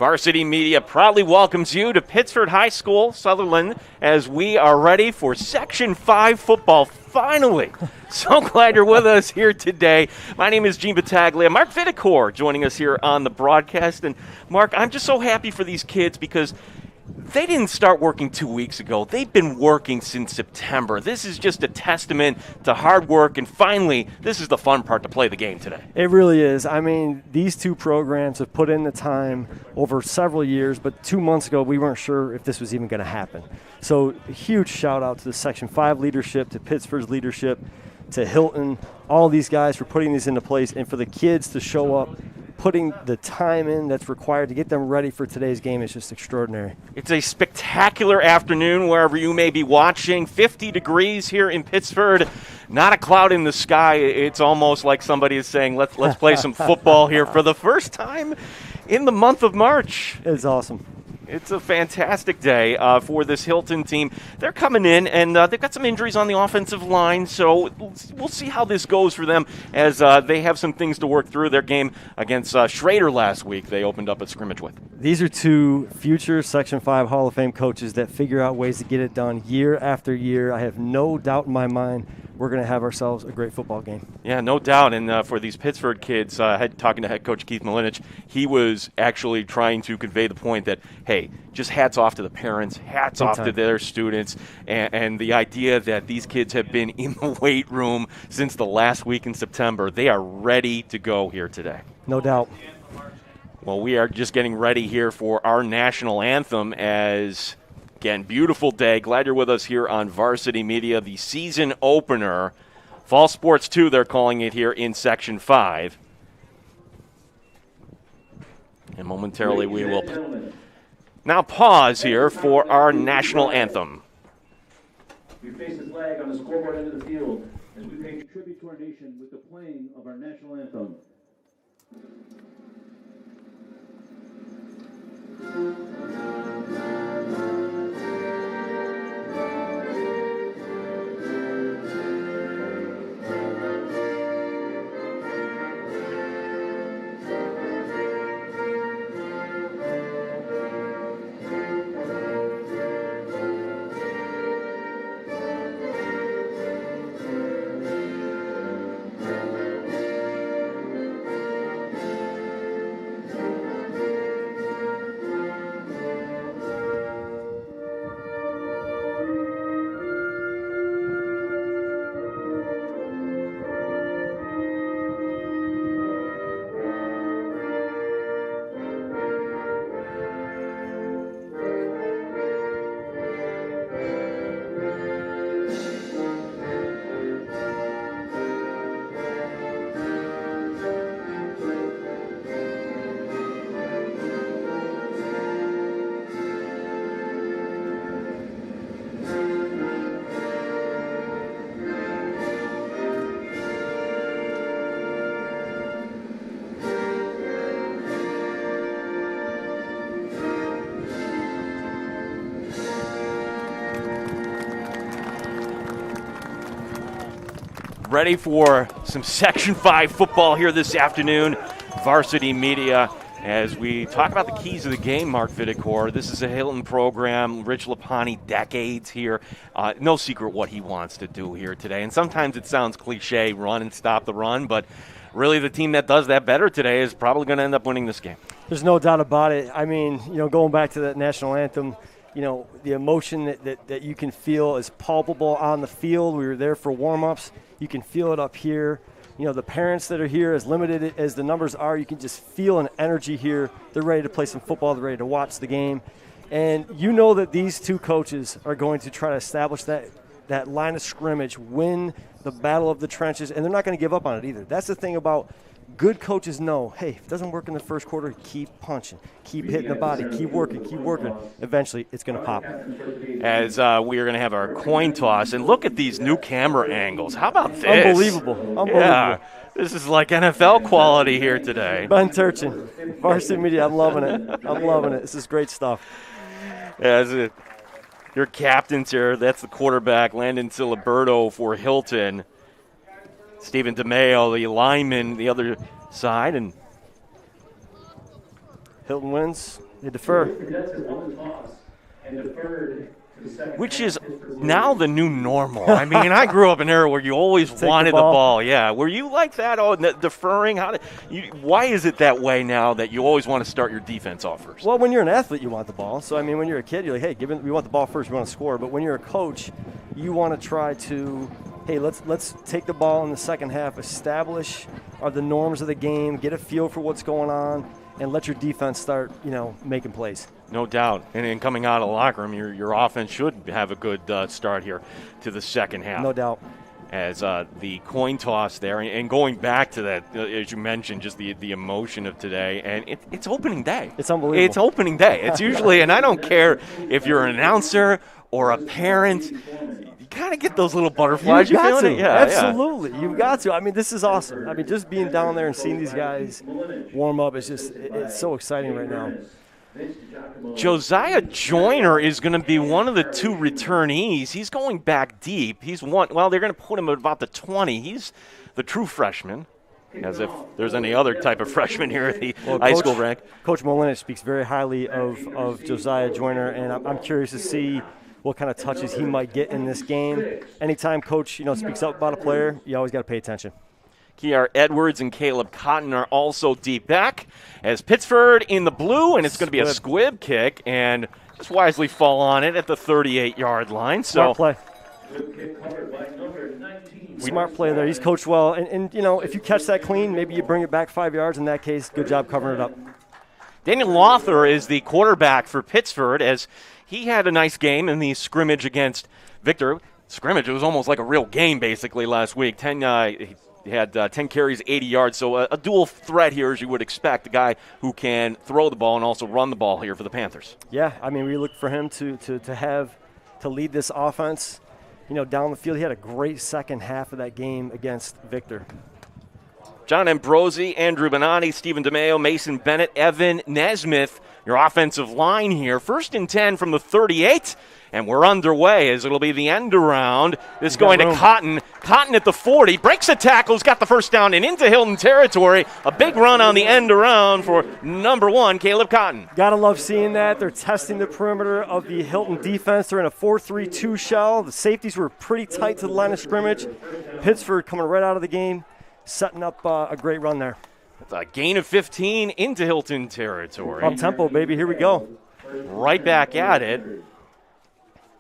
Varsity Media proudly welcomes you to Pittsford High School, Sutherland, as we are ready for Section 5 football, finally. So glad you're with us here today. My name is Gene Battaglia. Mark Vitacor joining us here on the broadcast. And, Mark, I'm just so happy for these kids because they didn't start working 2 weeks ago. They've been working since September. This is just a testament to hard work, and finally, this is the fun part to play the game today. It really is. I mean, these two programs have put in the time over several years, but 2 months ago, we weren't sure if this was even going to happen. So a huge shout out to the Section 5 leadership, to Pittsford's leadership, to Hilton, all these guys for putting these into place, and for the kids to show up, putting the time in that's required to get them ready for today's game is just extraordinary. It's a spectacular afternoon wherever you may be watching. 50 degrees here in Pittsford. Not a cloud in the sky. It's almost like somebody is saying, let's play some football here for the first time in the month of March. It's awesome. It's a fantastic day for this Hilton team. They're coming in, and they've got some injuries on the offensive line, so we'll see how this goes for them as they have some things to work through. Their game against Schrader last week, they opened up a scrimmage with. These are two future Section 5 Hall of Fame coaches that figure out ways to get it done year after year. I have no doubt in my mind we're going to have ourselves a great football game. Yeah, no doubt. And for these Pittsford kids, talking to head coach Keith Malinich, he was actually trying to convey the point that, hey, just hats off to the parents, hats off to their students, and the idea that these kids have been in the weight room since the last week in September. They are ready to go here today. No doubt. Well, we are just getting ready here for our national anthem as, again, beautiful day. Glad you're with us here on Varsity Media, the season opener. Fall Sports 2, they're calling it here in Section 5. And momentarily we will now pause here for our national anthem. We face the flag on the scoreboard end of the field as we pay tribute to our nation with the playing of our national anthem. Ready for some Section 5 football here this afternoon. Varsity Media, as we talk about the keys of the game, Mark Vitacor. This is a Hilton program. Rich Lapani, decades here. No secret what he wants to do here today. And sometimes it sounds cliche, run and stop the run, but really the team that does that better today is probably going to end up winning this game. There's no doubt about it. I mean, going back to that national anthem, the emotion that you can feel is palpable on the field. We were there for warm-ups. You can feel it up here. The parents that are here, as limited as the numbers are, you can just feel an energy here. They're ready to play some football. They're ready to watch the game. And you know that these two coaches are going to try to establish that line of scrimmage, win the battle of the trenches, and they're not going to give up on it either. That's the thing about good coaches know, hey, if it doesn't work in the first quarter, keep punching, keep hitting the body, keep working. Eventually, it's going to pop. As we are going to have our coin toss, and look at these new camera angles. How about this? Unbelievable. Yeah, this is like NFL quality here today. Ben Turchin, Varsity Media, I'm loving it. This is great stuff. As your captains here, that's the quarterback, Landon Siliberto for Hilton. Stephen DeMeo, the lineman, the other side, and Hilton wins They defer. Cadets won the toss and deferred to the second Which half. is now the new normal. I mean, I grew up in an era where you always wanted the ball. Yeah, were you like that? Oh, deferring? Why is it that way now that you always want to start your defense off first? Well, when you're an athlete, you want the ball. So, I mean, when you're a kid, you're like, hey, we want the ball first. We want to score. But when you're a coach, you want to try to, hey, let's take the ball in the second half, establish the norms of the game, get a feel for what's going on, and let your defense start, making plays. No doubt. And coming out of the locker room, your offense should have a good start here to the second half. No doubt. As the coin toss there, and going back to that, as you mentioned, just the emotion of today, and it's opening day. It's unbelievable. It's opening day. It's usually, and I don't care if you're an announcer or a parent, you kind of get those little butterflies. You've got feeling to. it? Yeah, absolutely. You've got to. I mean, this is awesome. I mean, just being down there and seeing these guys warm up is just, it's so exciting right now. Josiah Joyner is going to be one of the two returnees. He's going back deep. They're going to put him at about the 20. He's the true freshman, as if there's any other type of freshman here at the high school rank. Coach Molinich speaks very highly of Josiah Joyner, and I'm curious to see what kind of touches he might get in this game. Anytime Coach speaks up about a player, you always got to pay attention. Kiar Edwards and Caleb Cotton are also deep back as Pittsford in the blue, and it's going to be a squib kick, and just wisely fall on it at the 38-yard line. Smart play. Smart play there. He's coached well, and if you catch that clean, maybe you bring it back 5 yards. In that case, good job covering it up. Daniel Lothar is the quarterback for Pittsford, as he had a nice game in the scrimmage against Victor. Scrimmage, it was almost like a real game basically last week. He had 10 carries, 80 yards, so a dual threat here, as you would expect, a guy who can throw the ball and also run the ball here for the Panthers. Yeah, I mean, we look for him to lead this offense, down the field. He had a great second half of that game against Victor. John Ambrosi, Andrew Bonatti, Stephen DeMeo, Mason Bennett, Evan Nesmith, your offensive line here. 1st and 10 from the 38. And we're underway as it'll be the end around. This going to Cotton. Cotton at the 40. Breaks the tackles, got the first down, and into Hilton territory. A big run on the end around for number 1, Caleb Cotton. Gotta love seeing that. They're testing the perimeter of the Hilton defense. They're in a 4-3-2 shell. The safeties were pretty tight to the line of scrimmage. Pittsford coming right out of the game, setting up a great run there. A gain of 15 into Hilton territory. Up tempo, baby. Here we go. Right back at it.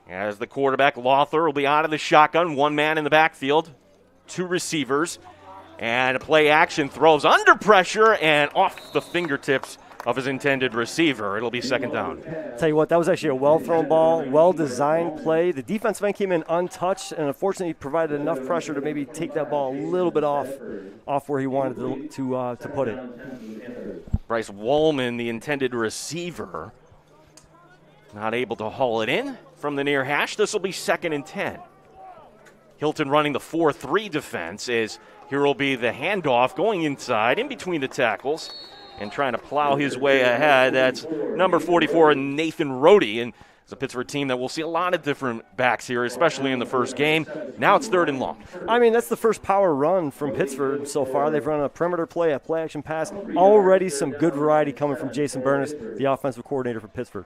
As the quarterback, Lothar, will be out of the shotgun. 1 man in the backfield, 2 receivers. And a play action throws under pressure and off the fingertips of his intended receiver. It'll be 2nd down. Tell you what, that was actually a well-thrown ball, well-designed play. The defensive end came in untouched and unfortunately provided enough pressure to maybe take that ball a little bit off where he wanted to put it. Bryce Woolman, the intended receiver, not able to haul it in from the near hash. This will be 2nd and 10. Hilton running the 4-3 defense as here will be the handoff going inside in between the tackles and trying to plow his way ahead. That's number 44, Nathan Rohde. And it's a Pittsford team that we'll see a lot of different backs here, especially in the first game. Now it's 3rd and long. I mean, that's the first power run from Pittsford so far. They've run a perimeter play, a play action pass. Already some good variety coming from Jason Burness, the offensive coordinator for Pittsford.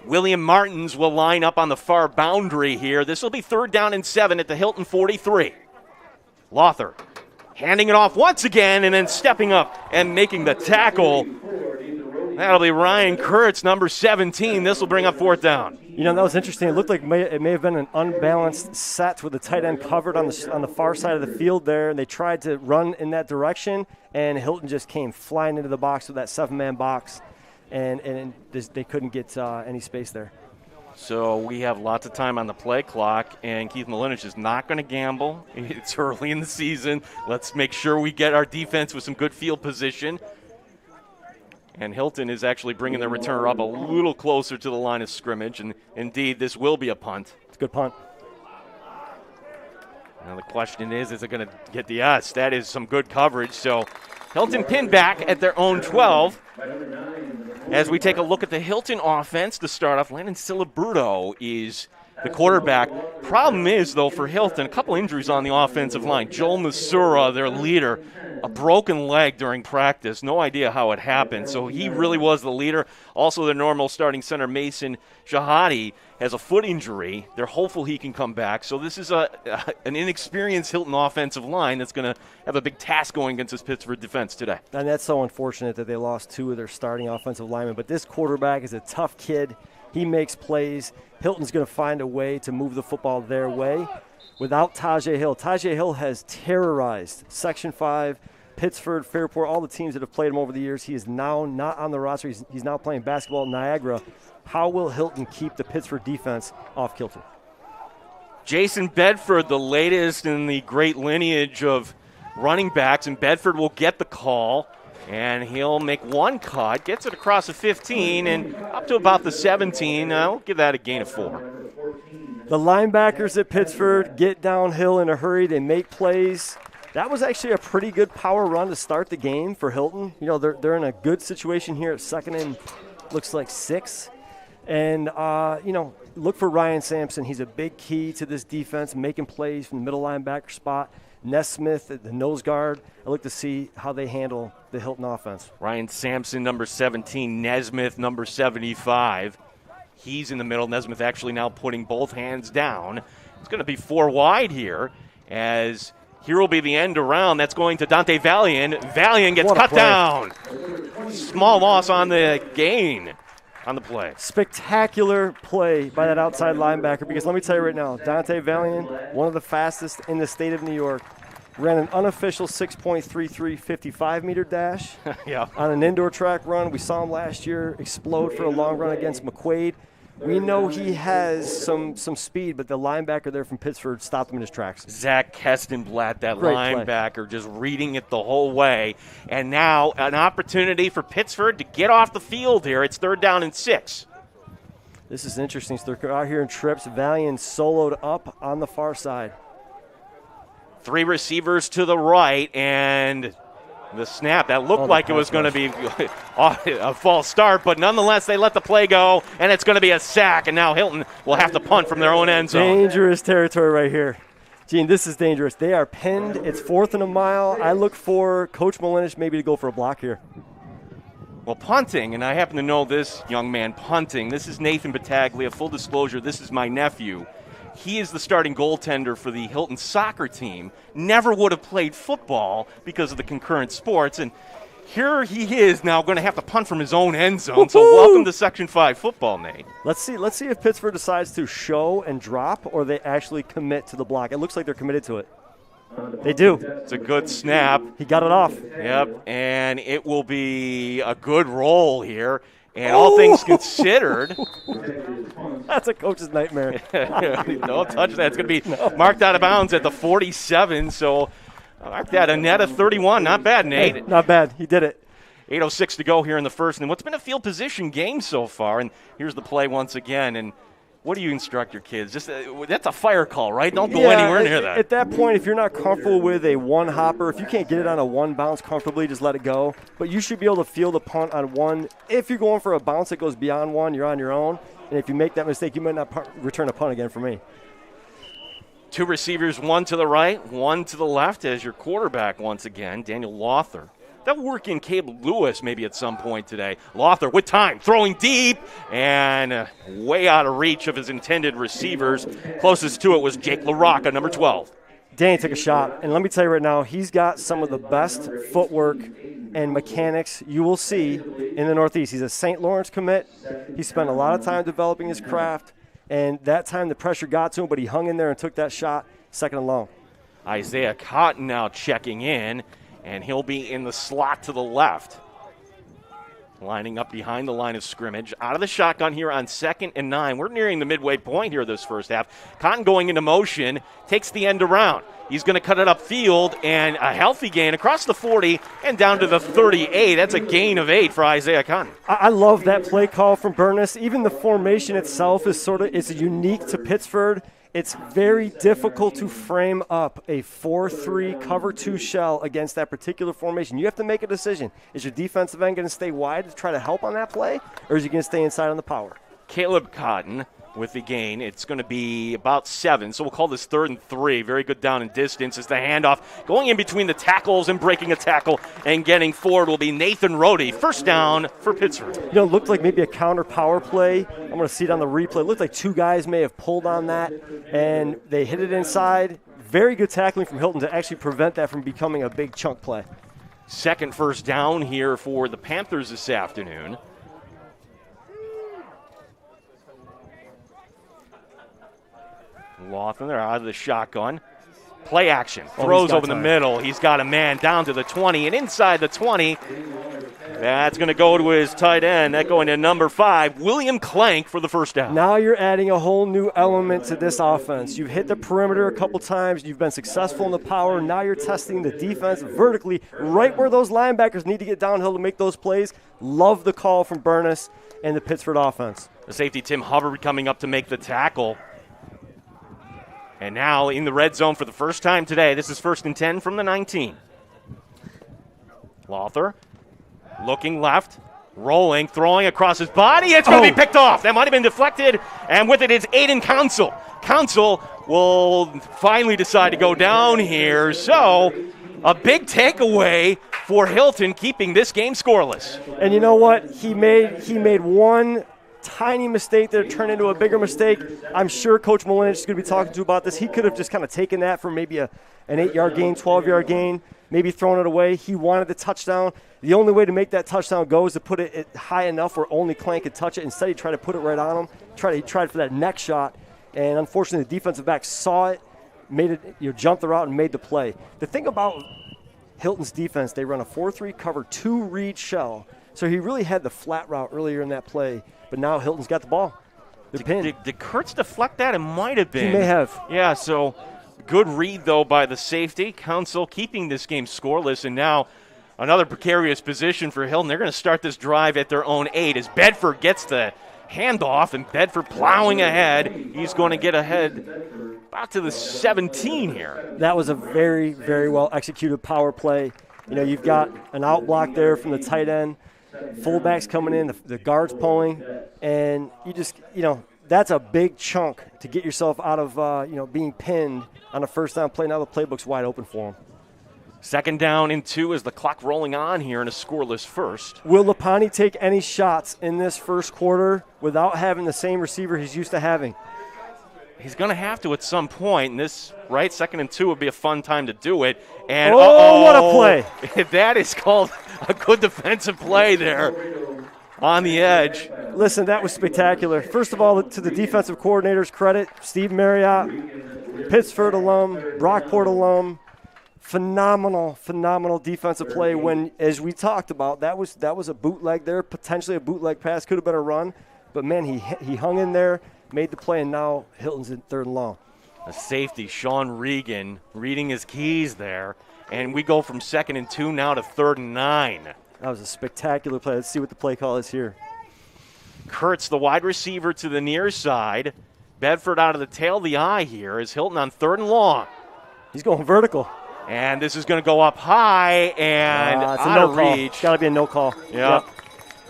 William Martins will line up on the far boundary here. This will be 3rd down and 7 at the Hilton 43. Lothar handing it off once again and then stepping up and making the tackle. That'll be Ryan Kurtz, number 17. This will bring up 4th down. That was interesting. It looked like it may have been an unbalanced set with the tight end covered on the far side of the field there, and they tried to run in that direction, and Hilton just came flying into the box with that 7-man box, and they couldn't get any space there. So we have lots of time on the play clock, and Keith Molinich is not going to gamble. It's early in the season. Let's make sure we get our defense with some good field position. And Hilton is actually bringing the returner up a little closer to the line of scrimmage, and indeed this will be a punt. It's a good punt. Now the question is it going to get the S? That is some good coverage. So Hilton pinned back at their own 12. As we take a look at the Hilton offense to start off, Landon Silabruto is the quarterback. Problem is, though, for Hilton, a couple injuries on the offensive line. Joel Masura, their leader, a broken leg during practice. No idea how it happened. So he really was the leader. Also, the normal starting center, Mason Shahadi, has a foot injury. They're hopeful he can come back. So this is an inexperienced Hilton offensive line that's going to have a big task going against this Pittsford defense today. And that's so unfortunate that they lost 2 of their starting offensive linemen. But this quarterback is a tough kid. He makes plays. Hilton's going to find a way to move the football their way. Without Tajay Hill. Tajay Hill has terrorized Section 5, Pittsford, Fairport, all the teams that have played him over the years. He is now not on the roster. He's now playing basketball at Niagara. How will Hilton keep the Pittsford defense off kilter? Jason Bedford, the latest in the great lineage of running backs, and Bedford will get the call, and he'll make one cut, gets it across the 15 and up to about the 17. We'll give that a gain of 4. The linebackers at Pittsford get downhill in a hurry. They make plays. That was actually a pretty good power run to start the game for Hilton. You know, they're in a good situation here at 2nd and looks like 6. And, you know, look for Ryan Sampson. He's a big key to this defense, making plays from the middle linebacker spot. Nesmith at the nose guard. I look to see how they handle the Hilton offense. Ryan Sampson, number 17. Nesmith, number 75. He's in the middle. Nesmith actually now putting both hands down. It's going to be 4 wide here, as here will be the end around. That's going to Dante Valiant. Valiant gets cut down. Small loss on the gain on the play. Spectacular play by that outside linebacker, because let me tell you right now, Dante Valiant, one of the fastest in the state of New York, ran an unofficial 6.33 55-meter dash on an indoor track run. We saw him last year explode for a long run against McQuaid. We know he has some speed, but the linebacker there from Pittsford stopped him in his tracks. Zach Kestenblatt, that Great linebacker, play. just reading it the whole way. And now an opportunity for Pittsford to get off the field here. It's 3rd down and 6. This is interesting. So they're out here in trips. Valiant soloed up on the far side. 3 receivers to the right, and the snap, that looked like it was going to be a false start, but nonetheless, they let the play go, and it's going to be a sack, and now Hilton will have to punt from their own end zone. Dangerous territory right here. Gene, this is dangerous. They are pinned. It's 4th and a mile. I look for Coach Molinish maybe to go for a block here. Well, punting, and I happen to know this young man punting. This is Nathan Battaglia. Full disclosure, this is my nephew. He is the starting goaltender for the Hilton soccer team. Never would have played football because of the concurrent sports. And here he is now going to have to punt from his own end zone. Woo-hoo! So welcome to Section 5 football, Nate. Let's see if Pittsford decides to show and drop, or they actually commit to the block. It looks like they're committed to it. They do. It's a good snap. He got it off. Yep, and it will be a good roll here. And all things considered, that's a coach's nightmare. Don't touch that. It's going to be marked out of bounds at the 47. So mark that a net of 31. Not bad, Nate. Hey, not bad. He did it. 8:06 to go here in the first. And what's been a field position game so far. And here's the play once again. And what do you instruct your kids? Just that's a fire call, right? Don't go anywhere near that. At that point, if you're not comfortable with a one hopper, if you can't get it on a one bounce comfortably, just let it go. But you should be able to field a punt on one. If you're going for a bounce that goes beyond one, you're on your own. And if you make that mistake, you might not return a punt again for me. 2 receivers, 1 to the right, 1 to the left as your quarterback once again, Daniel Lothar. That will work in Caleb Lewis maybe at some point today. Lothar with time, throwing deep, and way out of reach of his intended receivers. Closest to it was Jake LaRocca, number 12. Danny took a shot, and let me tell you right now, he's got some of the best footwork and mechanics you will see in the Northeast. He's a St. Lawrence commit. He spent a lot of time developing his craft, and that time the pressure got to him, but he hung in there and took that shot, 2nd and long. Isaiah Cotton now checking in, and he'll be in the slot to the left. Lining up behind the line of scrimmage. Out of the shotgun here on 2nd and 9. We're nearing the midway point here this first half. Cotton going into motion, takes the end around. He's going to cut it upfield, and a healthy gain across the 40 and down to the 38. That's a gain of 8 for Isaiah Cotton. I love that play call from Burness. Even the formation itself is it's unique to Pittsford. It's very difficult to frame up a 4-3 cover 2 shell against that particular formation. You have to make a decision. Is your defensive end going to stay wide to try to help on that play, or is he going to stay inside on the power? Caleb Cotton with the gain. It's going to be about 7, so we'll call this 3rd and 3. Very good down and distance as the handoff going in between the tackles and breaking a tackle and getting forward will be Nathan Rohde. First down for Pittsford. You know, it looked like maybe a counter power play. I'm going to see it on the replay. It looked like 2 guys may have pulled on that, and they hit it inside. Very good tackling from Hilton to actually prevent that from becoming a big chunk play. Second first down here for the Panthers this afternoon. Lawton, they're out of the shotgun. Play action. Throws over the middle. He's got a man down to the 20 and inside the 20. That's going to go to his tight end. That going to number 5, William Clank for the first down. Now you're adding a whole new element to this offense. You've hit the perimeter a couple times. You've been successful in the power. Now you're testing the defense vertically right where those linebackers need to get downhill to make those plays. Love the call from Burness and the Pittsford offense. The safety, Tim Hubbard, coming up to make the tackle. And now in the red zone for the first time today. This is 1st and 10 from the 19. Lawther looking left, rolling, throwing across his body. It's going to be picked off. That might have been deflected. And with it is Aiden Council. Council will finally decide to go down here. So a big takeaway for Hilton, keeping this game scoreless. And you know what? He made one tiny mistake that turned into a bigger mistake. I'm sure Coach Malinich is going to be talking to about this. He could have just kind of taken that for maybe an 8-yard gain, 12-yard gain, maybe thrown it away. He wanted the touchdown. The only way to make that touchdown go is to put it high enough where only Clank could touch it. Instead, he tried to put it right on him. He tried for that neck shot, and unfortunately, the defensive back saw it, made it, jumped the route and made the play. The thing about Hilton's defense, they run a 4-3 cover 2 read shell. So he really had the flat route earlier in that play, but now Hilton's got the ball. They're pinned. Did Kurtz deflect that? It might have been. He may have. Yeah, so good read, though, by the safety. Council keeping this game scoreless, and now another precarious position for Hilton. They're going to start this drive at their own 8 as Bedford gets the handoff, and Bedford plowing ahead. He's going to get ahead about to the 17 here. That was a very, very well executed power play. You've got an out block there from the tight end. Fullbacks coming in, the guards pulling, and that's a big chunk to get yourself out of, being pinned on a first down play. Now the playbook's wide open for him. Second down and 2 as the clock rolling on here in a scoreless first. Will Lapani take any shots in this first quarter without having the same receiver he's used to having? He's going to have to at some point, and this, right, 2nd and 2 would be a fun time to do it. And what a play. That is called a good defensive play there on the edge. Listen, that was spectacular. First of all, to the defensive coordinator's credit, Steve Marriott, Pittsford alum, Brockport alum, phenomenal defensive play when, as we talked about, that was a bootleg there, potentially a bootleg pass, could have been a run. But, man, he hung in there, made the play, and now Hilton's in 3rd and long. The safety, Sean Regan, reading his keys there. And we go from 2nd and 2 now to 3rd and 9. That was a spectacular play. Let's see what the play call is here. Kurtz, the wide receiver, to the near side. Bedford out of the tail of the eye here is Hilton on 3rd and long. He's going vertical. And this is going to go up high and it's out of reach. It's got to be a no call. Yep.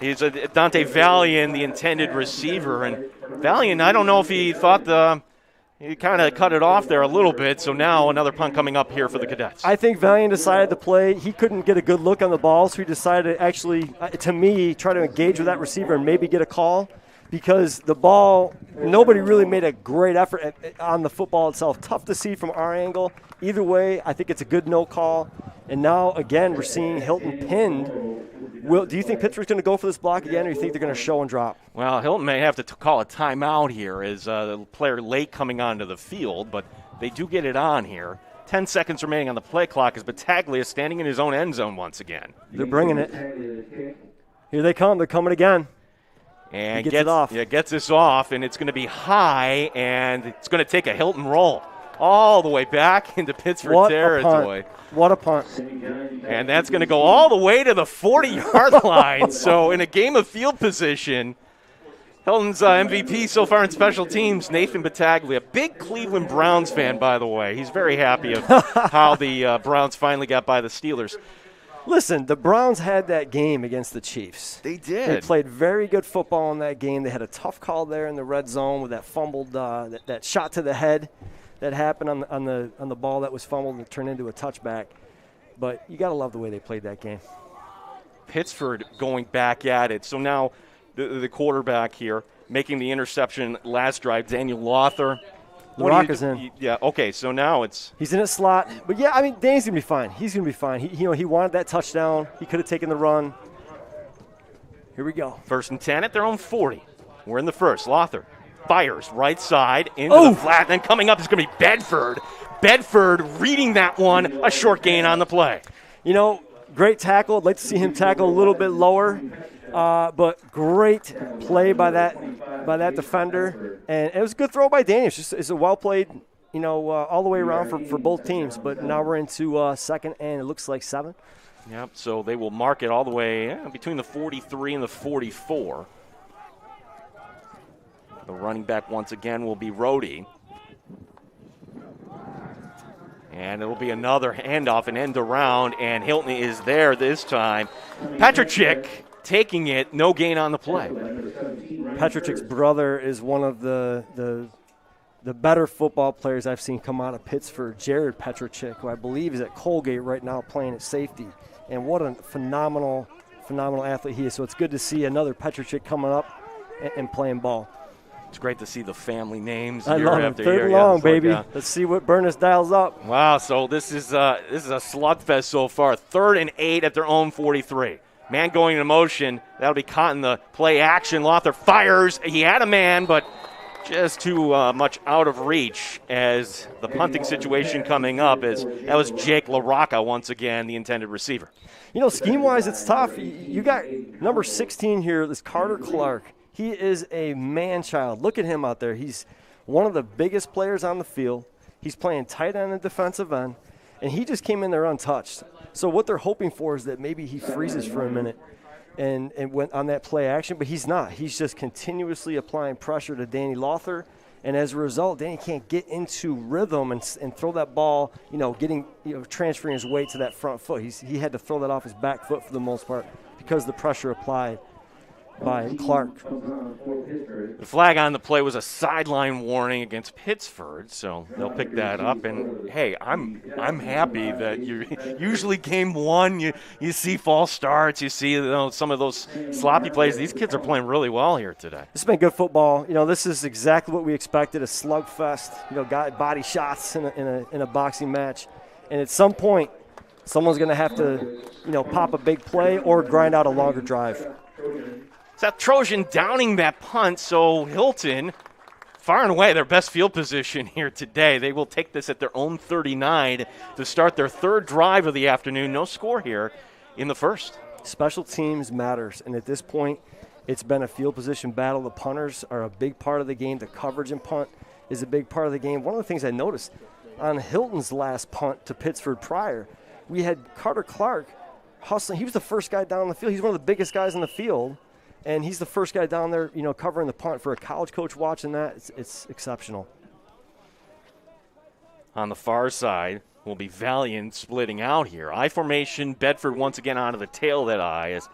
He's Dante Valian, the intended receiver. And Valian, I don't know if he thought he kind of cut it off there a little bit. So now another punt coming up here for the Cadets. I think Valian decided to play. He couldn't get a good look on the ball, so he decided to actually, to me, try to engage with that receiver and maybe get a call. Because the ball, nobody really made a great effort on the football itself. Tough to see from our angle. Either way, I think it's a good no call. And now, again, we're seeing Hilton pinned. Do you think Pittsburgh's going to go for this block again, or do you think they're going to show and drop? Well, Hilton may have to call a timeout here as the player late coming onto the field, but they do get it on here. 10 seconds remaining on the play clock as Battaglia standing in his own end zone once again. They're bringing it. Here they come. They're coming again. And gets it off. Yeah, gets this off, and it's going to be high, and it's going to take a Hilton roll all the way back into Pittsford territory. What a punt. And that's going to go all the way to the 40-yard line. So in a game of field position, Hilton's MVP so far in special teams, Nathan Battaglia, big Cleveland Browns fan, by the way. He's very happy of how the Browns finally got by the Steelers. Listen, the Browns had that game against the Chiefs. They did. They played very good football in that game. They had a tough call there in the red zone with that fumbled, that shot to the head that happened on the ball that was fumbled and turned into a touchback. But you got to love the way they played that game. Pittsford going back at it. So now the quarterback here making the interception last drive, Daniel Lothar. Rock is in. Yeah, okay, so now he's in a slot. But, yeah, I mean, Danny's going to be fine. He's going to be fine. He wanted that touchdown. He could have taken the run. Here we go. 1st and 10 at their own 40. We're in the first. Lothar fires right side into the flat. Then coming up is going to be Bedford. Bedford reading that one, a short gain on the play. Great tackle. I'd like to see him tackle a little bit lower. But great play by that defender, and it was a good throw by Danny. It's a well played, all the way around for both teams. But now we're into second, and it looks like 7. Yep. So they will mark it all the way between the 43 and the 44. The running back once again will be Rhodey. And it'll be another handoff and end around, and Hilton is there this time. Petrichik taking it, no gain on the play. Petrichik's brother is one of the better football players I've seen come out of Pittsford, Jared Petrichik, who I believe is at Colgate right now playing at safety. And what a phenomenal athlete he is. So it's good to see another Petrichik coming up and playing ball. It's great to see the family names I year love after it. Third year. and long, Yeah, baby. Like, Let's see what Burness dials up. Wow, so this is a slugfest so far. 3rd and 8 at their own 43. Man going into motion. That'll be caught in the play action. Lothar fires. He had a man, but just too much out of reach as the punting situation coming up. As that was Jake LaRocca once again, the intended receiver. Scheme-wise, it's tough. You got number 16 here, this Carter Clark. He is a man-child. Look at him out there. He's one of the biggest players on the field. He's playing tight end and defensive end, and he just came in there untouched. So what they're hoping for is that maybe he freezes for a minute and went on that play action, but he's not. He's just continuously applying pressure to Danny Lothar, and as a result, Danny can't get into rhythm and throw that ball, transferring his weight to that front foot. He had to throw that off his back foot for the most part because the pressure applied by Clark. The flag on the play was a sideline warning against Pittsford, so they'll pick that up. And hey, I'm happy that usually game one you see false starts, you see some of those sloppy plays. These kids are playing really well here today. This has been good football. This is exactly what we expected, a slugfest. Got body shots in a boxing match, and at some point, someone's going to have to pop a big play or grind out a longer drive. South Trojan downing that punt, so Hilton, far and away their best field position here today. They will take this at their own 39 to start their 3rd drive of the afternoon. No score here in the first. Special teams matters, and at this point, it's been a field position battle. The punters are a big part of the game. The coverage and punt is a big part of the game. One of the things I noticed on Hilton's last punt to Pittsford prior, we had Carter Clark hustling. He was the first guy down the field. He's one of the biggest guys in the field. And he's the first guy down there, covering the punt. For a college coach watching that, it's exceptional. On the far side will be Valiant splitting out here. I formation, Bedford once again onto the tail of that I as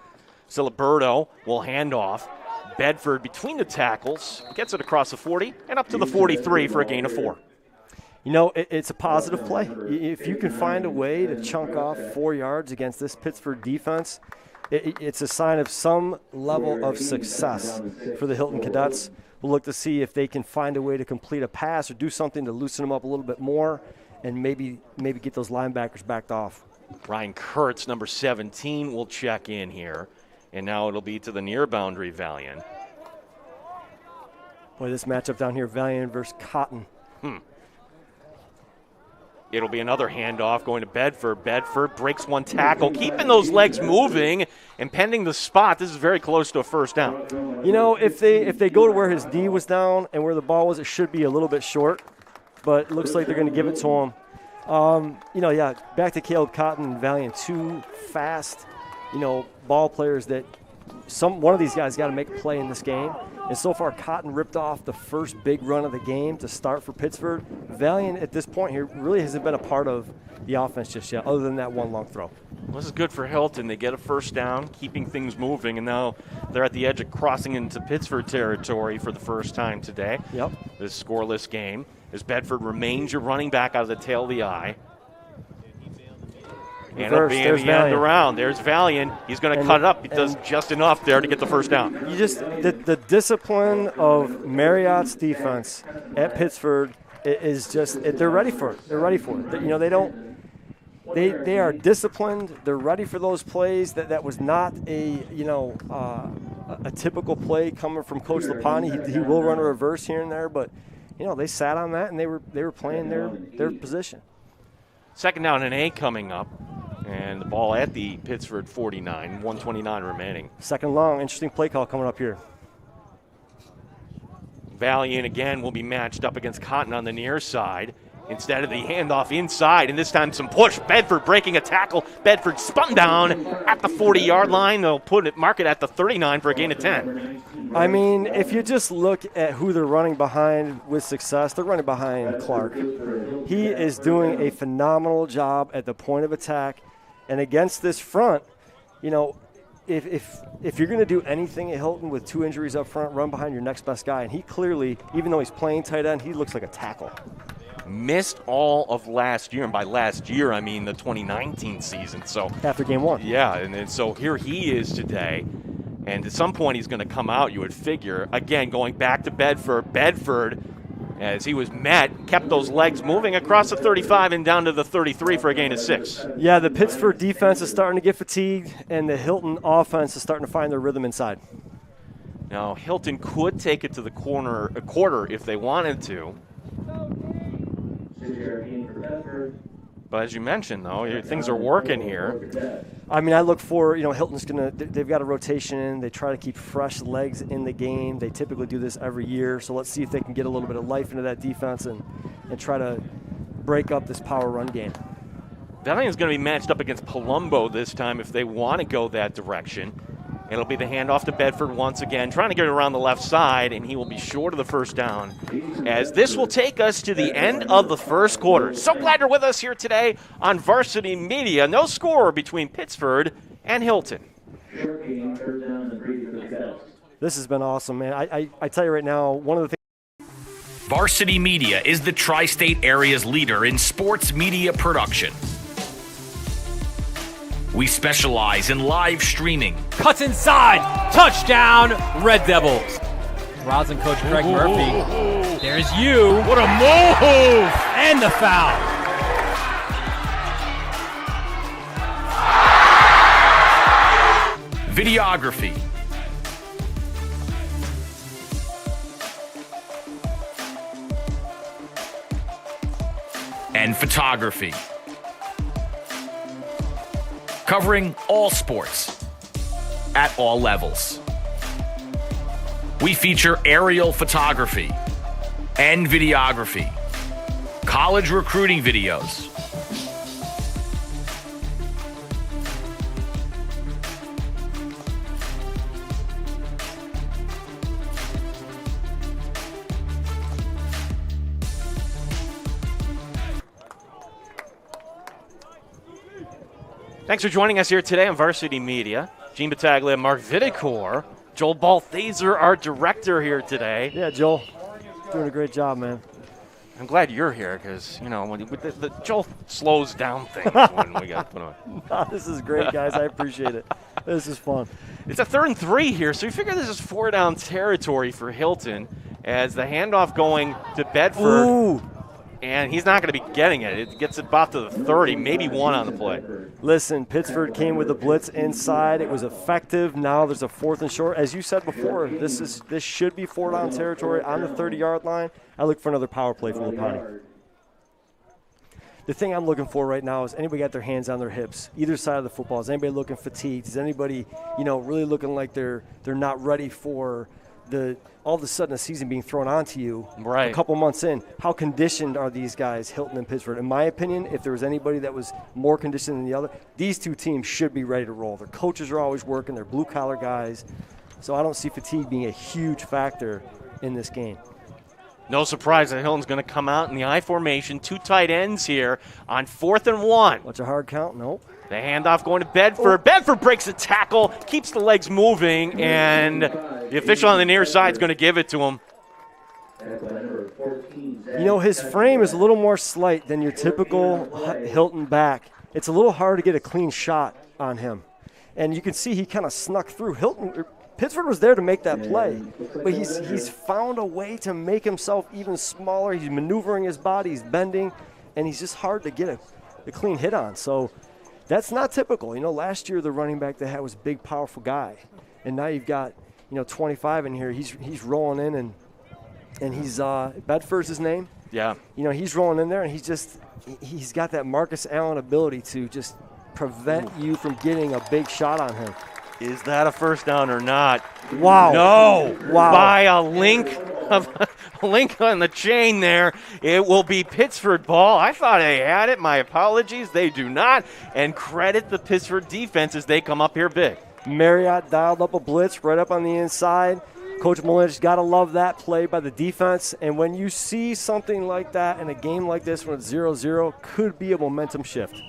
Siliberto will hand off. Bedford between the tackles, gets it across the 40 and up to the 43 for a gain of 4. It's a positive play. If you can find a way to chunk off 4 yards against this Pittsford defense, it's a sign of some level of success for the Hilton Cadets. We'll look to see if they can find a way to complete a pass or do something to loosen them up a little bit more and maybe get those linebackers backed off. Ryan Kurtz, number 17, will check in here. And now it'll be to the near boundary Valiant. Boy, this matchup down here, Valiant versus Cotton. It'll be another handoff going to Bedford. Bedford breaks one tackle, keeping those legs moving and pending the spot. This is very close to a first down. If they go to where his D was down and where the ball was, it should be a little bit short. But it looks like they're going to give it to him. Back to Caleb Cotton and Valiant. 2 fast, ball players that one of these guys got to make a play in this game. And so far, Cotton ripped off the first big run of the game to start for Pittsford. Valiant, at this point here, really hasn't been a part of the offense just yet, other than that one long throw. Well, this is good for Hilton. They get a first down, keeping things moving, and now they're at the edge of crossing into Pittsford territory for the first time today. Yep. This scoreless game as Bedford remains your running back out of the tail of the eye. And it'll be in the end around. There's Valiant. He's going to cut it up. He does just enough there to get the first down. You just the discipline of Marriott's defense at Pittsford is just they're ready for it. They're ready for it. You know, they are disciplined. They're ready for those plays. That was not a typical play coming from Coach Lapani. He will run a reverse here and there, but they sat on that and they were playing their position. Second down and 8 coming up. And the ball at the Pittsford 49, 129 remaining. Second long, interesting play call coming up here. Valiant again will be matched up against Cotton on the near side. Instead of the handoff inside, and this time some push. Bedford breaking a tackle. Bedford spun down at the 40-yard line. They'll mark it at the 39 for a gain of 10. I mean, if you just look at who they're running behind with success, they're running behind Clark. He is doing a phenomenal job at the point of attack. And against this front, if you're going to do anything at Hilton with 2 injuries up front, run behind your next best guy. And he clearly, even though he's playing tight end, he looks like a tackle. Missed all of last year, and by last year I mean the 2019 season. So after game 1. Yeah, and so here he is today. And at some point he's going to come out, you would figure. Again, going back to Bedford. Bedford, as he was met, kept those legs moving across the 35 and down to the 33 for a gain of 6. Yeah, the Pittsford defense is starting to get fatigued, and the Hilton offense is starting to find their rhythm inside. Now, Hilton could take it to the quarter if they wanted to. But as you mentioned, though, things are working here. I mean, I look for, Hilton's they've got a rotation in. They try to keep fresh legs in the game. They typically do this every year. So let's see if they can get a little bit of life into that defense and try to break up this power run game. Valiant's going to be matched up against Palumbo this time if they want to go that direction. It'll be the handoff to Bedford once again, trying to get it around the left side, and he will be short of the first down, as this will take us to the end of the first quarter. So glad you're with us here today on Varsity Media. No score between Pittsford and Hilton. This has been awesome, man. I tell you right now, one of the things. Varsity Media is the tri-state area's leader in sports media production. We specialize in live streaming. Cuts inside. Touchdown, Red Devils. Rousing coach Greg Murphy. There's you. What a move! And the foul. Videography. And photography. Covering all sports at all levels. We feature aerial photography and videography, college recruiting videos, Thanks for joining us here today on Varsity Media. Gene Battaglia, Mark Vidicor, Joel Balthaser, our director here today. Yeah, Joel, doing a great job, man. I'm glad you're here because, when Joel slows down things when we got to put on. No, this is great, guys. I appreciate it. This is fun. It's a 3rd and 3 here, so we figure this is 4-down territory for Hilton as the handoff going to Bedford. Ooh. And he's not going to be getting it. It gets about to the 30, maybe 1 on the play. Listen, Pittsford came with the blitz inside. It was effective. Now there's a 4th and short. As you said before, this should be 4-down territory on the 30-yard line. I look for another power play from Lapani. The thing I'm looking for right now is anybody got their hands on their hips, either side of the football. Is anybody looking fatigued? Is anybody, really looking like they're not ready for all of a sudden a season being thrown onto you right. A couple months in? How conditioned are these guys, Hilton and Pittsford? In my opinion, if there was anybody that was more conditioned than the other, these two teams should be ready to roll. Their coaches are always working. They're blue-collar guys. So I don't see fatigue being a huge factor in this game. No surprise that Hilton's going to come out in the I formation. 2 tight ends here on 4th and 1. What's a hard count? Nope. The handoff going to Bedford. Bedford breaks the tackle, keeps the legs moving, and the official on the near side is going to give it to him. You know, his frame is a little more slight than your typical Hilton back. It's a little hard to get a clean shot on him. And you can see he kind of snuck through. Pittsford was there to make that play, but he's found a way to make himself even smaller. He's maneuvering his body, he's bending, and he's just hard to get a clean hit on. So that's not typical. You know, last year the running back they had was a big, powerful guy, and now you've got 25 in here. He's rolling in, and he's Bedford's his name. Yeah. You know, he's rolling in there, and he's got that Marcus Allen ability to just prevent you from getting a big shot on him. Is that a first down or not? Wow. No. Wow. By a link on the chain there. It will be Pittsford ball. I thought they had it. My apologies. They do not. And credit the Pittsford defense as they come up here big. Marriott dialed up a blitz right up on the inside. Coach Malin's got to love that play by the defense. And when you see something like that in a game like this when it's 0-0, could be a momentum shift.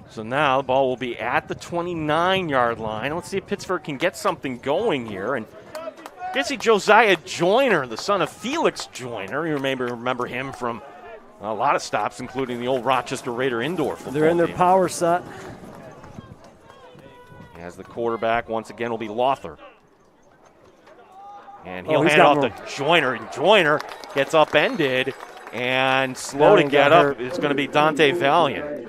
So now the ball will be at the 29-yard line. Let's see if Pittsford can get something going here. And Jesse Josiah Joyner, the son of Felix Joyner. You remember him from a lot of stops, including the old Rochester Raider indoor football They're in their team. power set. As the quarterback, once again, will be Lothar. And he'll he's hand got off to Joyner. And Joyner gets upended and slow Valiant to get got up. hurt. It's going to be Dante Valiant.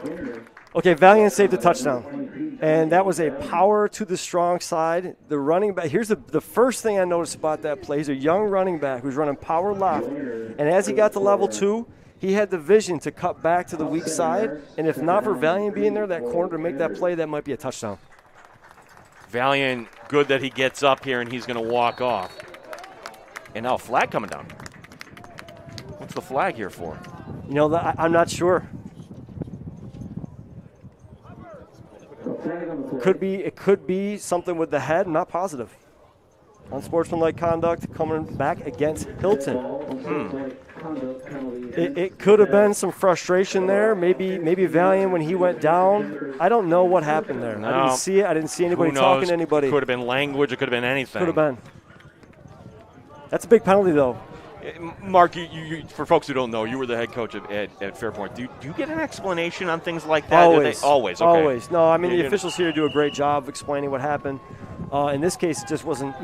Okay, Valiant saved a touchdown. And that was a power to the strong side. The running back, here's the first thing I noticed about that play. He's a young running back who's running power left. And as he got to level 2, he had the vision to cut back to the weak side. And if not for Valiant being there, that corner to make that play, that might be a touchdown. Valiant, good that he gets up here and he's going to walk off. And now a flag coming down. What's the flag here for? You know, I'm not sure. It could be something with the head. I'm not positive. Unsportsmanlike conduct coming back against Hilton. It could have been some frustration there. Maybe Valiant when he went down. I don't know what happened there. No. I didn't see it. I didn't see anybody Who knows? talking to anybody. Could have been language. It could have been anything. Could have been. That's a big penalty, though. Mark, you, for folks who don't know, you were the head coach at Fairpoint. Do you get an explanation on things like that? Always. Always. Okay. Always. No, I mean, the officials here do a great job of explaining what happened. In this case, it just wasn't,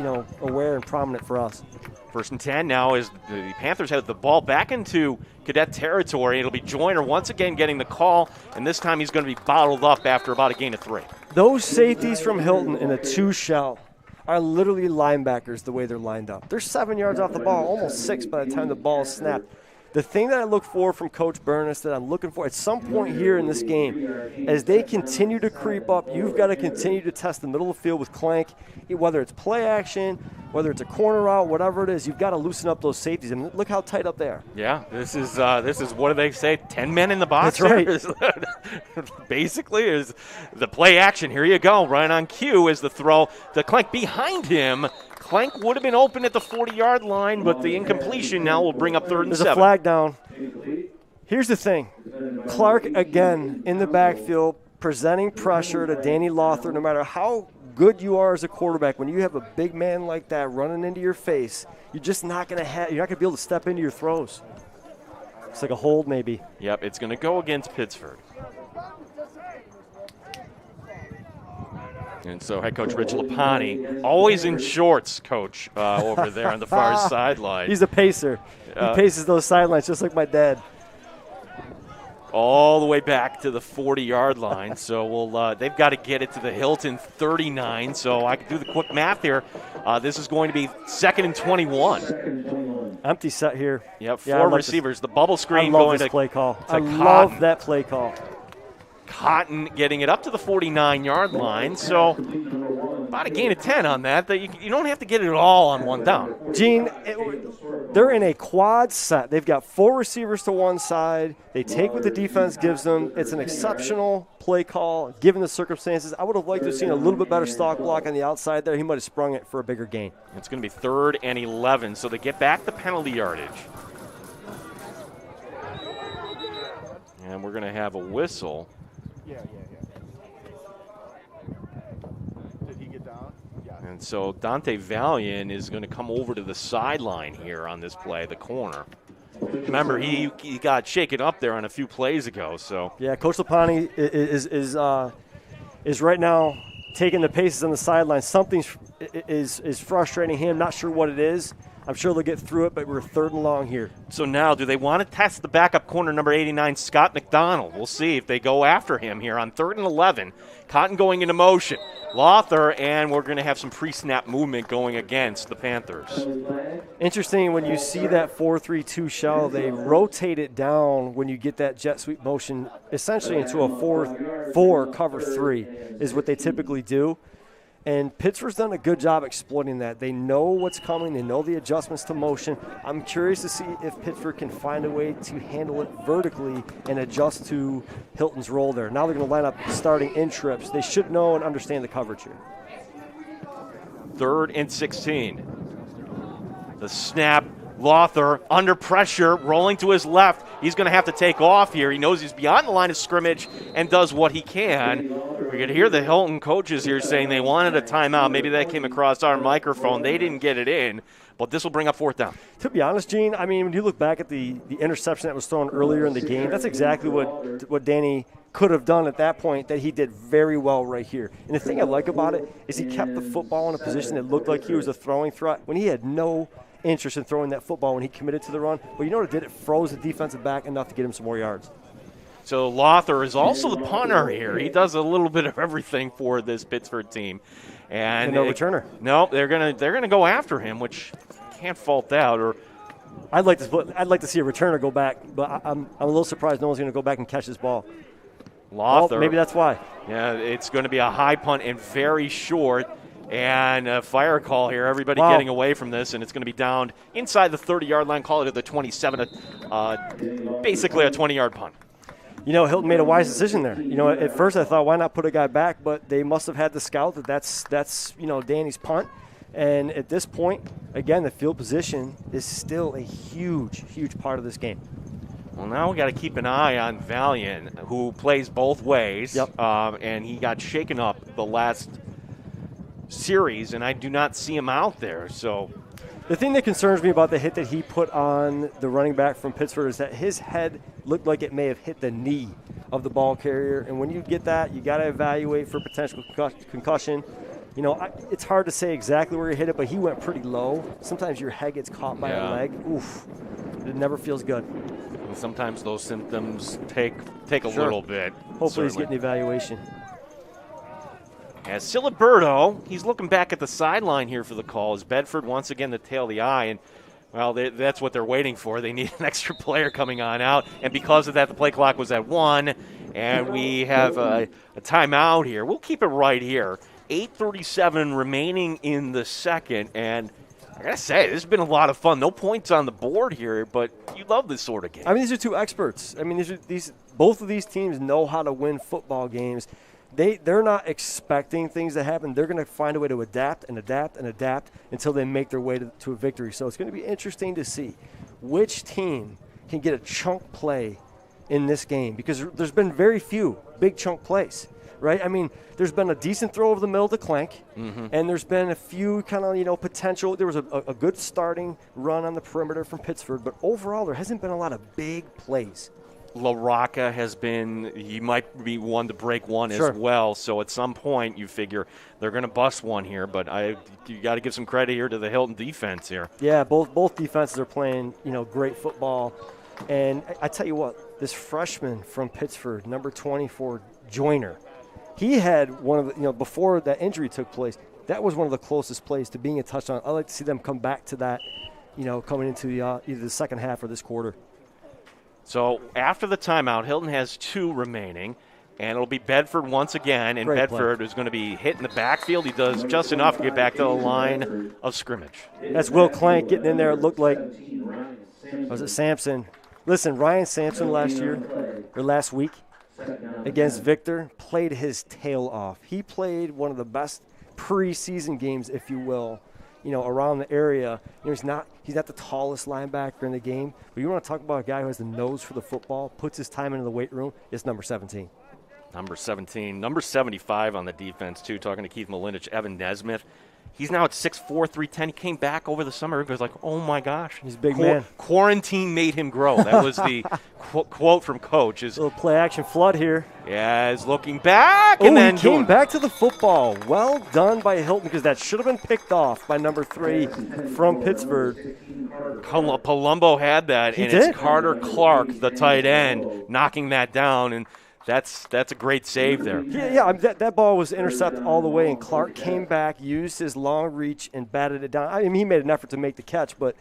aware and prominent for us. 1st and 10 now as the Panthers have the ball back into Cadet territory. It'll be Joyner once again getting the call, and this time he's going to be bottled up after about a gain of 3. Those safeties from Hilton in a 2-shell are literally linebackers the way they're lined up. They're 7 yards off the ball, almost 6 by the time the ball is snapped. The thing that I look for from Coach Burness, that I'm looking for at some point here in this game, as they continue to creep up, you've got to continue to test the middle of the field with Clank, whether it's play action, whether it's a corner route, whatever it is, you've got to loosen up those safeties. I mean, look how tight up they are. Yeah, this is what do they say? 10 men in the box. That's right. Basically, is the play action. Here you go, right on cue is the throw. The Clank behind him. Clank would have been open at the 40-yard line, but the incompletion now will bring up 3rd and There's 7. a flag down. Here's the thing. Clark, again, in the backfield, presenting pressure to Danny Lothar. No matter how good you are as a quarterback, when you have a big man like that running into your face, you're just not going to be able to step into your throws. It's like a hold maybe. Yep, it's going to go against Pittsford. And so head coach Rich Lapani, always in shorts, coach, over there on the far sideline. He's a pacer. He paces those sidelines just like my dad. All the way back to the 40-yard line. So they've got to get it to the Hilton 39. So I can do the quick math here. This is going to be 2nd and 21. Empty set here. Yep, Yeah, 4 I like receivers. The bubble I screen love going this to play call. I Cotton. love that play call. Cotton getting it up to the 49-yard line. So about a gain of 10 on that. You don't have to get it all on one down. Gene, they're in a quad set. They've got 4 receivers to one side. They take what the defense gives them. It's an exceptional play call given the circumstances. I would have liked to have seen a little bit better stock block on the outside there. He might have sprung it for a bigger gain. It's going to be 3rd and 11. So they get back the penalty yardage. And we're going to have a whistle. Yeah. Did he get down? Yeah. And so Dante Valiant is going to come over to the sideline here on this play, the corner. Remember, he got shaken up there on a few plays ago. So Yeah, Coach Lapani is right now taking the paces on the sideline. Something is frustrating him. Not sure what it is. I'm sure they'll get through it, but we're 3rd and long here. So now, do they want to test the backup corner, number 89, Scott McDonald? We'll see if they go after him here on 3rd and 11. Cotton going into motion. Lothar, and we're going to have some pre-snap movement going against the Panthers. Interesting, when you see that 4-3-2 shell, they rotate it down when you get that jet sweep motion, essentially into a 4-4 cover 3 is what they typically do. And Pittsford's done a good job exploiting that. They know what's coming. They know the adjustments to motion. I'm curious to see if Pittsford can find a way to handle it vertically and adjust to Hilton's role there. Now they're going to line up starting in trips. They should know and understand the coverage here. 3rd and 16. The snap. Lothar under pressure, rolling to his left. He's going to have to take off here. He knows he's beyond the line of scrimmage and does what he can. We could hear the Hilton coaches here saying they wanted a timeout. Maybe that came across our microphone. They didn't get it in, but this will bring up 4th down. To be honest, Gene, I mean, when you look back at the interception that was thrown earlier in the game, that's exactly what Danny could have done at that point that he did very well right here. And the thing I like about it is he kept the football in a position that looked like he was a throwing threat when he had no interest in throwing that football when he committed to the run. But you know what it did? It froze the defensive back enough to get him some more yards. So Lothar is also the punter here. He does a little bit of everything for this Pittsford team. And no returner. No, they're gonna go after him, which can't fault that. Or I'd like to see a returner go back, but I'm a little surprised no one's going to go back and catch this ball. Lothar. Well, maybe that's why. Yeah, it's going to be a high punt and very short. And a fire call here. Everybody Wow. getting away from this, and it's going to be down inside the 30-yard line. Call it at the 27, basically a 20-yard punt. You know, Hilton made a wise decision there. You know, at first I thought, why not put a guy back? But they must have had the scout that's Danny's punt. And at this point, again, the field position is still a huge, huge part of this game. Well, now we got to keep an eye on Valiant, who plays both ways. Yep. And he got shaken up the last series, and I do not see him out there. So the thing that concerns me about the hit that he put on the running back from Pittsford is that his head looked like it may have hit the knee of the ball carrier. And when you get that, you got to evaluate for potential concussion. You know, it's hard to say exactly where he hit it, but he went pretty low. Sometimes your head gets caught by a leg. Oof. It never feels good. And sometimes those symptoms take a little bit. Hopefully he's getting evaluation. As Siliberto, he's looking back at the sideline here for the call as Bedford once again to tail the eye. And, well, that's what they're waiting for. They need an extra player coming on out. And because of that, the play clock was at 1. And we have a timeout here. We'll keep it right here. 8:37 remaining in the second. And I got to say, this has been a lot of fun. No points on the board here, but you love this sort of game. I mean, these are two experts. I mean, both of these teams know how to win football games. They're not expecting things to happen. They're going to find a way to adapt and adapt and adapt until they make their way to a victory. So it's going to be interesting to see which team can get a chunk play in this game, because there's been very few big chunk plays, right? I mean, there's been a decent throw over the middle to Clank, and there's been a few kind of, potential. There was a good starting run on the perimeter from Pittsford, but overall there hasn't been a lot of big plays. La Rocca he might be one to break one as well. So at some point you figure they're going to bust one here. But you got to give some credit here to the Hilton defense here. Yeah, both defenses are playing, great football. And I tell you what, this freshman from Pittsford, number 24, Joyner, he had one of the, before that injury took place, that was one of the closest plays to being a touchdown. I'd like to see them come back to that, coming into either the second half or this quarter. So after the timeout, Hilton has 2 remaining, and it'll be Bedford once again. And Great Bedford is going to be hit in the backfield. He does just enough to get back to the line of scrimmage. That's Will Clank getting in there. It looked like, was it Sampson? Listen, Ryan Sampson last week against Victor played his tail off. He played one of the best preseason games, if you will, around the area. He's not the tallest linebacker in the game, but you want to talk about a guy who has the nose for the football, puts his time into the weight room, it's number 17. Number 17. Number 75 on the defense, too, talking to Keith Malinich, Evan Nesmith. He's now at 6'4", 310. He came back over the summer. He was like, oh, my gosh. He's a big man. Quarantine made him grow. That was the quote from Coach. A little play-action flood here. Yeah, he's looking back. And then he came back to the football. Well done by Hilton, because that should have been picked off by number 3 from Pittsford. Palumbo had that, and it's Carter Clark, the tight end, knocking that down. And that's a great save there. Yeah, that ball was intercepted all the way, and Clark came back, used his long reach, and batted it down. I mean, he made an effort to make the catch, but,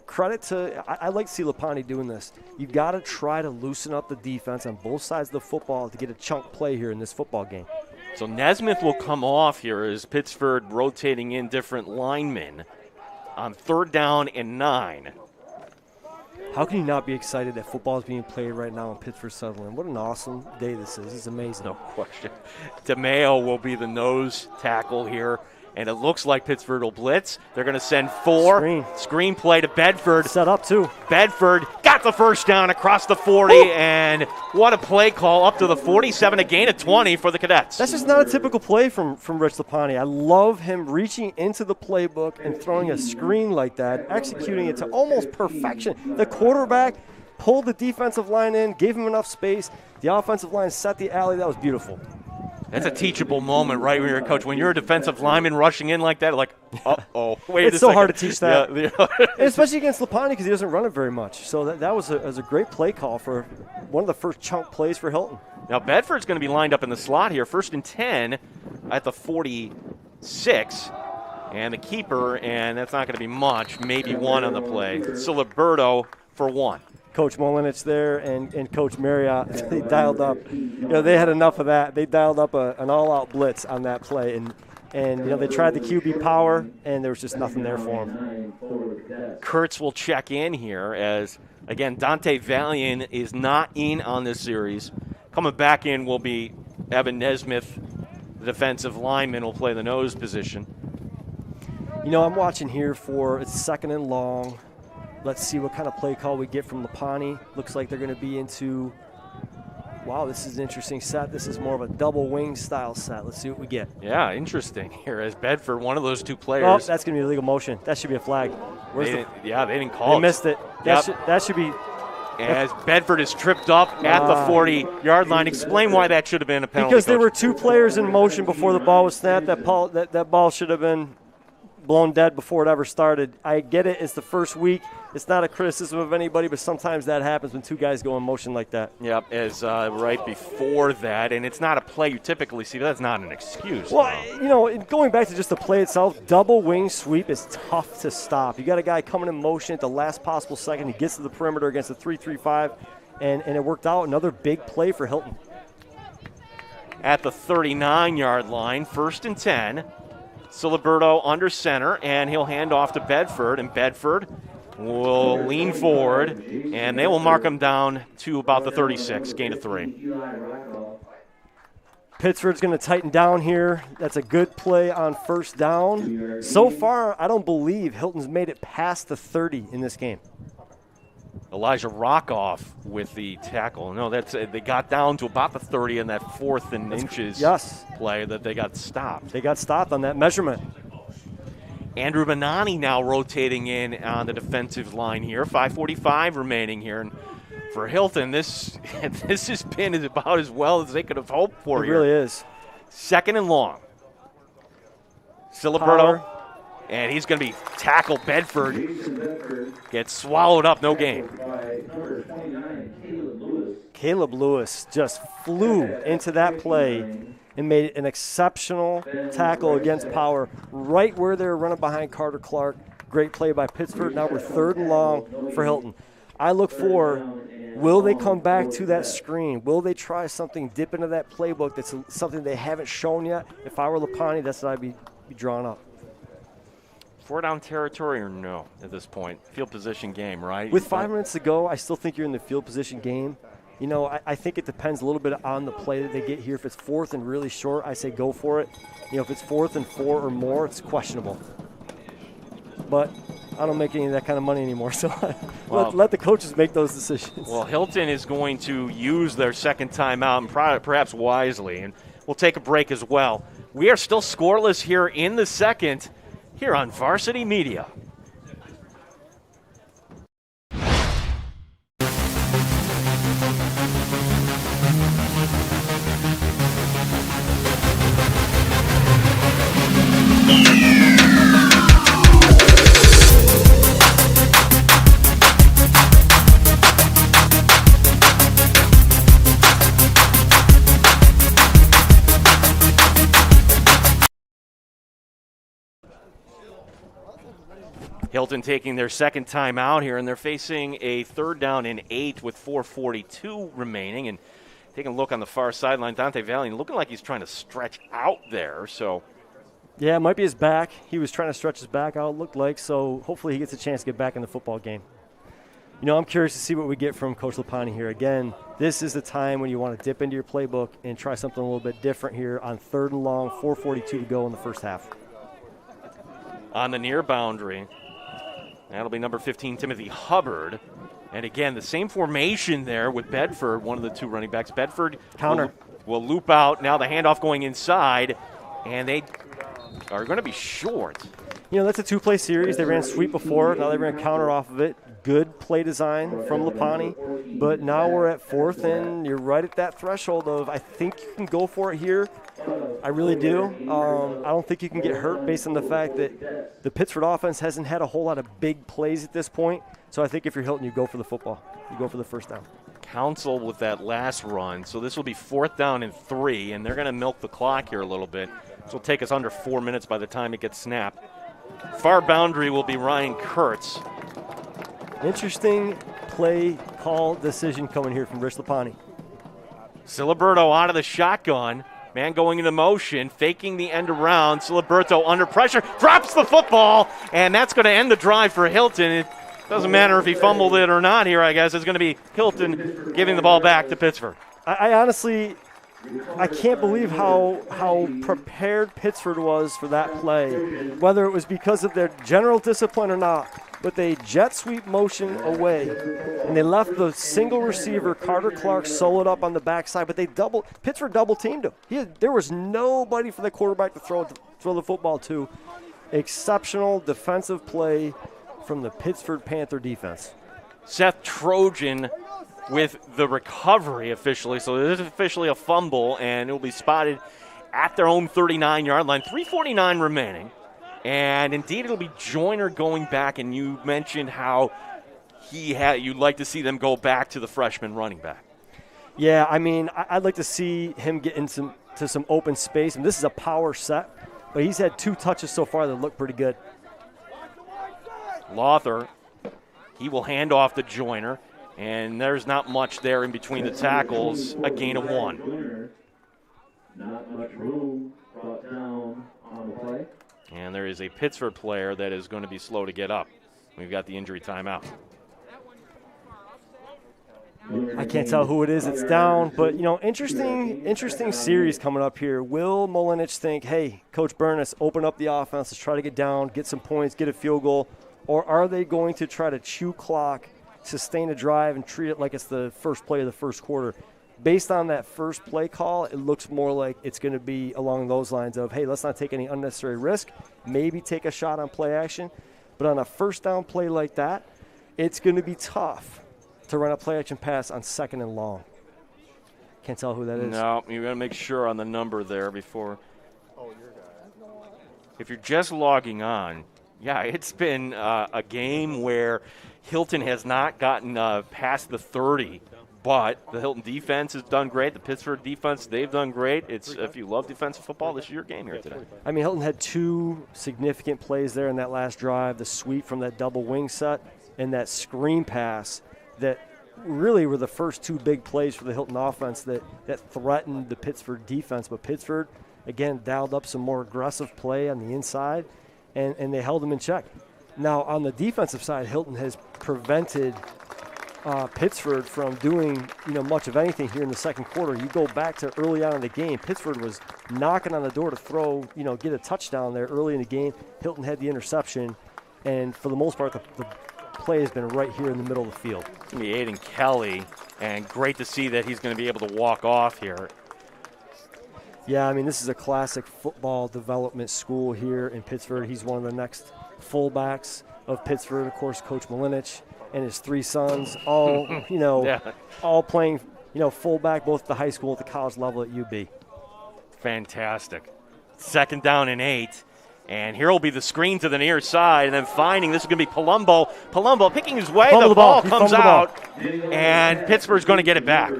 credit to – I like Silapani doing this. You've got to try to loosen up the defense on both sides of the football to get a chunk play here in this football game. So Nesmith will come off here as Pittsford rotating in different linemen on 3rd down and 9. How can you not be excited that football is being played right now in Pittsford Sutherland? What an awesome day this is. It's amazing. No question. DeMeo will be the nose tackle here, and it looks like Pittsford will blitz. They're going to send 4. Screen play to Bedford. Set up, too. Bedford got the first down across the 40, and what a play call up to the 47, a gain of 20 for the Cadets. That's just not a typical play from Rich Lapani. I love him reaching into the playbook and throwing a screen like that, executing it to almost perfection. The quarterback pulled the defensive line in, gave him enough space. The offensive line set the alley. That was beautiful. That's a teachable moment, right, when you're a coach. When you're a defensive lineman rushing in like that, like, uh-oh, wait a second. It's so hard to teach that. Yeah. Especially against Lapani, because he doesn't run it very much. So that was a great play call for one of the first chunk plays for Hilton. Now, Bedford's going to be lined up in the slot here. 1st and 10 at the 46. And the keeper, and that's not going to be much, maybe 1 on the play. Siliberto for 1. Coach Molinich there and Coach Marriott, they dialed up. They had enough of that. They dialed up an all-out blitz on that play, and they tried the QB power, and there was just nothing there for them. Kurtz will check in here as, again, Dante Valiant is not in on this series. Coming back in will be Evan Nesmith, the defensive lineman, will play the nose position. I'm watching here for it's 2nd and long. Let's see what kind of play call we get from Lapani. Looks like they're going to be into, wow, this is an interesting set. This is more of a double wing style set. Let's see what we get. Yeah, interesting here as Bedford, one of those 2 players. Oh, that's going to be illegal motion. That should be a flag. They didn't call it. They missed it. That should be. As Bedford is tripped up at the 40-yard line. Explain why that should have been a penalty. Because there were 2 players in motion before the ball was snapped. That ball should have been blown dead before it ever started. I get it. It's the first week. It's not a criticism of anybody, but sometimes that happens when 2 guys go in motion like that. Yep, as right before that, and it's not a play you typically see, but that's not an excuse. Well, going back to just the play itself, double wing sweep is tough to stop. You got a guy coming in motion at the last possible second. He gets to the perimeter against a 3-3-5, and it worked out. Another big play for Hilton. At the 39-yard line, 1st and 10. Siliberto under center, and he'll hand off to Bedford, and Bedford will lean forward, and they will mark him down to about the 36, gain of 3. Pittsford's going to tighten down here. That's a good play on 1st down. So far, I don't believe Hilton's made it past the 30 in this game. Elijah Rockoff with the tackle. No, they got down to about the 30 in that 4th and inches play that they got stopped. They got stopped on that measurement. Andrew Benani now rotating in on the defensive line here. 5:45 remaining here. And for Hilton, this has been about as well as they could have hoped for. It really is. 2nd and long. Siliberto, and he's going to be tackled. Bedford gets swallowed up, no gain. Caleb Lewis just flew into that play and made an exceptional tackle against power right where they were running behind Carter Clark. Great play by Pittsford. Now we're 3rd and long for Hilton. I look for, will they come back to that screen? Will they try something, dip into that playbook that's something they haven't shown yet? If I were Lapani, that's what I'd be drawing up. 4-down territory or no at this point? Field position game, right? With 5 minutes to go, I still think you're in the field position game. I think it depends a little bit on the play that they get here. If it's 4th and really short, I say go for it. If it's 4th and 4 or more, it's questionable. But I don't make any of that kind of money anymore. So Well, let the coaches make those decisions. Well, Hilton is going to use their second timeout, and perhaps wisely, and we'll take a break as well. We are still scoreless here in the second here on Varsity Media. Hilton taking their second time out here, and they're facing a 3rd down and 8 with 4:42 remaining. And taking a look on the far sideline, Dante Valley looking like he's trying to stretch out there. So, Yeah, it might be his back. He was trying to stretch his back out, it looked like. So hopefully he gets a chance to get back in the football game. You know, I'm curious to see what we get from Coach Lapani here. Again, this is the time when you want to dip into your playbook and try something a little bit different here on 3rd and long, 4:42 to go in the first half. on the near boundary, that'll be number 15, Timothy Hubbard. And again, the same formation there with Bedford, one of the 2 running backs. Bedford Counter. will loop out. Now the handoff going inside, and they are going to be short. You know, that's a 2-play series. They ran sweep before. Now they ran counter off of it. Good play design from Lapani. But now we're at 4th, and you're right at that threshold of I think you can go for it here. I really do. I don't think you can get hurt based on the fact that the Pittsford offense hasn't had a whole lot of big plays at this point. So I think if you're Hilton, you go for the football. You go for the first down. Council with that last run. So this will be 4th down and 3, and they're going to milk the clock here a little bit. This will take us under 4 minutes by the time it gets snapped. Far boundary will be Ryan Kurtz. Interesting play call decision coming here from Rich Lapani. Siliberto out of the shotgun. Man going into motion, faking the end around. Siliberto under pressure, drops the football, and that's going to end the drive for Hilton. It doesn't matter if he fumbled it or not here, I guess. It's going to be Hilton giving the ball back to Pittsford. I honestly, I can't believe how prepared Pittsford was for that play, whether it was because of their general discipline or not. But they jet sweep motion away, and they left the single receiver, Carter Clark, soloed up on the backside, but Pittsford double-teamed him. There was nobody for the quarterback to throw the football to. Exceptional defensive play from the Pittsford Panther defense. Seth Trojan with the recovery officially, so it is officially a fumble, and it will be spotted at their own 39-yard line. 3:49 remaining. And indeed, it'll be Joyner going back, and you mentioned how you'd like to see them go back to the freshman running back. Yeah, I mean, I'd like to see him get into some open space. And this is a power set, but he's had 2 touches so far that look pretty good. Lothar, he will hand off to Joyner, and there's not much there in between the tackles, a gain of 1. Not much room, brought down on the play. And there is a Pittsford player that is going to be slow to get up. We've got the injury timeout. I can't tell who it is. It's down, but you know, interesting series coming up here. Will Molinich think, hey, Coach Burness, open up the offense, let's try to get down, get some points, get a field goal, or are they going to try to chew clock, sustain a drive, and treat it like it's the first play of the first quarter? Based on that first play call, it looks more like it's going to be along those lines of, hey, let's not take any unnecessary risk, maybe take a shot on play action. But on a first down play like that, it's going to be tough to run a play action pass on 2nd and long. Can't tell who that is. No, you're going to make sure on the number there before. If you're just logging on, yeah, it's been a game where Hilton has not gotten past the 30. But the Hilton defense has done great. The Pittsford defense, they've done great. If you love defensive football, this is your game here today. I mean, Hilton had 2 significant plays there in that last drive, the sweep from that double wing set and that screen pass that really were the first 2 big plays for the Hilton offense that threatened the Pittsford defense. But Pittsford, again, dialed up some more aggressive play on the inside, and they held them in check. Now, on the defensive side, Hilton has prevented Pittsford from doing much of anything here in the second quarter. You go back to early on in the game, Pittsford was knocking on the door to throw, get a touchdown there early in the game. Hilton had the interception, And for the most part, the play has been right here in the middle of the field. It's going to be Aiden Kelly, and great to see that he's going to be able to walk off here. Yeah, I mean, this is a classic football development school here in Pittsford. He's one of the next fullbacks of Pittsford. Of course, Coach Malinich and his 3 sons, all, all playing, fullback both at the high school and at the college level at UB. Fantastic. 2nd down and 8. And here will be the screen to the near side, and then finding this is going to be Palumbo. Palumbo picking his way. The ball comes out, and Pittsburgh's going to get it back.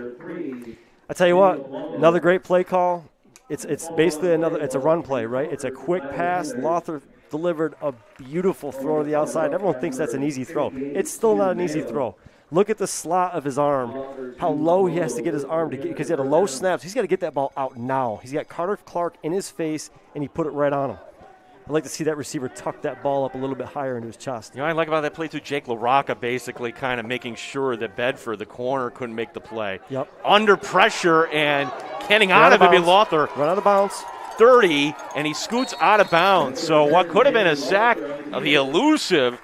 I tell you what, another great play call. It's basically it's a run play, right? It's a quick pass. Lothar delivered a beautiful throw to the outside. Everyone thinks that's an easy throw. It's still not an easy throw. Look at the slot of his arm, how low he has to get his arm to get, because he had a low snap. He's got to get that ball out now. He's got Carter Clark in his face, and he put it right on him. I'd like to see that receiver tuck that ball up a little bit higher into his chest. You know what I like about that play, too? Jake LaRocca basically kind of making sure that Bedford, the corner, couldn't make the play. Yep. Under pressure and getting out of it be Lothar. Run out of bounds. 30, and he scoots out of bounds. So what could have been a sack of the elusive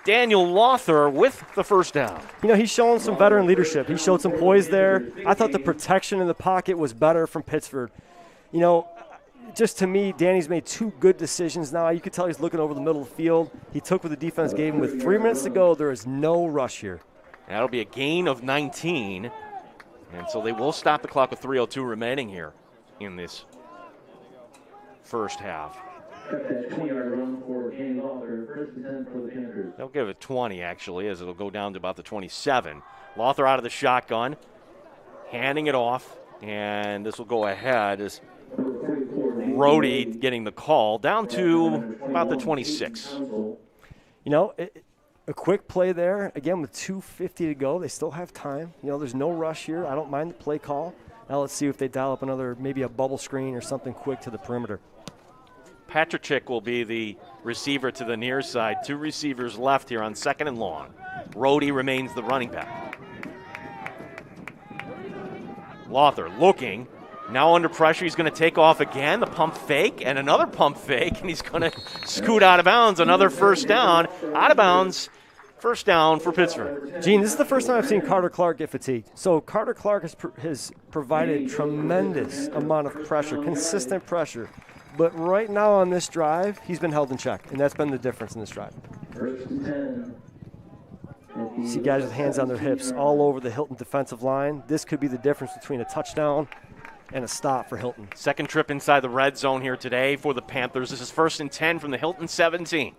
Daniel Lothar with the first down. He's showing some veteran leadership. He showed some poise there. I thought the protection in the pocket was better from Pittsford. Just to me, Danny's made 2 good decisions now. You could tell he's looking over the middle of the field. He took what the defense gave him. With 3 minutes to go, there is no rush here. That'll be a gain of 19. And so they will stop the clock with 3:02 remaining here in this first half. They'll give it 20, actually, as it'll go down to about the 27. Lothar out of the shotgun, handing it off, and this will go ahead as Rhodey getting the call down to about the 26. A quick play there. Again, with 2:50 to go, they still have time. There's no rush here. I don't mind the play call. Now let's see if they dial up maybe a bubble screen or something quick to the perimeter. Patrick will be the receiver to the near side. 2 receivers left here on 2nd and long. Rhodey remains the running back. Lothar looking. Now under pressure, he's going to take off again. The pump fake and another pump fake, and he's going to scoot out of bounds. Another first down. Out of bounds. First down for Pittsburgh. Gene, this is the first time I've seen Carter Clark get fatigued. So Carter Clark has provided tremendous amount of pressure, consistent pressure. But right now on this drive, he's been held in check, and that's been the difference in this drive. You see guys with hands on their hips all over the Hilton defensive line. This could be the difference between a touchdown and a stop for Hilton. Second trip inside the red zone here today for the Panthers. This is 1st and 10 from the Hilton 17.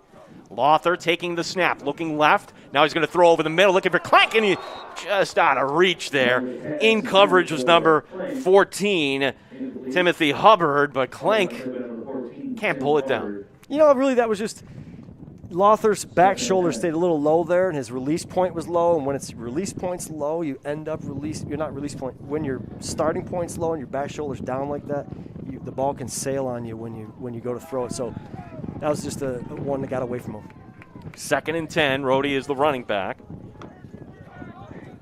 Lothar taking the snap, looking left. Now he's going to throw over the middle, looking for Clank, and he just out of reach there. In coverage was number 14, Timothy Hubbard, but Clank can't pull it down. Really that was just Lothar's back shoulder stayed a little low there, and his release point was low. And when it's release point's low, you end up you're not release point. When your starting point's low and your back shoulder's down like that, the ball can sail on you when you go to throw it. So that was just a one that got away from him. 2nd and 10. Rhodey is the running back.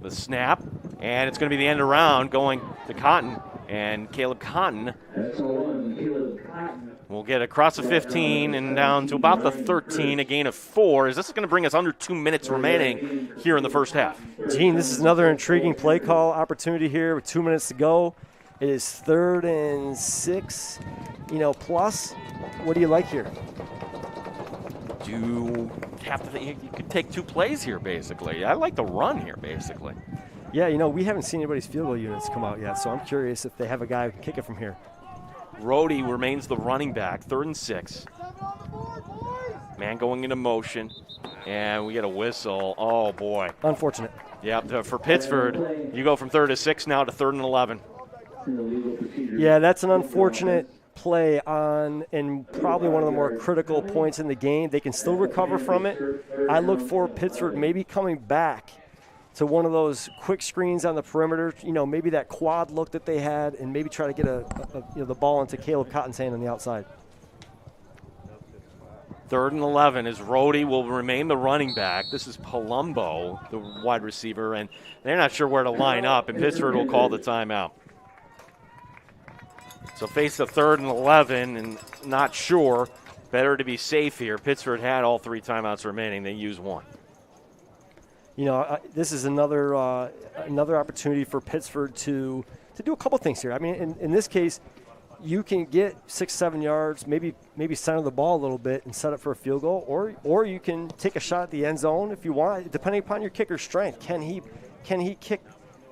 The snap, and it's going to be the end around going to Cotton. And Caleb Cotton will get across the 15 and down to about the 13, a gain of 4. Is this going to bring us under 2 minutes remaining here in the first half? Gene, this is another intriguing play call opportunity here with 2 minutes to go. It is 3rd and 6, plus. What do you like here? You could take 2 plays here, basically. I like the run here, basically. Yeah, we haven't seen anybody's field goal units come out yet, so I'm curious if they have a guy who can kick it from here. Rhodey remains the running back, 3rd and 6. Man going into motion, and we get a whistle. Oh, boy. Unfortunate. Yeah, for Pittsford, you go from 3rd to 6 now to 3rd and 11. Yeah, that's an unfortunate play on and probably one of the more critical points in the game. They can still recover from it. I look for Pittsford maybe coming back to one of those quick screens on the perimeter, maybe that quad look that they had, and maybe try to get the ball into Caleb Cotton's hand on the outside. 3rd and 11 as Rhodey will remain the running back. This is Palumbo, the wide receiver, and they're not sure where to line up, and Pittsford will call the timeout. So face the 3rd and 11 and not sure Better to be safe here. Pittsford had all 3 timeouts remaining. They used 1. You know, this is another opportunity for Pittsford to do a couple things here. I mean, in this case, you can get 6-7 yards, maybe center the ball a little bit and set up for a field goal, or you can take a shot at the end zone if you want, depending upon your kicker's strength. Can he kick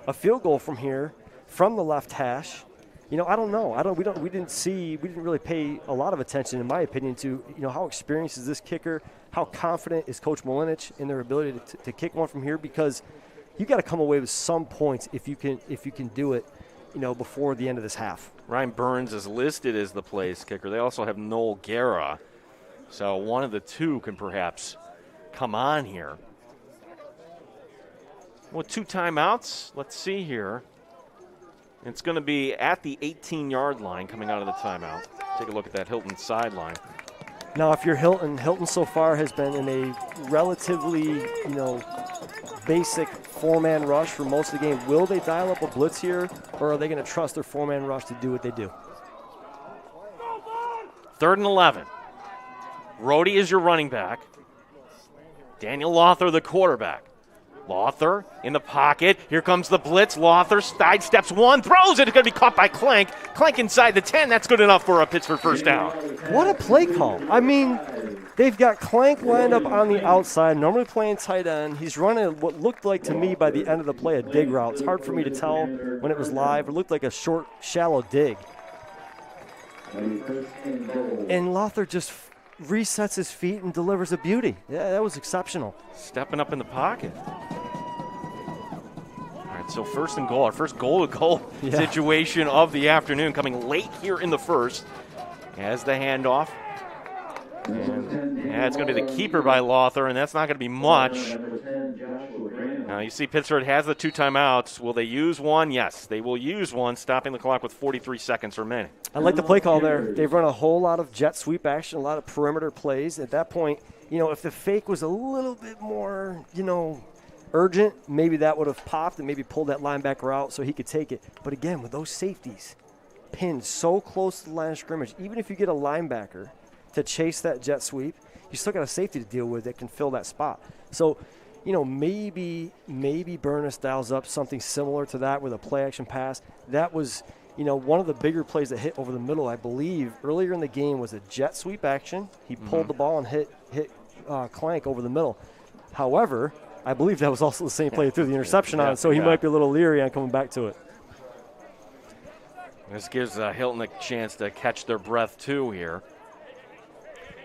a field goal from here, from the left hash? You know, I don't know. We didn't really pay a lot of attention, in my opinion, to, you know, how experienced is this kicker, how confident is Coach Malinovich in their ability to kick one from here, because you got to come away with some points if you can do it, you know, before the end of this half. Ryan Burns is listed as the place kicker. They also have Noel Guerra. So one of the two can perhaps come on here. Well, 2 timeouts. Let's see here. It's going to be at the 18-yard line coming out of the timeout. Take a look at that Hilton sideline. Now, if you're Hilton so far has been in a relatively, you know, basic 4-man rush for most of the game. Will they dial up a blitz here, or are they going to trust their 4-man rush to do what they do? 3rd and 11. Rhodey is your running back. Daniel Lothar, the quarterback. Lothar in the pocket. Here comes the blitz. Lothar sidesteps one, throws it. It's going to be caught by Clank. Clank inside the 10. That's good enough for a Pittsford first down. What a play call. I mean, they've got Clank lined up on the outside, normally playing tight end. He's running what looked like to me by the end of the play a dig route. It's hard for me to tell when it was live. It looked like a short, shallow dig. And Lothar just resets his feet and delivers a beauty. Yeah, that was exceptional. Stepping up in the pocket. All right, so 1st and goal. Our first goal-to-goal situation of the afternoon coming late here in the first. As the handoff. And it's going to be the keeper by Lothar, and that's not going to be much. Now you see Pittsford has the 2 timeouts. Will they use one? Yes, they will use one, stopping the clock with 43 seconds remaining. I like the play call there. They've run a whole lot of jet sweep action, a lot of perimeter plays. At that point, you know, if the fake was a little bit more, you know, urgent, maybe that would have popped and maybe pulled that linebacker out so he could take it. But again, with those safeties pinned so close to the line of scrimmage, even if you get a linebacker to chase that jet sweep, you still got a safety to deal with that can fill that spot. So, you know, maybe Burness dials up something similar to that with a play-action pass. That was, you know, one of the bigger plays that hit over the middle, I believe, earlier in the game was a jet sweep action. He pulled the ball and hit Clank over the middle. However, I believe that was also the same play through the interception on it, so he might be a little leery on coming back to it. This gives Hilton a chance to catch their breath, too, here.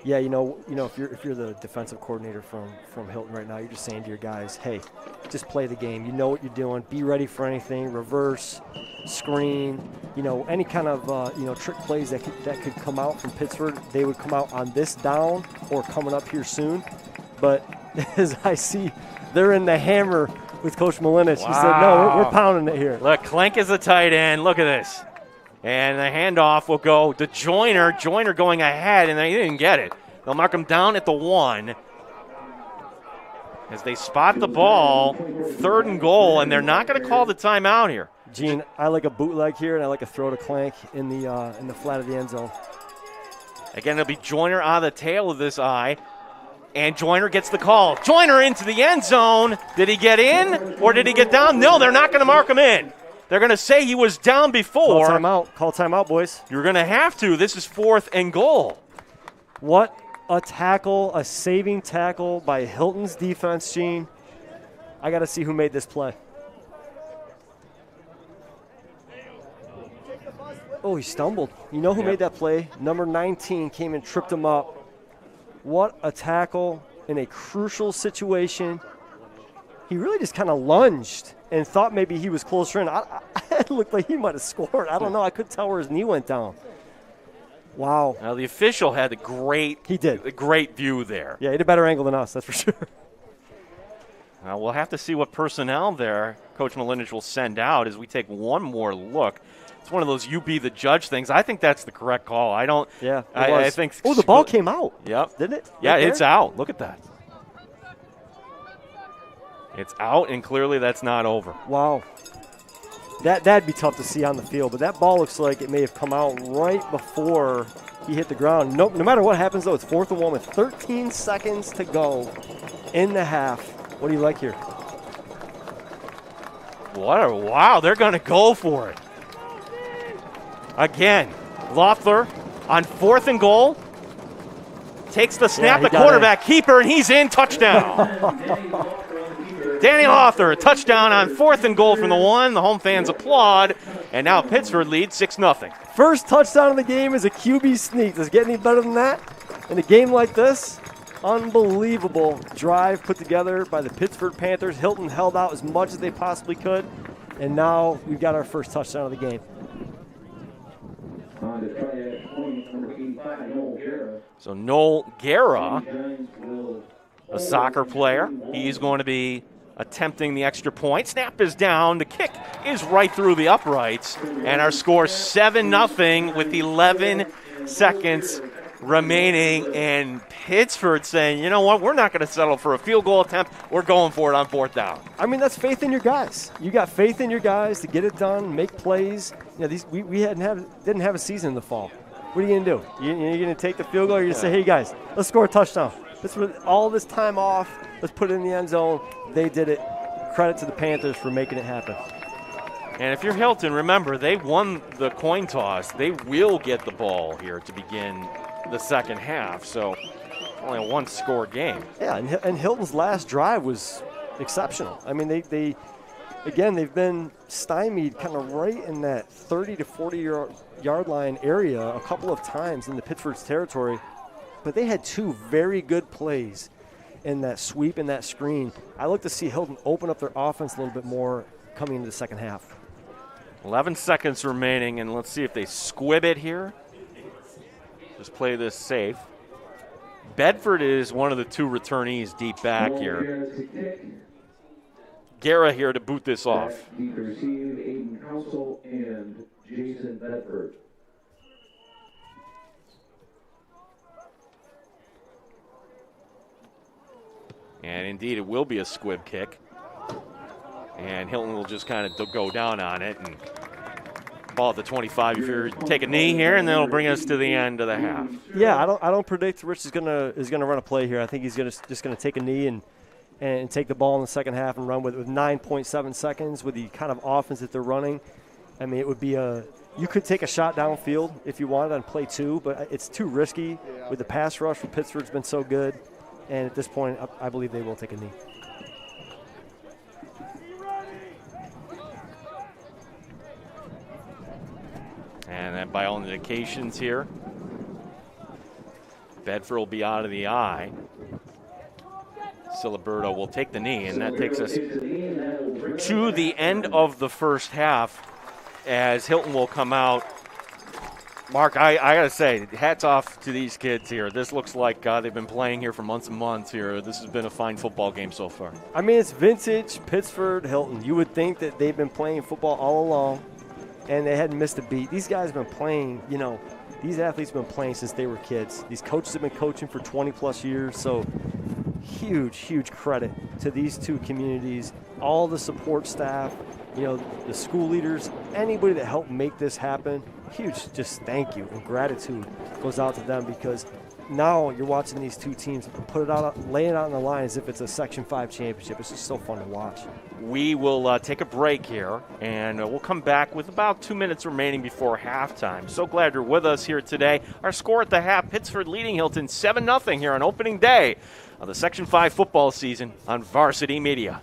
Yeah, you know, if you're the defensive coordinator from Hilton right now, you're just saying to your guys, hey, just play the game. You know what you're doing. Be ready for anything. Reverse, screen, you know, any kind of trick plays that could come out from Pittsford. They would come out on this down or coming up here soon. But as I see, they're in the hammer with Coach Malinovich. Wow. He said, no, we're pounding it here. Look, Clank is a tight end. Look at this. And the handoff will go to Joyner. Joyner going ahead, and they didn't get it. They'll mark him down at the 1. As they spot the ball, 3rd and goal, and they're not going to call the timeout here. Gene, I like a bootleg here, and I like a throw to Clank in the flat of the end zone. Again, it'll be Joyner on the tail of this eye, and Joyner gets the call. Joyner into the end zone. Did he get in, or did he get down? No, they're not going to mark him in. They're going to say he was down before. Call timeout, boys. You're going to have to. This is 4th and goal. What a tackle, a saving tackle by Hilton's defense, Gene. I got to see who made this play. Oh, he stumbled. You know who made that play? Number 19 came and tripped him up. What a tackle in a crucial situation. He really just kind of lunged and thought maybe he was closer in. It looked like he might have scored. I don't know. I couldn't tell where his knee went down. Wow. Now, the official had a great view there. Yeah, he had a better angle than us, that's for sure. Now, we'll have to see what personnel there Coach Malinovich will send out as we take one more look. It's one of those you be the judge things. I think that's the correct call. I don't. Yeah, I think. Oh, the ball came out. Yep. Didn't it? Yeah, it's out. Look at that. It's out, and clearly that's not over. Wow. That'd be tough to see on the field, but that ball looks like it may have come out right before he hit the ground. No matter what happens, though, it's 4th and 1 with 13 seconds to go in the half. What do you like here? Wow, they're going to go for it. Again, Loeffler on 4th and goal. Takes the snap, the quarterback keeper, and he's in. Touchdown. Danny Loeffler, a touchdown on 4th and goal from the 1. The home fans applaud, and now Pittsford leads 6-0. First touchdown of the game is a QB sneak. Does it get any better than that? In a game like this, unbelievable drive put together by the Pittsford Panthers. Hilton held out as much as they possibly could, and now we've got our first touchdown of the game. So Noel Guerra, a soccer player, he's going to be attempting the extra point. Snap is down. The kick is right through the uprights. And our score 7-0 with 11 seconds remaining. And Pittsford saying, you know what, we're not going to settle for a field goal attempt. We're going for it on 4th down. I mean, that's faith in your guys. You got faith in your guys to get it done, make plays. You know, we didn't have a season in the fall. What are you going to do? You're going to take the field goal, or you're going to say, hey, guys, let's score a touchdown. Let's put all this time off. Let's put it in the end zone. They did it. Credit to the Panthers for making it happen. And if you're Hilton, remember, they won the coin toss. They will get the ball here to begin the second half. So only a one-score game. Yeah, and Hilton's last drive was exceptional. I mean, they've been stymied kind of right in that 30 to 40-yard line area a couple of times in the Pittsford's territory. But they had 2 very good plays in that sweep and that screen. I look to see Hilton open up their offense a little bit more coming into the second half. 11 seconds remaining, and let's see if they squib it here. Just play this safe. Bedford is one of the 2 returnees deep back here. Guerra here to boot this off. Deep receive, Aiden Council and Jason Bedford. And indeed, it will be a squib kick. And Hilton will just kind of go down on it and ball at the 25. If you take a knee here, and then it'll bring us to the end of the half. Yeah, I don't predict Rich is gonna run a play here. I think he's just gonna take a knee and take the ball in the second half and run with 9.7 seconds with the kind of offense that they're running. I mean, it would be you could take a shot downfield if you wanted on play 2, but it's too risky with the pass rush from Pittsford's been so good. And at this point, I believe they will take a knee. And then by all indications here, Bedford will be out of the eye. Siliberto will take the knee, and that takes us to the end of the first half as Hilton will come out. Mark, I got to say, hats off to these kids here. This looks like they've been playing here for months and months here. This has been a fine football game so far. I mean, it's vintage Pittsford Hilton. You would think that they've been playing football all along, and they hadn't missed a beat. These guys have been playing, these athletes have been playing since they were kids. These coaches have been coaching for 20-plus years, so huge, huge credit to these 2 communities, all the support staff, the school leaders, anybody that helped make this happen. Huge just thank you and gratitude goes out to them, because now you're watching these 2 teams lay it out on the line as if it's a Section 5 championship. It's just so fun to watch. We will take a break here, and we'll come back with about 2 minutes remaining before halftime. So glad you're with us here today. Our score at the half, Pittsford leading Hilton 7-0 here on opening day of the Section 5 football season on Varsity Media.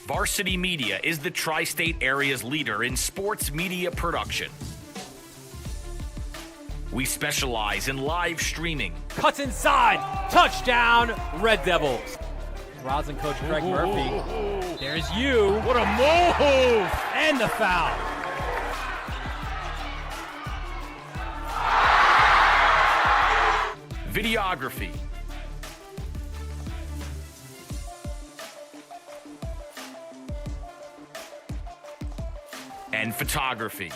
Varsity Media is the tri-state area's leader in sports media production. We specialize in live streaming, Cuts inside. Touchdown, Red Devils. Rosin coach Greg Murphy. There's you. what a move! And the foul. Videography, and photography.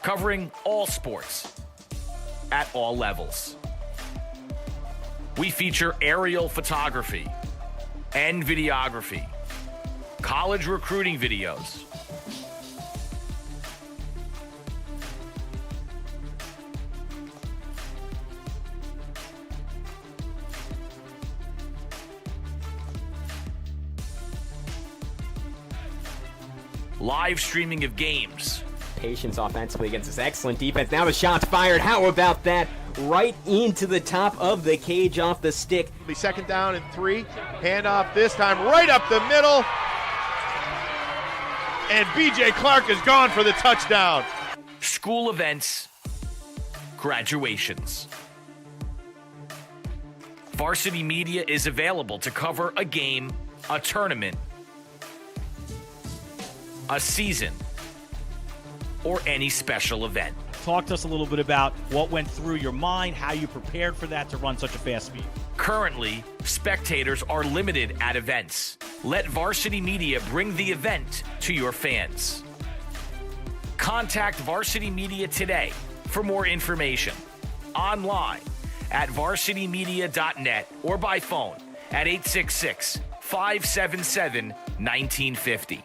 Covering all sports at all levels. We feature aerial photography and videography, college recruiting videos, live streaming of games, Patience offensively against this excellent defense. Now the shot's fired. How about that? Right into the top of the cage off the stick. Be second down and 3. Handoff this time right up the middle. And B.J. Clark is gone for the touchdown. school events, graduations. Varsity Media is available to cover a game, a tournament, a season, or any special event. Talk to us a little bit about what went through your mind, how you prepared for that to run such a fast speed. Currently, spectators are limited at events. Let Varsity Media bring the event to your fans. Contact Varsity Media today for more information. Online at varsitymedia.net or by phone at 866-577-1950.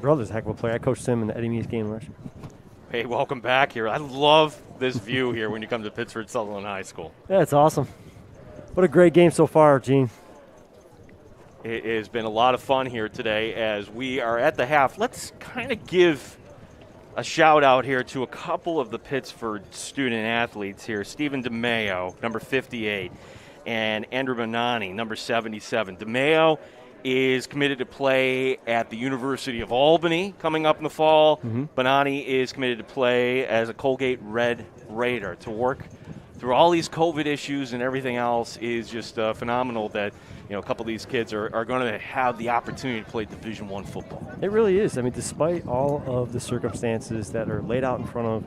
Brother's a heck of a player. I coached him in the Eddie Meese game last year. Hey, welcome back here. I love this view here when you come to Pittsford Sutherland High School. Yeah, it's awesome. What a great game so far, Gene. It has been a lot of fun here today as we are at the half. Let's kind of give a shout out here to a couple of the Pittsford student athletes here. Stephen DeMayo, number 58, and Andrew Bonani, number 77. DeMayo is committed to play at the University of Albany coming up in the fall. Bonani is committed to play as a Colgate Red Raider. To work through all these COVID issues and everything else is just phenomenal that a couple of these kids are going to have the opportunity to play Division I football. It really is. I mean, despite all of the circumstances that are laid out in front of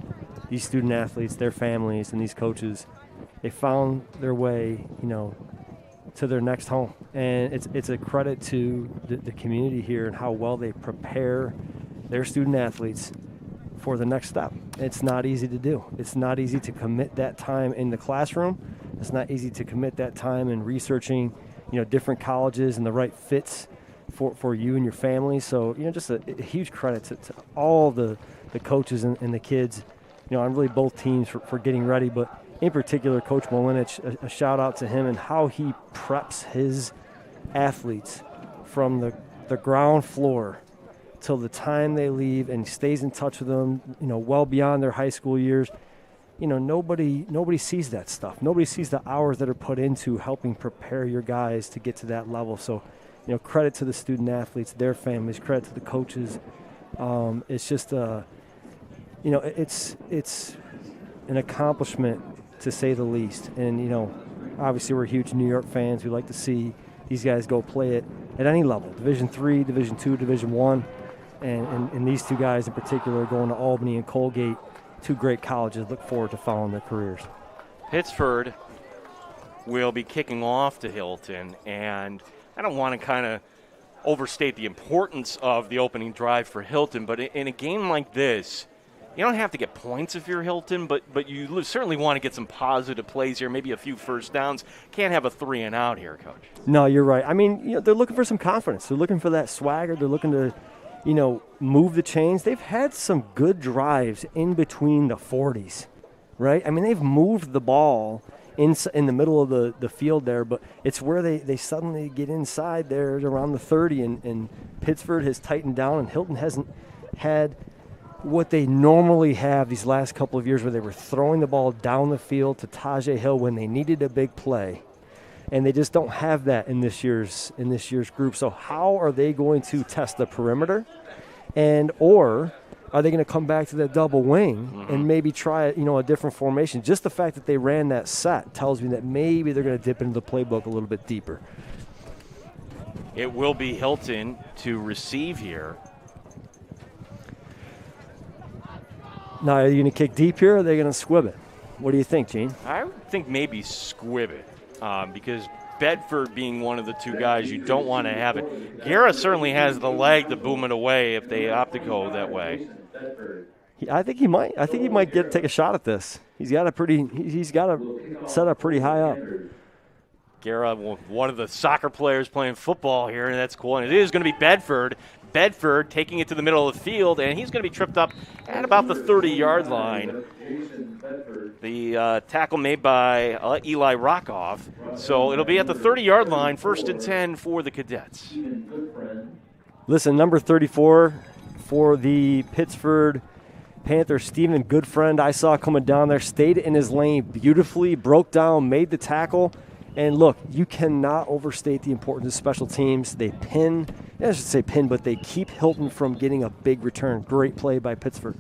these student athletes, their families, and these coaches, they found their way, to their next home. And it's a credit to the community here and how well they prepare their student athletes for the next step. It's not easy to do. It's not easy to commit that time in the classroom. It's not easy to commit that time in researching, different colleges and the right fits for you and your family. So, just a huge credit to all the coaches and the kids, on really both teams for getting ready. But in particular, Coach Molinich, a shout out to him and how he preps his athletes from the ground floor till the time they leave and stays in touch with them, well beyond their high school years. Nobody sees that stuff. Nobody sees the hours that are put into helping prepare your guys to get to that level. So, credit to the student athletes, their families, credit to the coaches. It's just, it's an accomplishment to say the least. And, obviously we're huge New York fans. We like to see these guys go play it at any level, Division III, Division II, Division I. And these two guys in particular going to Albany and Colgate, two great colleges. Look forward to following their careers. Pittsford will be kicking off to Hilton, and I don't want to kind of overstate the importance of the opening drive for Hilton, but in a game like this, you don't have to get points if you're Hilton, but you certainly want to get some positive plays here, maybe a few first downs. Can't have a 3-and-out here, Coach. No, you're right. I mean, they're looking for some confidence. They're looking for that swagger. They're looking to, move the chains. They've had some good drives in between the 40s, right? I mean, they've moved the ball in the middle of the field there, but it's where they suddenly get inside there around the 30, and Pittsford has tightened down, and Hilton hasn't had what they normally have these last couple of years where they were throwing the ball down the field to Tajay Hill when they needed a big play. And they just don't have that in this year's group. So how are they going to test the perimeter? Or are they going to come back to that double wing and maybe try a different formation? Just the fact that they ran that set tells me that maybe they're going to dip into the playbook a little bit deeper. It will be Hilton to receive here. Now, are you going to kick deep here, or are they going to squib it? What do you think, Gene? I would think maybe squib it because Bedford being one of the two guys, you don't want to have it. Guerra certainly has the leg to boom it away if they opt to go that way. I think he might. I think he might take a shot at this. He's got to set up pretty high up. Guerra, one of the soccer players playing football here, and that's cool. And it is going to be Bedford. Bedford taking it to the middle of the field, and he's going to be tripped up at about the 30-yard line. The tackle made by Eli Rockoff. So it'll be at the 30-yard line, 1st and 10 for the Cadets. Listen, number 34 for the Pittsford Panthers, Stephen Goodfriend, I saw coming down there, stayed in his lane beautifully, broke down, made the tackle. And look, you cannot overstate the importance of special teams. They pin, I should say pin, but they keep Hilton from getting a big return. Great play by Pittsford.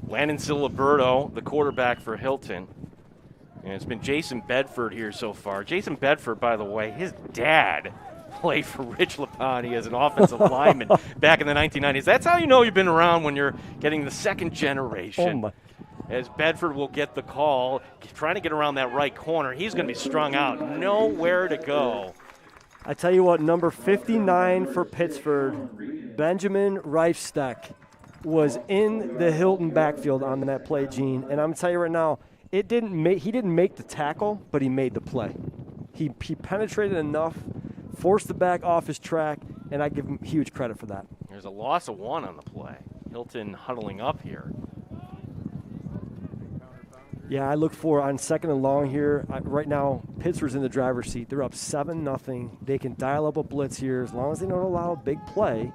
Landon Siliberto, the quarterback for Hilton. And it's been Jason Bedford here so far. Jason Bedford, by the way, his dad played for Rich Lapani as an offensive lineman back in the 1990s. That's how you know you've been around when you're getting the second generation. Oh, as Bedford will get the call, trying to get around that right corner. He's going to be strung out. Nowhere to go. I tell you what, number 59 for Pittsford, Benjamin Reifsteck, was in the Hilton backfield on that play, Gene. And I'm going to tell you right now, he didn't make the tackle, but he made the play. He penetrated enough, forced the back off his track, and I give him huge credit for that. There's a loss of 1 on the play. Hilton huddling up here. Yeah, I look for on 2nd and long here. Right now, Pittsburgh's in the driver's seat. They're up 7-0. They can dial up a blitz here as long as they don't allow a big play.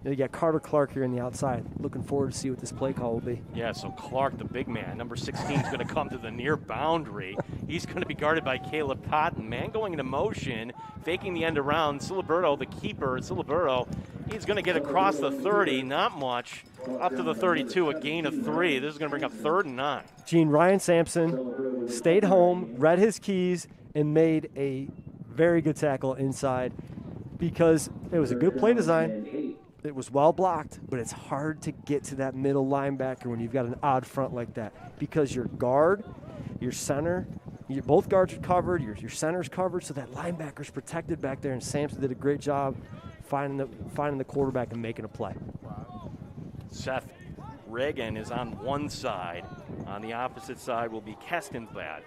You got Carter Clark here on the outside. Looking forward to see what this play call will be. Yeah, so Clark, the big man, number 16, is going to come to the near boundary. He's going to be guarded by Caleb Cotton. Man going into motion, faking the end around. Siliberto, the keeper, Siliberto, he's going to get across the 30, not much, up to the 32, a gain of 3. This is going to bring up 3rd and 9. Gene, Ryan Sampson stayed home, read his keys, and made a very good tackle inside because it was a good play design. It was well blocked, but it's hard to get to that middle linebacker when you've got an odd front like that because your guard, your center, both guards are covered, your center's covered, so that linebacker's protected back there, and Sampson did a great job finding the quarterback and making a play. Seth Reagan is on one side. On the opposite side will be Kestenbad.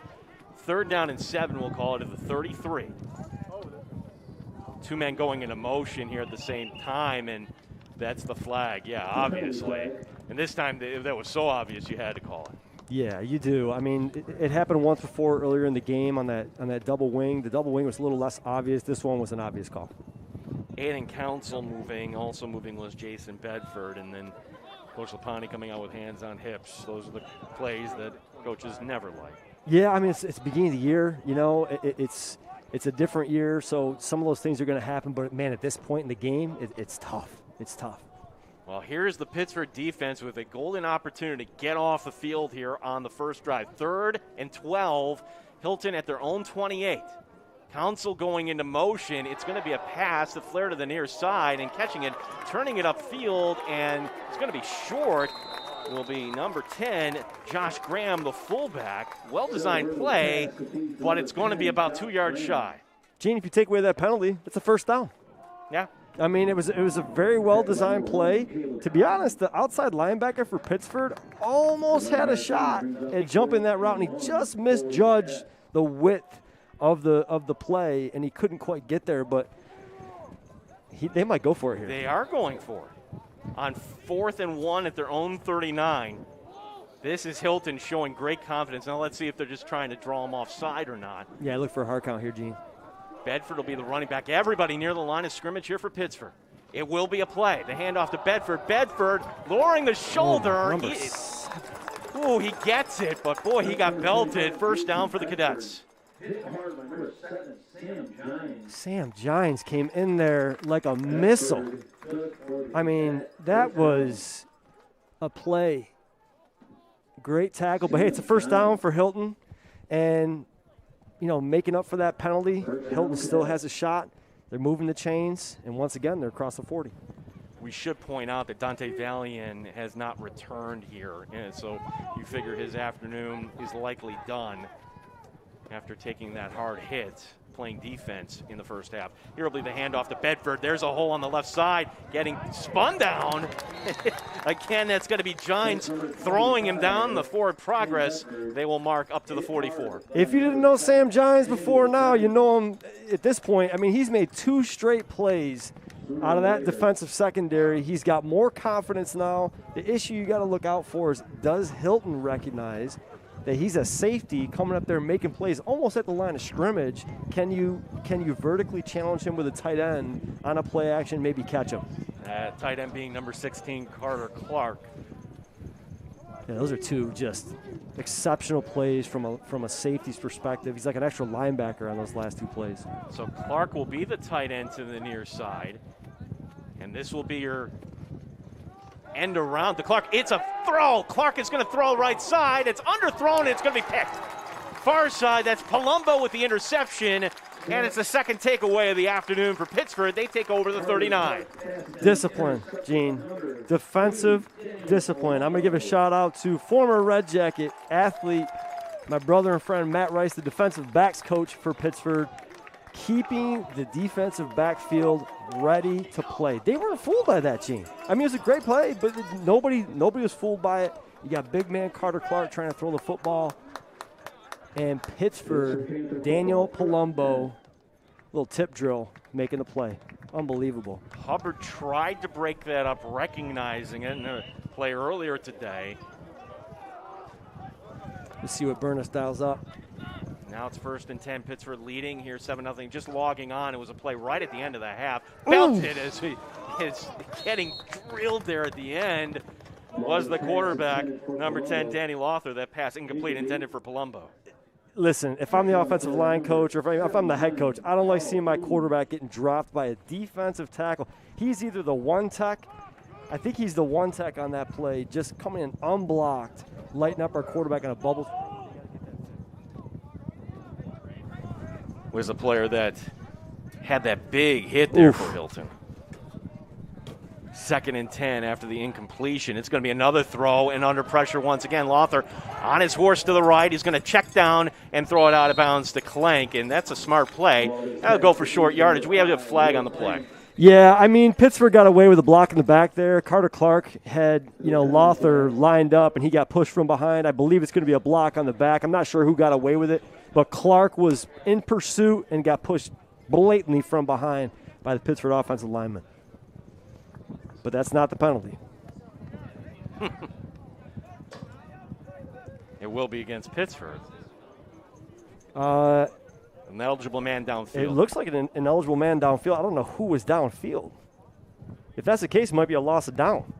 3rd down and 7, we'll call it at the 33. 2 men going into motion here at the same time, and that's the flag. Yeah, obviously. And this time that was so obvious you had to call it. Yeah, you do. I mean, it happened once before earlier in the game on that double wing. The double wing was a little less obvious. This one was an obvious call. Aiden Council moving. Also moving was Jason Bedford, and then Coach Lapani coming out with hands on hips. Those are the plays that coaches never like. Yeah, I mean, it's the beginning of the year. You know, it's a different year, so some of those things are going to happen. But, man, at this point in the game, it's tough. It's tough. Well, here's the Pittsford defense with a golden opportunity to get off the field here on the first drive. 3rd and 12, Hilton at their own 28. Council going into motion. It's going to be a pass to Flair to the near side and catching it, turning it upfield, and it's going to be short. Will be number 10, Josh Graham, the fullback. Well-designed play, but it's going to be about 2 yards shy. Gene, if you take away that penalty, it's a first down. Yeah. I mean, it was a very well-designed play. To be honest, the outside linebacker for Pittsford almost had a shot at jumping that route, and he just misjudged the width of the play, and he couldn't quite get there, but they might go for it here. They are going for it. On 4th and 1 at their own 39. This is Hilton showing great confidence. Now let's see if they're just trying to draw him offside or not. Yeah, look for a hard count here, Gene. Bedford will be the running back. Everybody near the line of scrimmage here for Pittsford. It will be a play. The handoff to Bedford. Bedford lowering the shoulder. He gets it, but boy, he got belted. First down for the Cadets. Sam Gines came in there like a missile. I mean, that was a play. Great tackle, but hey, it's a first down for Hilton. And, you know, making up for that penalty, Hilton still has a shot. They're moving the chains, and once again, they're across the 40. We should point out that Dante Valian has not returned here, and so you figure his afternoon is likely done after taking that hard hit, playing defense in the first half. Here will be the handoff to Bedford. There's a hole on the left side, getting spun down. Again, that's going to be Gines throwing him down. The forward progress, they will mark up to the 44. If you didn't know Sam Gines before now, you know him at this point. I mean, he's made 2 straight plays out of that defensive secondary. He's got more confidence now. The issue you got to look out for is, does Hilton recognize that he's a safety coming up there making plays almost at the line of scrimmage? Can you vertically challenge him with a tight end on a play action, maybe catch him? Tight end being number 16, Carter Clark. Yeah, those are 2 just exceptional plays from a safety's perspective. He's like an extra linebacker on those last 2 plays. So Clark will be the tight end to the near side, and this will be your end around to Clark. It's a throw. Clark is going to throw right side. It's underthrown. It's going to be picked. Far side, that's Palumbo with the interception, and it's the second takeaway of the afternoon for Pittsford. They take over the 39. Discipline, Gene. Defensive discipline. I'm going to give a shout-out to former Red Jacket athlete, my brother and friend Matt Rice, the defensive backs coach for Pittsford, keeping the defensive backfield ready to play. They weren't fooled by that, Gene. I mean, it was a great play, but nobody was fooled by it. You got big man Carter Clark trying to throw the football. And Pittsford, Daniel Palumbo, little tip drill, making the play. Unbelievable. Hubbard tried to break that up, recognizing it in a play earlier today. Let's see what Burness dials up. Now it's 1st and 10. Pittsford leading here 7-0. Just logging on. It was a play right at the end of the half. Belted as is getting drilled there at the end was the quarterback, number 10, Danny Lawther. That pass incomplete, intended for Palumbo. Listen, if I'm the offensive line coach or if I'm the head coach, I don't like seeing my quarterback getting dropped by a defensive tackle. He's either the one tech, I think he's the one tech on that play, just coming in unblocked, lighting up our quarterback in a bubble. Was a player that had that big hit there for Hilton. 2nd and 10 after the incompletion. It's going to be another throw and under pressure once again. Lawther on his horse to the right. He's going to check down and throw it out of bounds to Clank, and that's a smart play. That'll go for short yardage. We have a flag on the play. Yeah, I mean, Pittsford got away with a block in the back there. Carter Clark had, Lawther lined up, and he got pushed from behind. I believe it's going to be a block on the back. I'm not sure who got away with it, but Clark was in pursuit and got pushed blatantly from behind by the Pittsford offensive lineman. But that's not the penalty. It will be against Pittsford. An eligible man downfield. It looks like an ineligible man downfield. I don't know who was downfield. If that's the case, it might be a loss of down.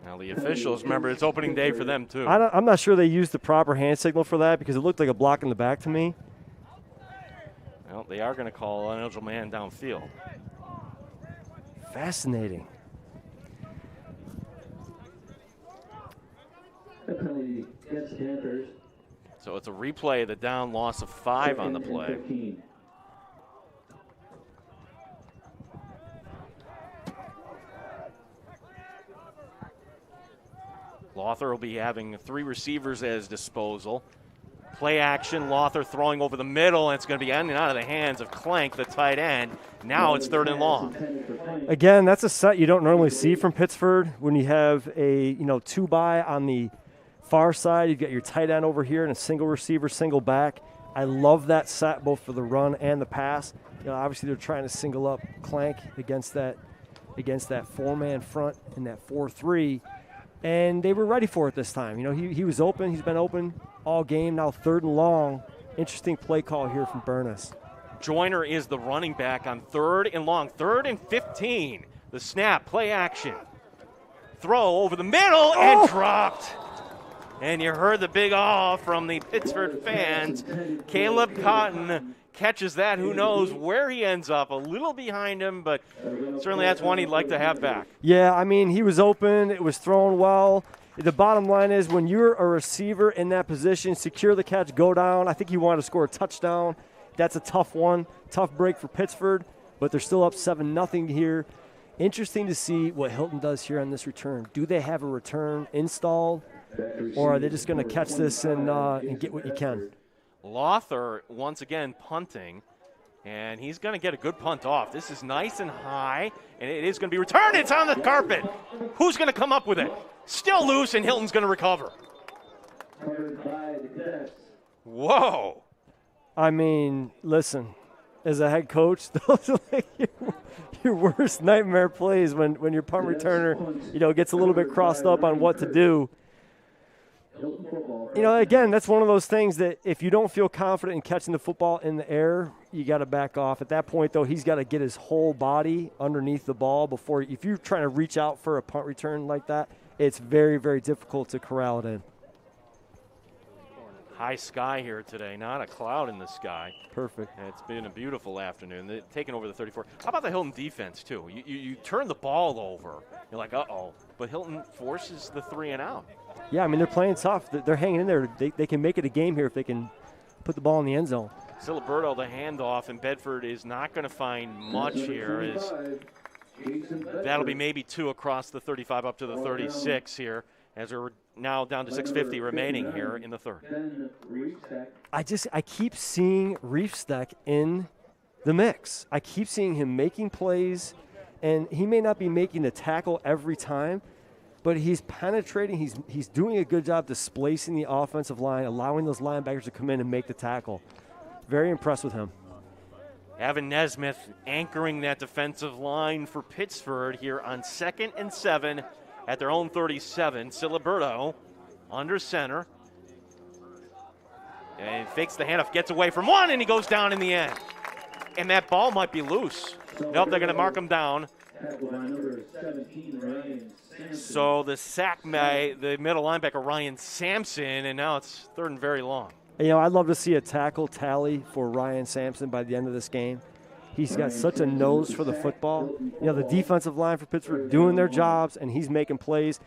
Now the officials, remember, it's opening day for them too. I'm not sure they used the proper hand signal for that because it looked like a block in the back to me. Well, they are going to call an eligible man downfield. Fascinating. So it's a replay of the down, loss of 5 on the play. Lawther will be having 3 receivers at his disposal. Play action, Lawther throwing over the middle, and it's going to be in and out of the hands of Clank, the tight end. Now it's 3rd and long. Again, that's a set you don't normally see from Pittsford when you have a 2-bye on the far side. You've got your tight end over here and a single receiver, single back. I love that set both for the run and the pass. Obviously they're trying to single up Clank against that 4-man front in that 4-3. And they were ready for it this time. He was open. He's been open all game. Now 3rd and long. Interesting play call here from Burness. Joyner is the running back on 3rd and long. 3rd and 15. The snap, play action. Throw over the middle and dropped. And you heard the big awe from the Pittsford fans. Caleb Cotton catches that. Who knows where he ends up? A little behind him, but certainly that's one he'd like to have back. Yeah, I mean, he was open. It was thrown well. The bottom line is when you're a receiver in that position, secure the catch, go down. I think he wanted to score a touchdown. That's a tough one. Tough break for Pittsford, but they're still up 7-0 here. Interesting to see what Hilton does here on this return. Do they have a return installed, or are they just going to catch this and get what you can? Lawther, once again, punting, and he's going to get a good punt off. This is nice and high, and it is going to be returned. It's on the carpet. Who's going to come up with it? Still loose, and Hilton's going to recover. Whoa. I mean, listen, as a head coach, those are like your worst nightmare plays when your punt returner, gets a little bit crossed up on what to do. Again, that's one of those things that if you don't feel confident in catching the football in the air, you got to back off. At that point, though, he's got to get his whole body underneath the ball before. If you're trying to reach out for a punt return like that, it's very, very difficult to corral it in. High sky here today, not a cloud in the sky. Perfect. And it's been a beautiful afternoon. They've taken over the 34. How about the Hilton defense, too? You turn the ball over. You're like, uh-oh. But Hilton forces the 3 and out. Yeah, I mean, they're playing tough. They're hanging in there. They can make it a game here if they can put the ball in the end zone. Siliberto, the handoff, and Bedford is not going to find much here. That'll be maybe 2 across the 35 up to the 36 here, as we're now down to 6:50 remaining here in the 3rd. I keep seeing Reefsteck in the mix. I keep seeing him making plays, and he may not be making the tackle every time, but he's penetrating. He's doing a good job displacing the offensive line, allowing those linebackers to come in and make the tackle. Very impressed with him. Evan Nesmith anchoring that defensive line for Pittsford here on 2nd and 7 at their own 37. Siliberto under center. And fakes the handoff, gets away from one, and he goes down in the end. And that ball might be loose. Nope, they're going to mark him down. So the sack by the middle linebacker, Ryan Sampson, and now it's 3rd and very long. You know, I'd love to see a tackle tally for Ryan Sampson by the end of this game. He's got such a nose for the football. You know, the defensive line for Pittsburgh doing their jobs, and he's making plays.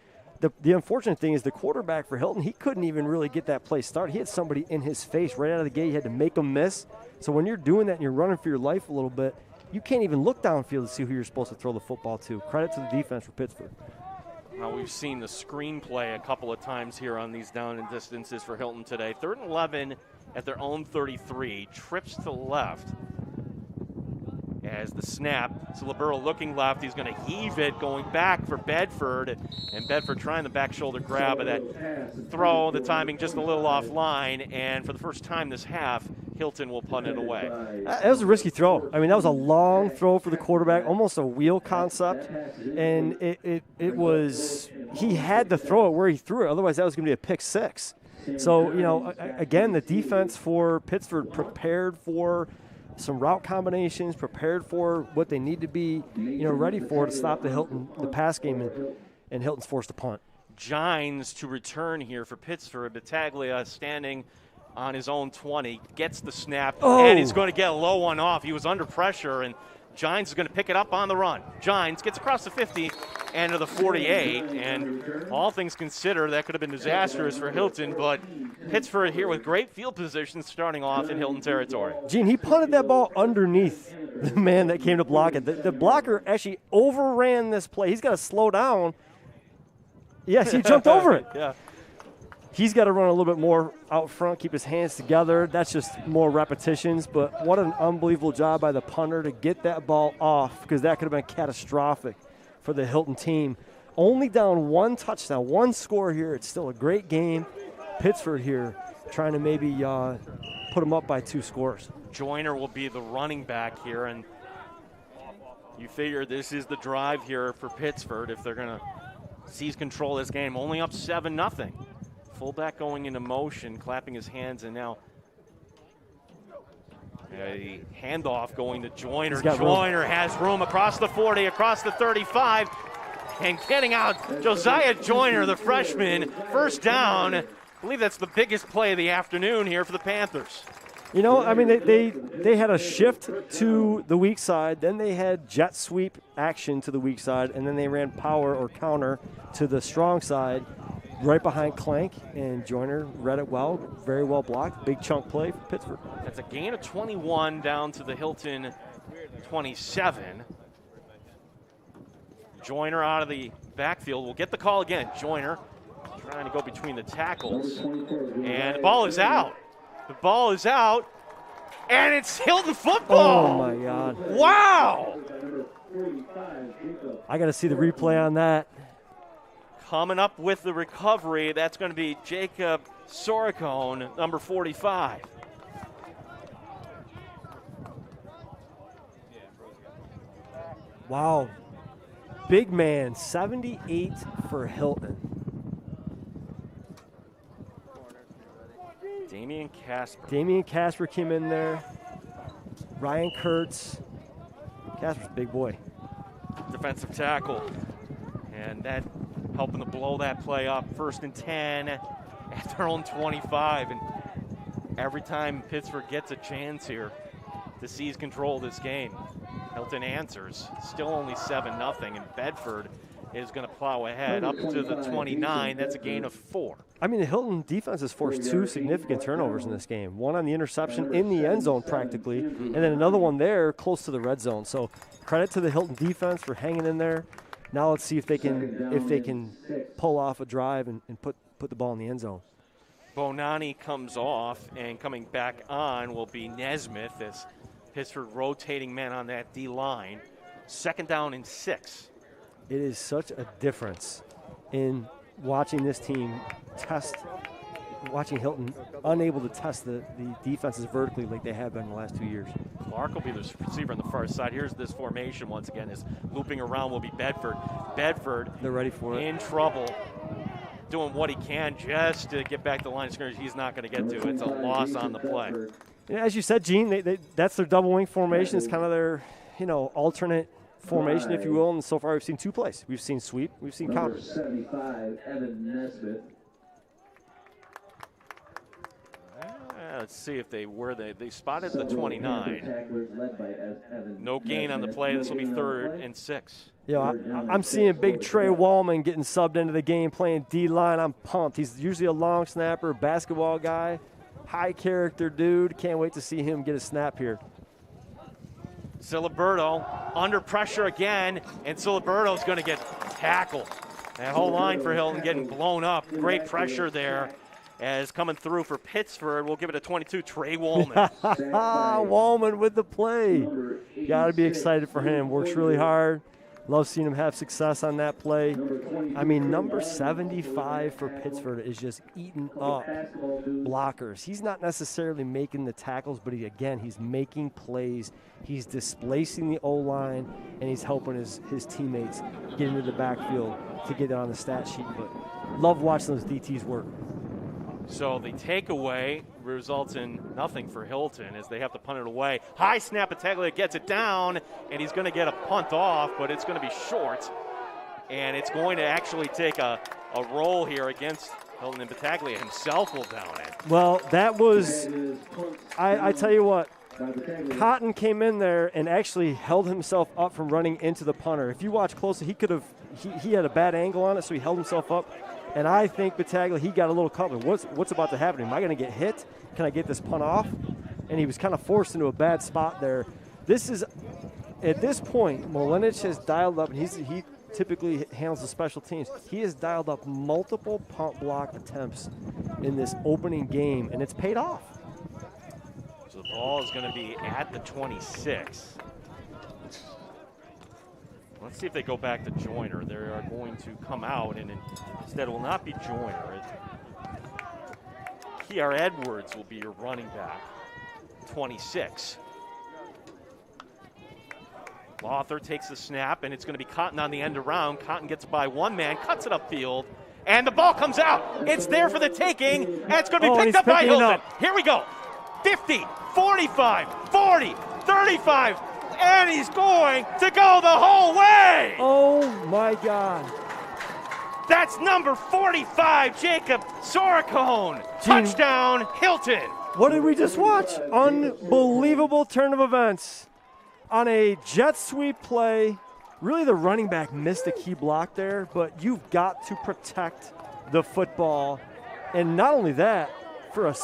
The unfortunate thing is the quarterback for Hilton, he couldn't even really get that play started. He had somebody in his face right out of the gate. He had to make him miss. So when you're doing that and you're running for your life a little bit, you can't even look downfield to see who you're supposed to throw the football to. Credit to the defense for Pittsburgh. Well, we've seen the screenplay a couple of times here on these down and distances for Hilton today. 3rd and 11 at their own 33. Trips to the left. As the snap, so Libero looking left, he's going to heave it, going back for Bedford, and Bedford trying the back shoulder grab of that throw, the timing just a little offline, and for the first time this half, Hilton will punt it away. That was a risky throw. I mean, that was a long throw for the quarterback, almost a wheel concept, and it was, he had to throw it where he threw it, otherwise that was going to be a pick six. So, you know, again, the defense for Pittsburgh prepared for some route combinations, prepared for what they need to be, you know, ready for to stop the pass game, and Hilton's forced to punt. Gines to return here for Pittsburgh. Battaglia standing on his own 20, gets the snap, and he's going to get a low one off. He was under pressure, and Gines is going to pick it up on the run. Gines gets across the 50 and to the 48, and all things considered, that could have been disastrous for Hilton, but Pittsburgh here with great field position starting off in Hilton territory. Gene, he punted that ball underneath the man that came to block it. The blocker actually overran this play. He's got to slow down. Yes, he jumped over it. Yeah. He's got to run a little bit more out front, keep his hands together. That's just more repetitions, but what an unbelievable job by the punter to get that ball off, because that could have been catastrophic for the Hilton team. Only down 1 touchdown, 1 score here. It's still a great game. Pittsford here trying to maybe put them up by 2 scores. Joyner will be the running back here, and you figure this is the drive here for Pittsford if they're going to seize control of this game. Only up 7-0. Fullback going into motion, clapping his hands, and now a handoff going to Joyner. Joyner has room across the 40, across the 35, and getting out Josiah Joyner, the freshman. First down. I believe that's the biggest play of the afternoon here for the Panthers. You know, I mean, they had a shift to the weak side, then they had jet sweep action to the weak side, and then they ran power or counter to the strong side. Right behind Clank, and Joyner read it well, very well blocked. Big chunk play for Pittsburgh. That's a gain of 21 down to the Hilton 27. Joyner out of the backfield. We'll get the call again. Joyner trying to go between the tackles. And the ball is out. The ball is out. And it's Hilton football. Oh, my God. Wow. I got to see the replay on that. Coming up with the recovery, that's going to be Jacob Soricone, number 45. Wow. Big man, 78 for Hilton. Damian Casper. Damian Casper came in there. Ryan Kurtz. Casper's a big boy. Defensive tackle. And that helping to blow that play up. 1st and 10 at their own 25. And every time Pittsburgh gets a chance here to seize control of this game, Hilton answers. Still only 7-0, and Bedford is going to plow ahead up to the 29. That's a gain of 4. I mean, the Hilton defense has forced 2 significant turnovers in this game. One on the interception in the end zone practically, and then another one there close to the red zone. So credit to the Hilton defense for hanging in there. Now let's see if they can pull off a drive and put the ball in the end zone. Bonani comes off, and coming back on will be Nesmith as Pittsburgh rotating men on that D-line. 2nd down and 6. It is such a difference in watching this team watching Hilton unable to test the defenses vertically like they have been the last 2 years. Clark will be the receiver on the far side. Here's this formation once again. Is looping around will be Bedford. Bedford, they're ready for it. In trouble, doing what he can just to get back to the line of scrimmage. He's not going to get to. It's a loss on the play. As you said, Gene, that's their double wing formation. It's kind of their, alternate formation, if you will. And so far, we've seen 2 plays. We've seen sweep. We've seen counter. 75, Evan Nesbitt. Let's see if they spotted the 29. No gain on the play. This will be 3rd and 6. I'm seeing big Trey Wallman getting subbed into the game, playing D-line. I'm pumped. He's usually a long snapper, basketball guy, high character dude. Can't wait to see him get a snap here. Siliberto under pressure again, and Siliberto's going to get tackled. That whole line for Hilton getting blown up. Great pressure there. As coming through for Pittsford, we'll give it a 22, Trey Wallman. Wallman with the play. Got to be excited for him. Works really hard. Love seeing him have success on that play. I mean, number 75 for Pittsford is just eating up blockers. He's not necessarily making the tackles, but he's making plays. He's displacing the O-line, and he's helping his teammates get into the backfield to get it on the stat sheet. But love watching those DTs work. So the takeaway results in nothing for Hilton as they have to punt it away. High snap, Battaglia gets it down, and he's going to get a punt off, but it's going to be short. And it's going to actually take a roll here against Hilton, and Battaglia himself will down it. Well, that was, I tell you what, Cotton came in there and actually held himself up from running into the punter. If you watch closely, he had a bad angle on it, so he held himself up. And I think Battaglia, he got a little covered. What's about to happen? Am I going to get hit? Can I get this punt off? And he was kind of forced into a bad spot there. At this point, Molinovich has dialed up, and he typically handles the special teams. He has dialed up multiple punt block attempts in this opening game, and it's paid off. So the ball is going to be at the 26. Let's see if they go back to Joyner. They are going to come out, and instead it will not be Joyner. Kiar Edwards will be your running back, 26. Lothar takes the snap, and it's going to be Cotton on the end around. Cotton gets by one man, cuts it upfield, and the ball comes out. It's there for the taking, and it's going to be picked up by Hilton. Here we go. 50, 45, 40, 35. And he's going to go the whole way. Oh, my God. That's number 45, Jacob Soracone. Touchdown, Hilton. What did we just watch? Unbelievable turn of events. On a jet sweep play, really the running back missed a key block there, but you've got to protect the football. And not only that, for a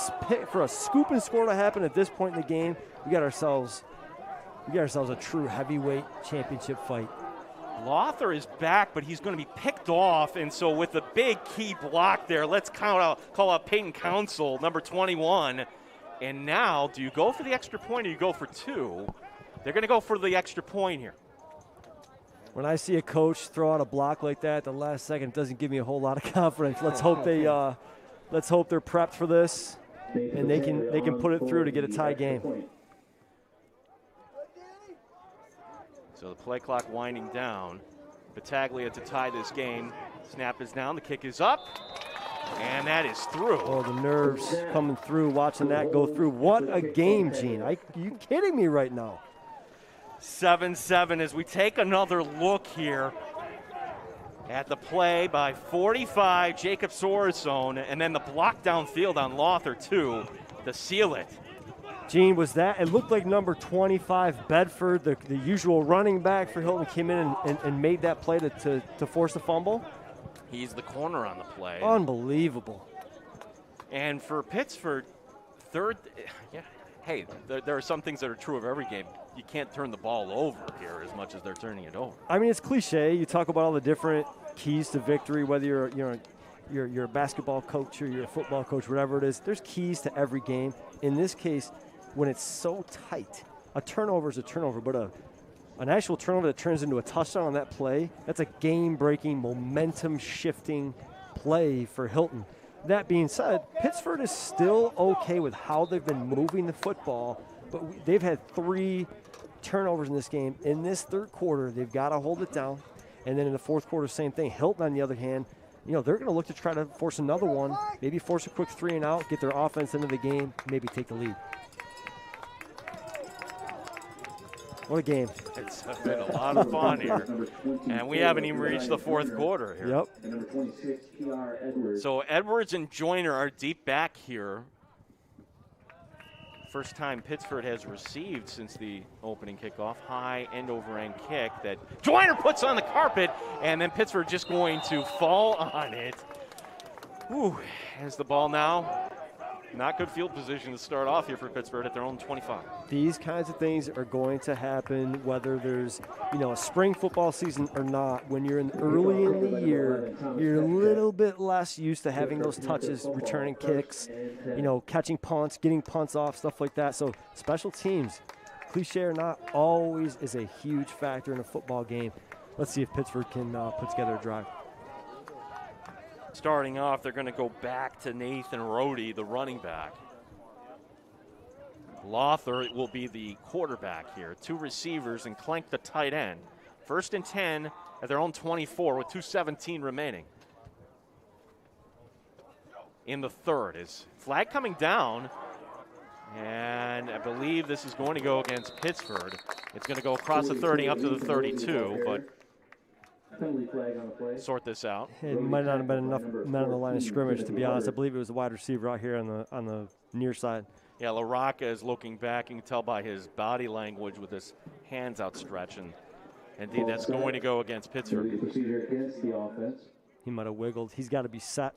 scoop and score to happen at this point in the game, we got ourselves a true heavyweight championship fight. Lothar is back, but he's going to be picked off, and so with the big key block there, let's call out Peyton Council, number 21. And now, do you go for the extra point or you go for 2? They're going to go for the extra point here. When I see a coach throw out a block like that at the last second, it doesn't give me a whole lot of confidence. Let's hope they're prepped for this, and they can put it through to get a tie game. So the play clock winding down. Battaglia to tie this game. Snap is down, the kick is up, and that is through. Oh, the nerves coming through, watching that go through. What a game, Gene. Are you kidding me right now? 7-7 as we take another look here at the play by 45, Jacob Soracone, and then the block downfield on Lothar, too, to seal it. Gene, it looked like number 25, Bedford, the usual running back for Hilton, came in and made that play to force a fumble? He's the corner on the play. Unbelievable. And for Pittsford, there are some things that are true of every game. You can't turn the ball over here as much as they're turning it over. I mean, it's cliche. You talk about all the different keys to victory, whether you're a basketball coach or you're a football coach, whatever it is. There's keys to every game. In this case, when it's so tight, a turnover is a turnover, but an actual turnover that turns into a touchdown on that play, that's a game-breaking, momentum-shifting play for Hilton. That being said, Pittsford is still okay with how they've been moving the football, but they've had 3 turnovers in this game. In this third quarter, they've got to hold it down. And then in the fourth quarter, same thing. Hilton, on the other hand, they're going to look to try to force another one, maybe force a quick 3 and out, get their offense into the game, maybe take the lead. What a game. It's been a lot of fun here. And we haven't even reached the fourth quarter here. Yep. And number 26, PR Edwards. So Edwards and Joyner are deep back here. First time Pittsford has received since the opening kickoff. High end over end kick that Joyner puts on the carpet, and then Pittsford just going to fall on it. Whew, has the ball now. Not good field position to start off here for Pittsford at their own 25. These kinds of things are going to happen whether there's, a spring football season or not. When you're early in the year, you're a little bit less used to having those touches, returning kicks, catching punts, getting punts off, stuff like that. So special teams, cliche or not, always is a huge factor in a football game. Let's see if Pittsford can put together a drive. Starting off, they're going to go back to Nathan Rohde, the running back. Lothar will be the quarterback here. 2 receivers and Clank the tight end. 1st and 10 at their own 24 with 2:17 remaining. In the third is flag coming down, and I believe this is going to go against Pittsford. It's going to go across the 30 up to the 32, but Penalty flag on the play. sort this out. It might not have been enough men on the line of scrimmage, to be honest. I believe it was a wide receiver out here on the near side. Yeah, LaRocca is looking back. You can tell by his body language with his hands outstretched. And indeed, that's going to go against Pittsford. Procedure against the offense. He might have wiggled. He's got to be set.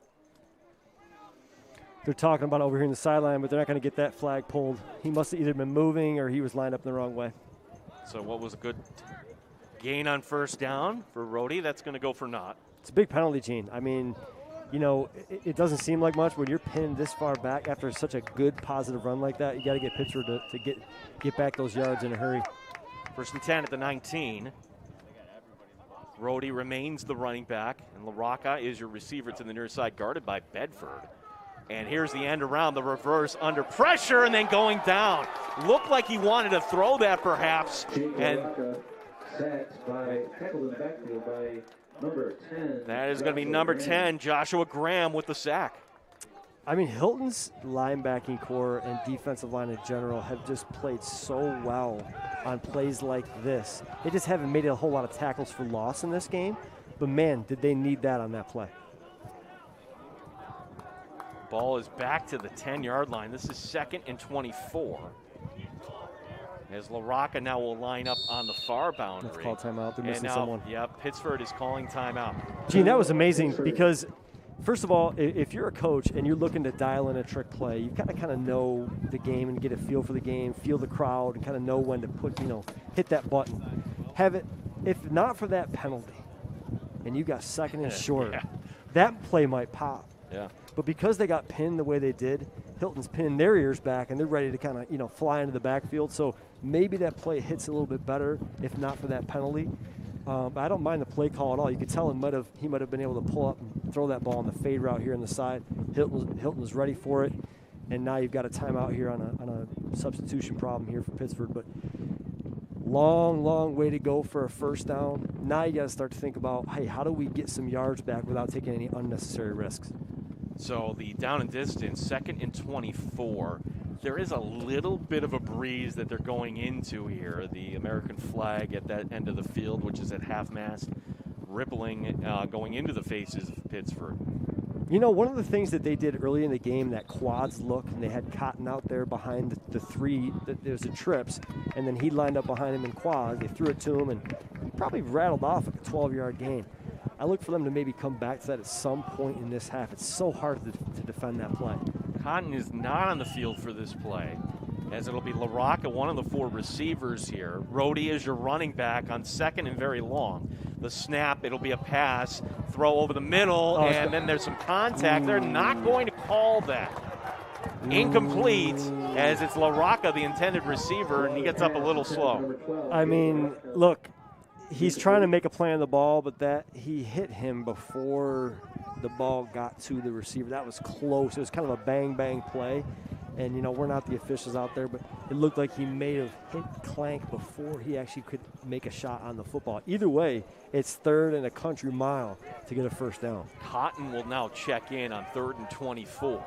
They're talking about over here in the sideline, but they're not going to get that flag pulled. He must have either been moving or he was lined up in the wrong way. So what was a good gain on first down for Rohde? That's going to go for naught. It's a big penalty, Gene. I mean, it doesn't seem like much when you're pinned this far back after such a good positive run like that. You got to get Pittsford to get back those yards in a hurry. 1st and 10 at the 19. Rohde remains the running back, and LaRocca is your receiver to the near side, guarded by Bedford. And here's the end around, the reverse under pressure, and then going down. Looked like he wanted to throw that perhaps. And tackled in the backfield by number 10. That is going to be number 10, Joshua Graham, with the sack. I mean, Hilton's linebacking core and defensive line in general have just played so well on plays like this. They just haven't made a whole lot of tackles for loss in this game, but man, did they need that on that play. Ball is back to the 10-yard line. This is 2nd and 24. As LaRocca now will line up on the far boundary. Let's call timeout. They're missing someone. Yeah, Pittsford is calling timeout. Gene, that was amazing because, first of all, if you're a coach and you're looking to dial in a trick play, you've got to kind of know the game and get a feel for the game, feel the crowd, and kind of know when to hit that button. Have it, if not for that penalty, and you got 2nd and short, that play might pop. Yeah. But because they got pinned the way they did, Hilton's pinning their ears back, and they're ready to kind of, fly into the backfield. So maybe that play hits a little bit better if not for that penalty. But I don't mind the play call at all. You could tell he might have been able to pull up and throw that ball on the fade route here on the side. Hilton was ready for it, and now you've got a timeout here on a substitution problem here for Pittsford. But long way to go for a first down. Now you got to start to think about, hey, how do we get some yards back without taking any unnecessary risks? So the down and distance, 2nd and 24. There is a little bit of a breeze that they're going into here. The American flag at that end of the field, which is at half-mast, rippling, going into the faces of Pittsford. One of the things that they did early in the game, that quads look, and they had Cotton out there behind the three, there's the trips, and then he lined up behind him in quads. They threw it to him and probably rattled off like a 12-yard gain. I look for them to maybe come back to that at some point in this half. It's so hard to defend that play. Cotton is not on the field for this play, as it'll be LaRocca, one of the 4 receivers here. Rohde is your running back on 2nd and very long. The snap, it'll be a pass, throw over the middle, and then there's some contact. They're not going to call that. Incomplete, as it's LaRocca, the intended receiver, and he gets up a little slow. I mean, look, he's trying to make a play on the ball, but that he hit him before the ball got to the receiver. That was close. It was kind of a bang play. And, we're not the officials out there, but it looked like he may have hit Clank before he actually could make a shot on the football. Either way, it's 3rd and a country mile to get a first down. Cotton will now check in on 3rd and 24.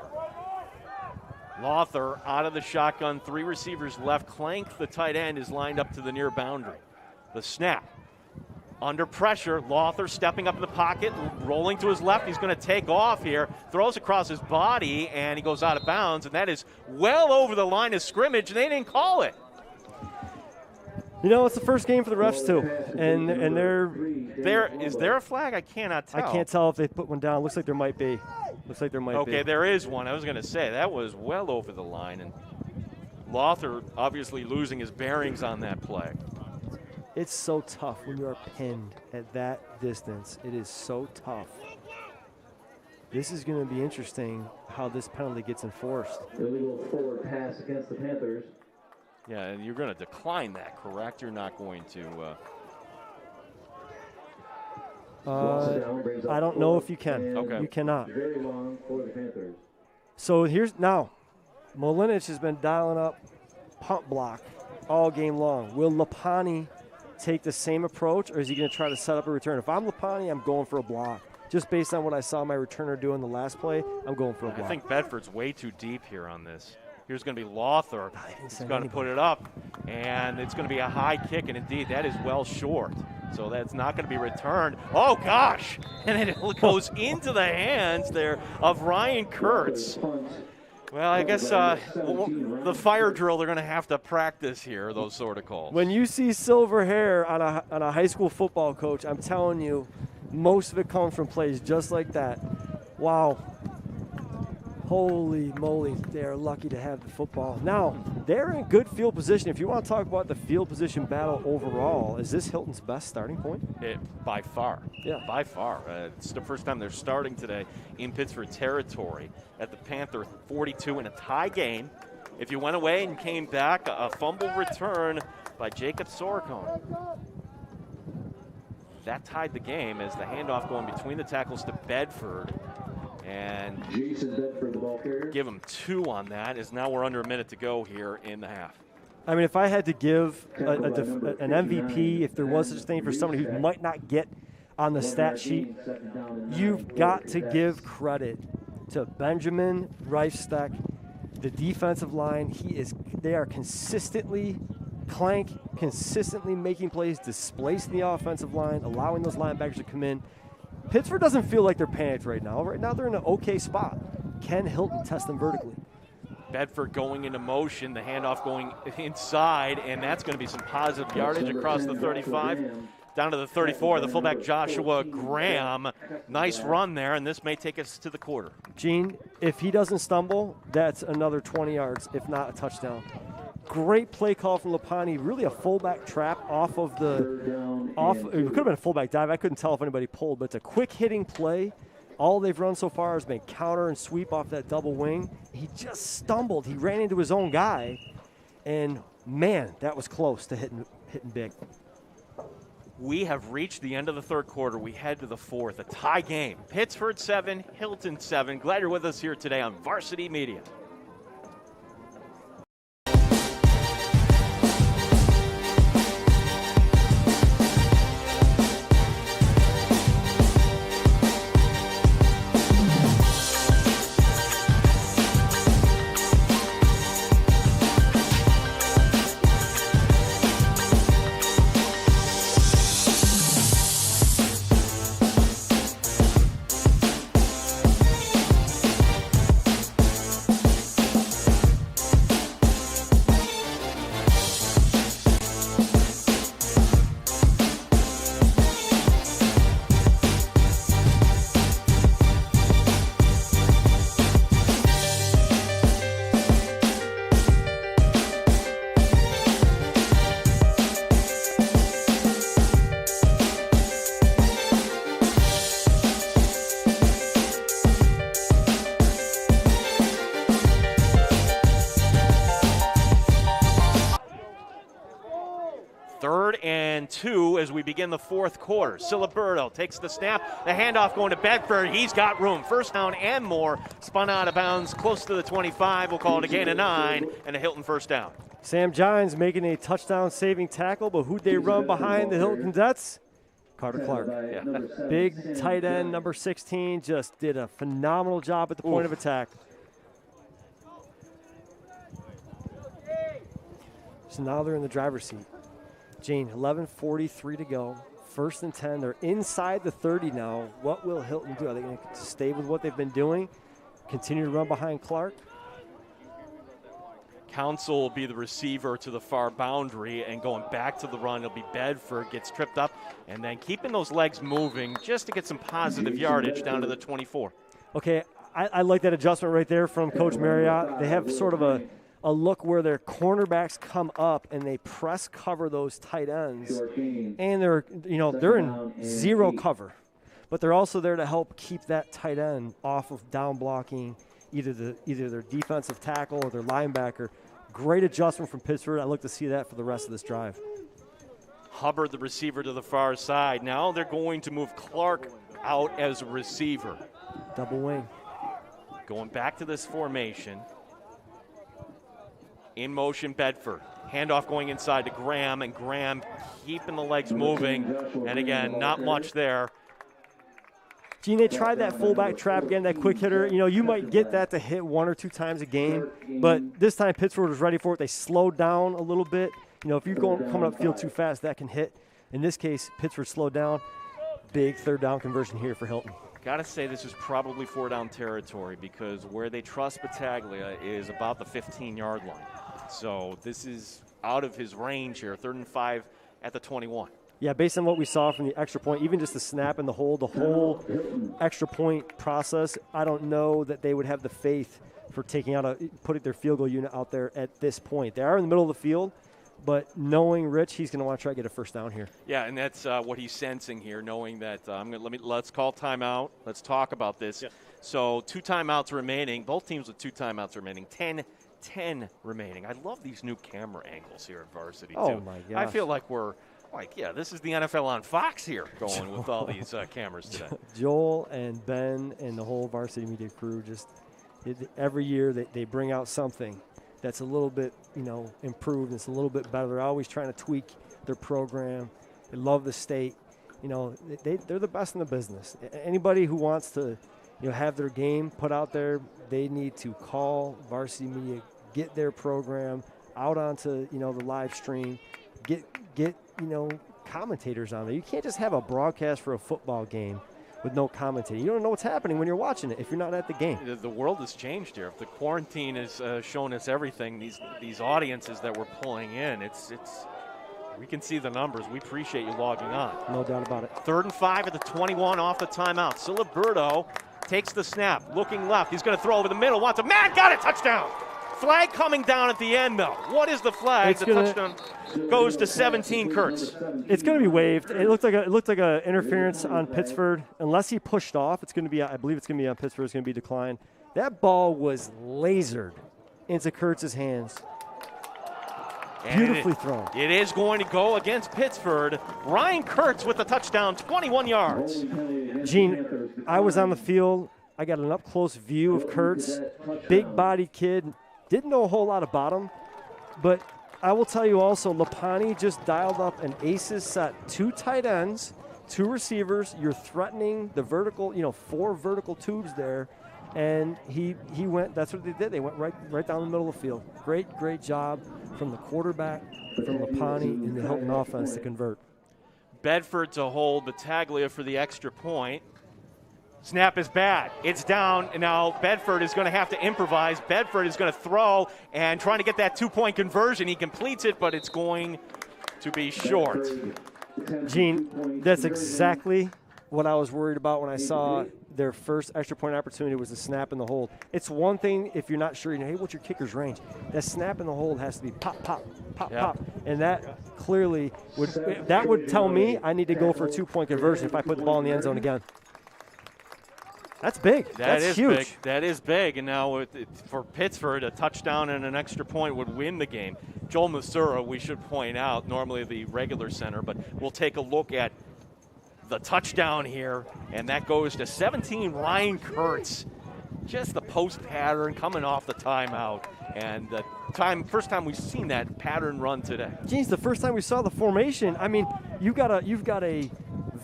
Lothar out of the shotgun, 3 receivers left. Clank, the tight end, is lined up to the near boundary. The snap. Under pressure, Lothar stepping up in the pocket, rolling to his left. He's going to take off here, throws across his body, and he goes out of bounds, and that is well over the line of scrimmage, and they didn't call it. You know, it's the first game for the refs, too, and Is there a flag? I cannot tell. I can't tell if they put one down. Looks like there might be. Okay, there is one. I was going to say, that was well over the line, and Lothar obviously losing his bearings on that play. It's so tough when you are pinned at that distance. It is so tough. This is going to be interesting how this penalty gets enforced. Illegal forward pass against the Panthers. Yeah, and you're going to decline that, correct? You're not going to. I don't know if you can. Okay. You cannot. Very long for the Panthers. So here's now. Molinich has been dialing up pump block all game long. Will Lapani take the same approach, or is he going to try to set up a return? If I'm Lapani, I'm going for a block. Just based on what I saw my returner do in the last play, I'm going for a block. I think Bedford's way too deep here on this. Here's going to be Lothar. He's going to put it up, and it's going to be a high kick, and indeed, that is well short. So that's not going to be returned. Oh, gosh! And then it goes into the hands there of Ryan Kurtz. Well, I guess the fire drill, they're going to have to practice here, those sort of calls. When you see silver hair on a high school football coach, I'm telling you, most of it comes from plays just like that. Wow. Holy moly, they are lucky to have the football. Now, they're in good field position. If you want to talk about the field position battle overall, is this Hilton's best starting point? By far. Yeah. By far. It's the first time they're starting today in Pittsford territory at the Panther 42 in a tie game. If you went away and came back, a fumble return by Jacob Soricone. That tied the game as the handoff going between the tackles to Bedford. And Jason Bedford, the ball carrier. Give him 2 on that, as now we're under a minute to go here in the half. I mean, if I had to give an MVP, if there was such a thing for somebody who might not get on the stat sheet, you've got to give credit to Benjamin Reifsteck, the defensive line. They are consistently making plays, displacing the offensive line, allowing those linebackers to come in. Pittsford doesn't feel like they're panicked right now. Right now they're in an okay spot. Can Hilton test them vertically? Bedford going into motion, the handoff going inside, and that's going to be some positive yardage across the 35. Down to the 34, the fullback Joshua Graham. Nice run there, and this may take us to the quarter. Gene, if he doesn't stumble, that's another 20 yards, if not a touchdown. Great play call from Lapani. Really a fullback trap off of the it could have been a fullback dive. I couldn't tell if anybody pulled, but it's a quick hitting play. All they've run so far has been counter and sweep off that double wing. He just stumbled. He ran into his own guy, and man, that was close to hitting big. We have reached the end of the third quarter. We head to the fourth, a tie game. Pittsford 7, Hilton 7. Glad you're with us here today on Varsity Media. and 2 as we begin the fourth quarter. Siliberto takes the snap, the handoff going to Bedford. He's got room. First down and more. Spun out of bounds close to the 25. We'll call it a gain of 9 and a Hilton first down. Sam Gines making a touchdown-saving tackle, but who'd they run behind the Hilton Cadets? Carter Clark. Yeah. Big tight end, number 16, just did a phenomenal job at the point of attack. So now they're in the driver's seat. Gene, 11:43 to go. 1st and 10. They're inside the 30 now. What will Hilton do? Are they going to stay with what they've been doing? Continue to run behind Clark? Council will be the receiver to the far boundary, and going back to the run, it'll be Bedford, gets tripped up, and then keeping those legs moving just to get some positive yardage down to the 24. Okay, I like that adjustment right there from Coach Marriott. They have sort of a look where their cornerbacks come up and they press cover those tight ends, and they're in zero cover, but they're also there to help keep that tight end off of down blocking either their defensive tackle or their linebacker. Great adjustment from Pittsford. I look to see that for the rest of this drive. Hubbard, the receiver, to the far side. Now they're going to move Clark out as a receiver. Double wing. Going back to this formation. In motion, Bedford. Handoff going inside to Graham, and Graham keeping the legs moving. And again, not much there. Gene, they tried that fullback trap again, that quick hitter. You might get that to hit 1 or 2 times a game, but this time Pittsford was ready for it. They slowed down a little bit. If you're coming up field too fast, that can hit. In this case, Pittsford slowed down. Big 3rd down conversion here for Hilton. Got to say this is probably 4-down territory, because where they trust Battaglia is about the 15-yard line. So this is out of his range here, 3rd and 5 at the 21. Yeah, based on what we saw from the extra point, even just the snap and the whole extra point process, I don't know that they would have the faith for putting their field goal unit out there at this point. They are in the middle of the field, but knowing Rich, he's going to want to try to get a 1st down here. Yeah, and that's what he's sensing here, knowing that let's call timeout. Let's talk about this. Yeah. So 2 timeouts remaining. Both teams with 2 timeouts remaining. 10 remaining. I love these new camera angles here at Varsity, too. Oh, my gosh. I feel like this is the NFL on Fox here going with all these cameras today. Joel and Ben and the whole Varsity Media crew every year they bring out something that's a little bit, improved. It's a little bit better. They're always trying to tweak their program. They love the state. They're the best in the business. Anybody who wants to, have their game put out there, they need to call Varsity Media, get their program out onto, the live stream, get commentators on there. You can't just have a broadcast for a football game with no commentator. You don't know what's happening when you're watching it if you're not at the game. The world has changed here. If the quarantine has shown us everything, these audiences that we're pulling in, we can see the numbers. We appreciate you logging on. No doubt about it. 3rd and 5 at the 21 off the timeout. Siliberto takes the snap, looking left. He's going to throw over the middle. Wants a man. Got it. Touchdown. Flag coming down at the end, though. What is the flag? Touchdown goes to 17 Kurtz. It's going to be waved. It looked like a interference on Pittsford. Unless he pushed off, it's going to be. I believe it's going to be on Pittsford. It's going to be declined. That ball was lasered into Kurtz's hands. Beautifully thrown. It is going to go against Pittsford. Ryan Kurtz with the touchdown, 21 yards. Gene, I was on the field. I got an up-close view of Kurtz. Big-bodied kid. Didn't know a whole lot about him. But I will tell you also, Lapani just dialed up an aces set. 2 tight ends, 2 receivers. You're threatening the vertical, 4 vertical tubes there. And he went, that's what they did. They went right down the middle of the field. Great job from the quarterback, from Lapani, and the Hilton offense to convert. Bedford to hold Battaglia for the extra point. Snap is bad. It's down. And now Bedford is going to have to improvise. Bedford is going to throw and trying to get that 2-point conversion. He completes it, but it's going to be short. Gene, that's exactly what I was worried about when I saw their first extra point opportunity was the snap and the hold. It's one thing if you're not sure, hey, what's your kicker's range? That snap and the hold has to be pop, pop, pop, pop. And that clearly would tell me I need to go for a 2-point conversion if I put the ball in the end zone again. That's big. That's huge. Big. That is big. And now for Pittsford, a touchdown and an extra point would win the game. Joel Masura, we should point out, normally the regular center, but we'll take a look at the touchdown here, and that goes to 17, Ryan Kurtz. Just the post pattern coming off the timeout, and the first time we've seen that pattern run today. Geez, the first time we saw the formation. I mean, you've got a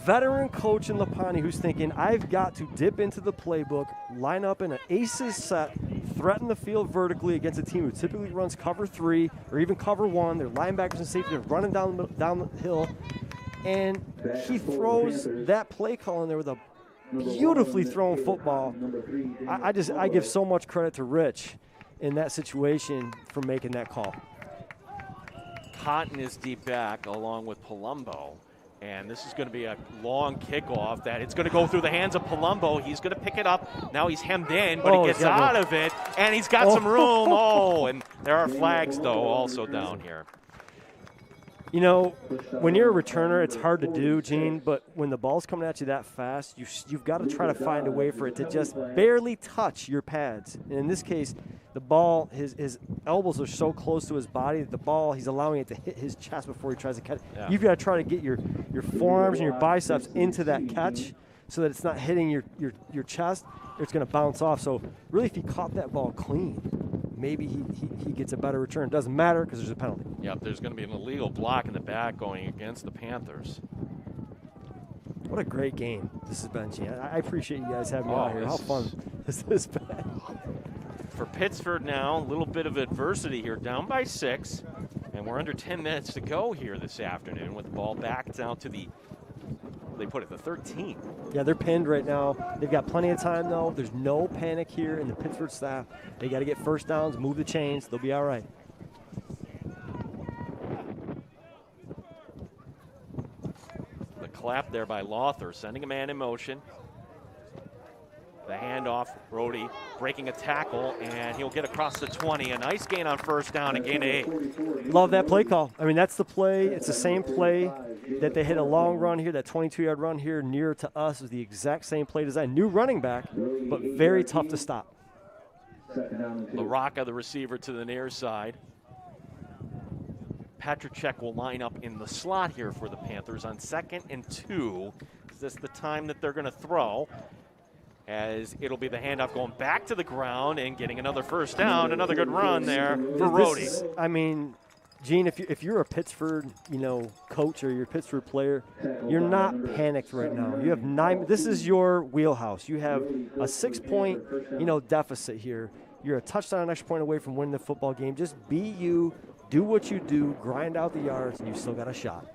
veteran coach in Lapani who's thinking, I've got to dip into the playbook, line up in an aces set, threaten the field vertically against a team who typically runs cover 3 or even cover 1. Their linebackers and safety are running down the hill. And he throws that play call in there with a beautifully thrown football. I give so much credit to Rich in that situation for making that call. Cotton is deep back along with Palumbo. And this is going to be a long kickoff that it's going to go through the hands of Palumbo. He's going to pick it up. Now he's hemmed in, but he gets out of it, and he's got some room. And there are flags, though, also down here. You know, when you're a returner, it's hard to do, Gene, but when the ball's coming at you that fast, you've got to try to find a way for it to just barely touch your pads. And in this case, the ball, his elbows are so close to his body that the ball, he's allowing it to hit his chest before he tries to catch it. Yeah. You've got to try to get your forearms and your biceps into that catch so that it's not hitting your chest. It's going to bounce off. So really, if he caught that ball clean, maybe he gets a better return. It doesn't matter because there's a penalty. Yep, there's going to be an illegal block in the back going against the Panthers. What a great game this has been, Gene. I appreciate you guys having me out here. How fun has this been? For Pittsford now, a little bit of adversity here, down by 6. And we're under 10 minutes to go here this afternoon with the ball back down to the 13. Yeah, they're pinned right now. They've got plenty of time, though. There's no panic here in the Pittsford staff. They got to get first downs, move the chains. They'll be all right. The clap there by Lothar, sending a man in motion. The handoff, Brody breaking a tackle, and he'll get across the 20. A nice gain on first down and gain 8. Love that play call. I mean, that's the play. It's the same play that they hit a long run here, that 22-yard run here near to us is the exact same play design. New running back, but very tough to stop. LaRocca, the receiver, to the near side. Patrick will line up in the slot here for the Panthers on 2nd and 2. Is this the time that they're going to throw? As it'll be the handoff going back to the ground and getting another first down. Another good run there for Rhodey. I mean, Gene, if you're a Pittsford, coach or you're a Pittsford player, you're not panicked right now. You have 9. This is your wheelhouse. You have a 6-point, deficit here. You're a touchdown, an extra point away from winning the football game. Just be you, do what you do, grind out the yards, and you still got a shot.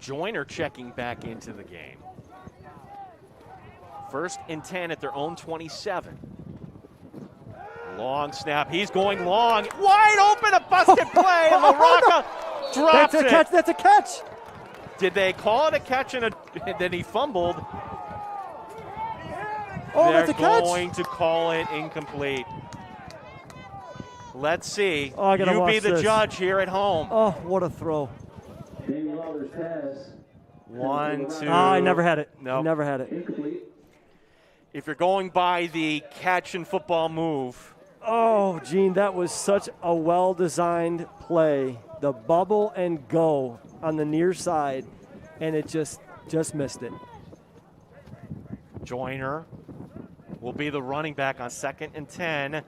Joyner checking back into the game. 1st and 10 at their own 27. Long snap. He's going long. Wide open, a busted play, and LaRocca drops it. That's a catch. Did they call it a catch and then he fumbled? That's a catch. They're going to call it incomplete. Let's see. You be the judge here at home. Oh, what a throw. 1, 2. I never had it. Nope. Never had it. If you're going by the catch and football move. Oh, Gene, that was such a well-designed play. The bubble and go on the near side, and it just missed it. Joyner will be the running back on 2nd and 10.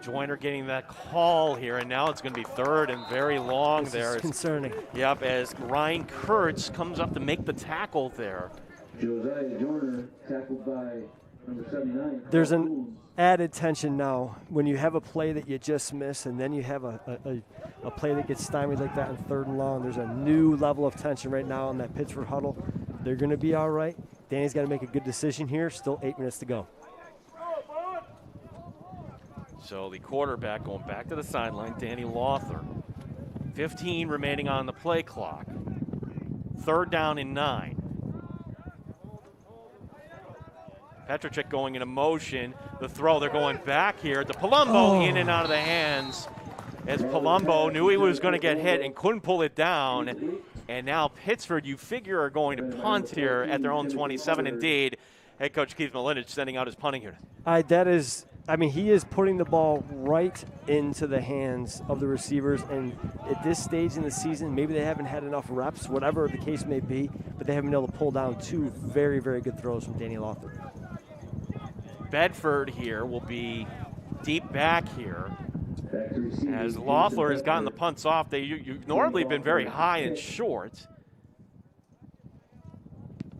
Joyner getting that call here, and now it's going to be 3rd and very long there. It's concerning. Yep, as Ryan Kurtz comes up to make the tackle there. Josiah Joyner tackled by number 79. There's an added tension now when you have a play that you just miss, and then you have a play that gets stymied like that in 3rd and long. There's a new level of tension right now in that Pittsford huddle. They're going to be all right. Danny's got to make a good decision here. Still 8 minutes to go. So the quarterback going back to the sideline, Danny Lothar. 15 remaining on the play clock. 3rd down and 9. Petracek going into motion. The throw, they're going back here. The Palumbo in and out of the hands. As Palumbo knew he was going to get hit and couldn't pull it down. And now Pittsford, you figure, are going to punt here at their own 27. Indeed, head coach Keith Milinich sending out his punting unit. He is putting the ball right into the hands of the receivers. And at this stage in the season, maybe they haven't had enough reps, whatever the case may be, but they haven't been able to pull down 2 very, very good throws from Danny Lothar. Bedford here will be deep back here. As Loeffler has gotten the punts off, you've normally been very high and short.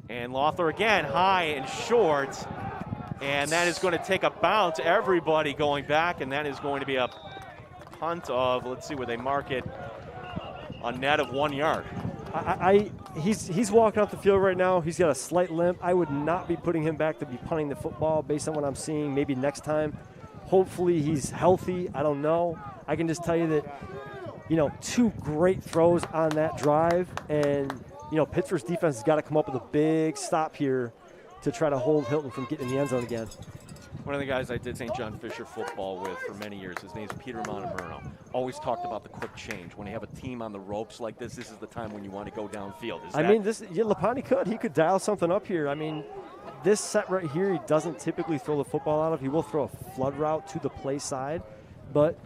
And Loeffler again, high and short. And that is going to take a bounce. Everybody going back, and that is going to be a punt of, let's see where they mark it, a net of 1 yard. He's walking off the field right now. He's got a slight limp. I would not be putting him back to be punting the football based on what I'm seeing. Maybe next time. Hopefully he's healthy. I don't know. I can just tell you that, 2 great throws on that drive. And, Pittsburgh's defense has got to come up with a big stop here to try to hold Hilton from getting in the end zone again. One of the guys I did St. John Fisher football with for many years, his name's Peter Montemurno, always talked about the quick change. When you have a team on the ropes like this is the time when you want to go downfield. Lapani could. He could dial something up here. I mean, this set right here, he doesn't typically throw the football out of. He will throw a flood route to the play side. But,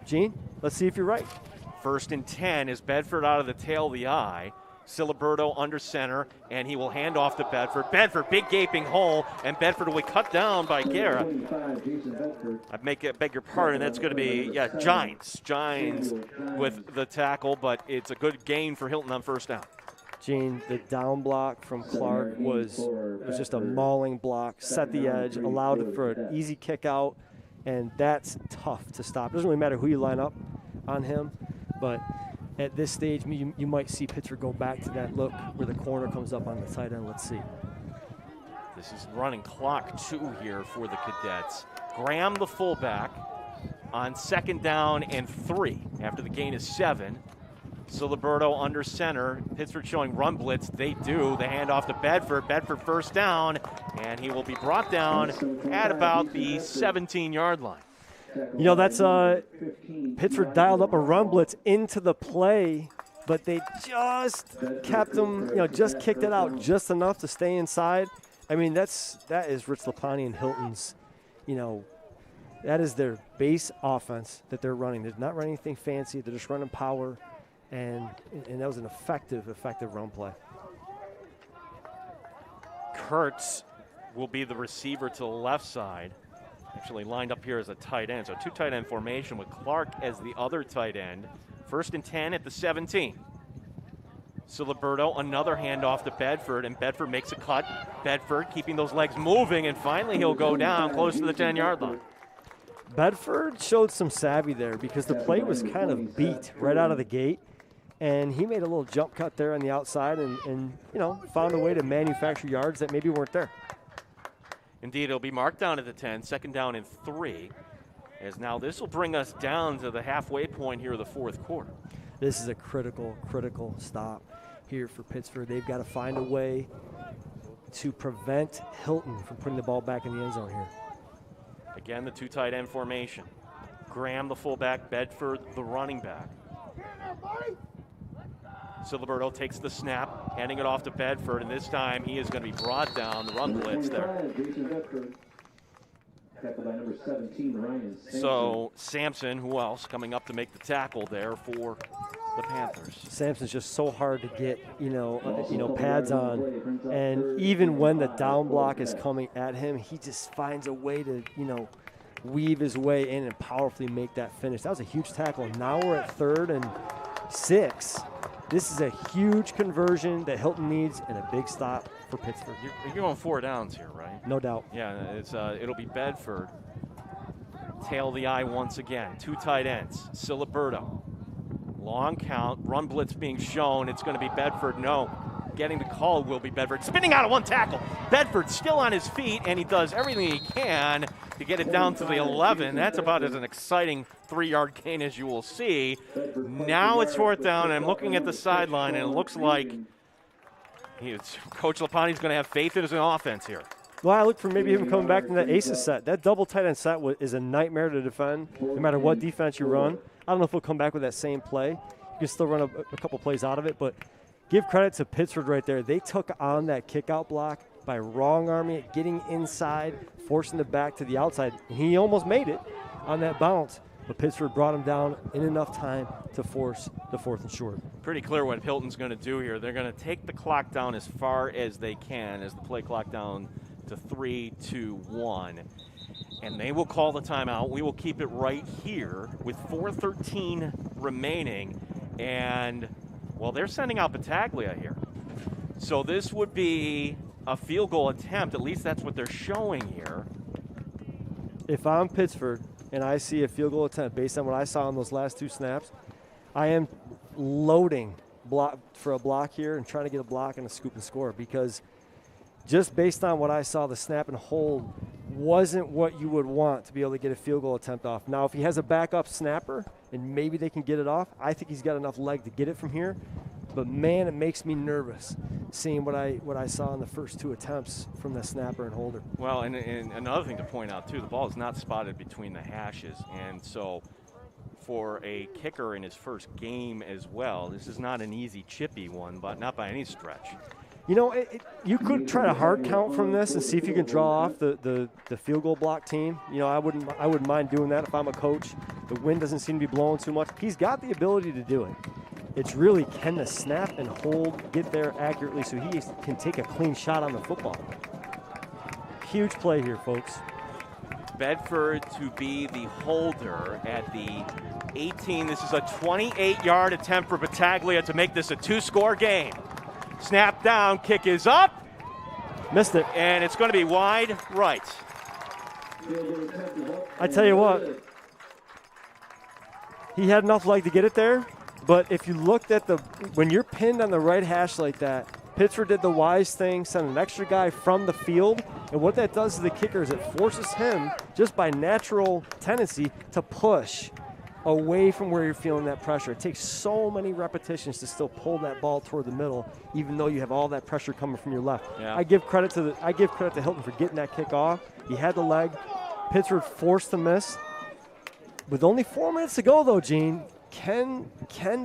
Gene, let's see if you're right. 1st and 10 is Bedford out of the tail of the eye. Siliberto under center, and he will hand off to Bedford. Bedford, big gaping hole, and Bedford will be cut down by Guerra. I beg your pardon, that's going to be, Giants. Giants with the tackle, but it's a good gain for Hilton on 1st down. Gene, the down block from Clark was just a mauling block, set the edge, allowed it for an easy kick out, and that's tough to stop. It doesn't really matter who you line up on him, but at this stage, you might see Pittsford go back to that look where the corner comes up on the tight end. Let's see. This is running clock 2 here for the Cadets. Graham, the fullback, on 2nd down and 3 after the gain is 7. Siliberto under center. Pittsford showing run blitz. They do. The handoff to Bedford. Bedford 1st down, and he will be brought down at about the 17-yard line. That's Pittsford dialed up a run blitz into the play, but they just kept him, just kicked it out just enough to stay inside. I mean, that is Rich Lapani and Hilton's, that is their base offense that they're running. They're not running anything fancy. They're just running power, and that was an effective run play. Kurtz will be the receiver to the left side. Actually lined up here as a tight end. So 2 tight end formation with Clark as the other tight end. 1st and 10 at the 17. Siliberto, another handoff to Bedford, and Bedford makes a cut. Bedford keeping those legs moving, and finally he'll go down close to the 10-yard line. Bedford showed some savvy there because the play was kind of beat right out of the gate, and he made a little jump cut there on the outside and found a way to manufacture yards that maybe weren't there. Indeed, it'll be marked down at the 10, 2nd down and 3, as now this will bring us down to the halfway point here of the 4th quarter. This is a critical stop here for Pittsford. They've got to find a way to prevent Hilton from putting the ball back in the end zone here. Again, the 2 tight end formation. Graham, the fullback, Bedford, the running back. Siliberto takes the snap, handing it off to Bedford, and this time he is going to be brought down. The run blitz there. So Sampson, who else, coming up to make the tackle there for the Panthers. Sampson's just so hard to get, pads on, and even when the down block is coming at him, he just finds a way to, weave his way in and powerfully make that finish. That was a huge tackle. Now we're at 3rd and 6. This is a huge conversion that Hilton needs and a big stop for Pittsford. You're going 4 downs here, right? No doubt. Yeah, it'll be Bedford. Tail of the eye once again. 2 tight ends. Siliberto. Long count. Run blitz being shown. It's going to be Bedford. No. Getting the call will be Bedford. Spinning out of 1 tackle. Bedford still on his feet, and he does everything he can to get it down to the 11. That's about as an exciting 3-yard gain as you will see. Now it's 4th down, and I'm looking at the sideline, and it looks like Coach Lapani's going to have faith in his offense here. Well, I look for maybe him coming back from that aces set. That double tight end set is a nightmare to defend, no matter what defense you run. I don't know if he'll come back with that same play. You can still run a couple plays out of it, but give credit to Pittsford right there. They took on that kick-out block by wrong-arming it, getting inside, forcing the back to the outside. And he almost made it on that bounce, but Pittsford brought him down in enough time to force the 4th and short. Pretty clear what Hilton's going to do here. They're going to take the clock down as far as they can as the play clock down to 3, 2, 1. And they will call the timeout. We will keep it right here with 4:13 remaining. And, well, they're sending out Battaglia here. So this would be a field goal attempt. At least that's what they're showing here. If I'm Pittsford and I see a field goal attempt based on what I saw on those last 2 snaps, I am loading for a block here and trying to get a block and a scoop and score, because just based on what I saw, the snap and hold wasn't what you would want to be able to get a field goal attempt off. Now, if he has a backup snapper and maybe they can get it off, I think he's got enough leg to get it from here. But, man, it makes me nervous seeing what I saw in the first 2 attempts from the snapper and holder. Well, and another thing to point out, too, the ball is not spotted between the hashes. And so for a kicker in his first game as well, this is not an easy chippy one, but not by any stretch. You know, you could try to hard count from this and see if you can draw off the field goal block team. You know, I wouldn't mind doing that if I'm a coach. The wind doesn't seem to be blowing too much. He's got the ability to do it. It's really, can the snap and hold get there accurately so he can take a clean shot on the football. Huge play here, folks. Bedford to be the holder at the 18. This is a 28-yard attempt for Battaglia to make this a 2-score game. Snap down, kick is up. Missed it. And it's going to be wide right. I tell you what, he had enough leg to get it there, but if you looked at when you're pinned on the right hash like that, Pittsford did the wise thing, sent an extra guy from the field, and what that does to the kicker is it forces him, just by natural tendency, to push away from where you're feeling that pressure. It takes so many repetitions to still pull that ball toward the middle, even though you have all that pressure coming from your left. Yeah. I give credit to Hilton for getting that kick off. He had the leg. Pittsford forced the miss. With only 4 minutes to go, though, Gene, can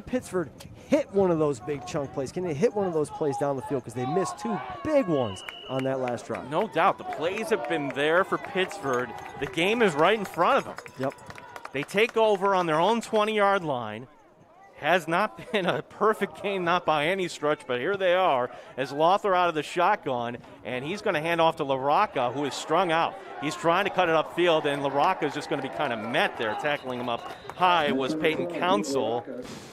Pittsford hit one of those big chunk plays? Can they hit one of those plays down the field? Because they missed 2 big ones on that last drive. No doubt. The plays have been there for Pittsford. The game is right in front of them. Yep. They take over on their own 20-yard line. Has not been a perfect game, not by any stretch, but here they are as Lothar out of the shotgun, and he's going to hand off to LaRocca, who is strung out. He's trying to cut it upfield, and LaRocca is just going to be kind of met there. Tackling him up high was Peyton Council,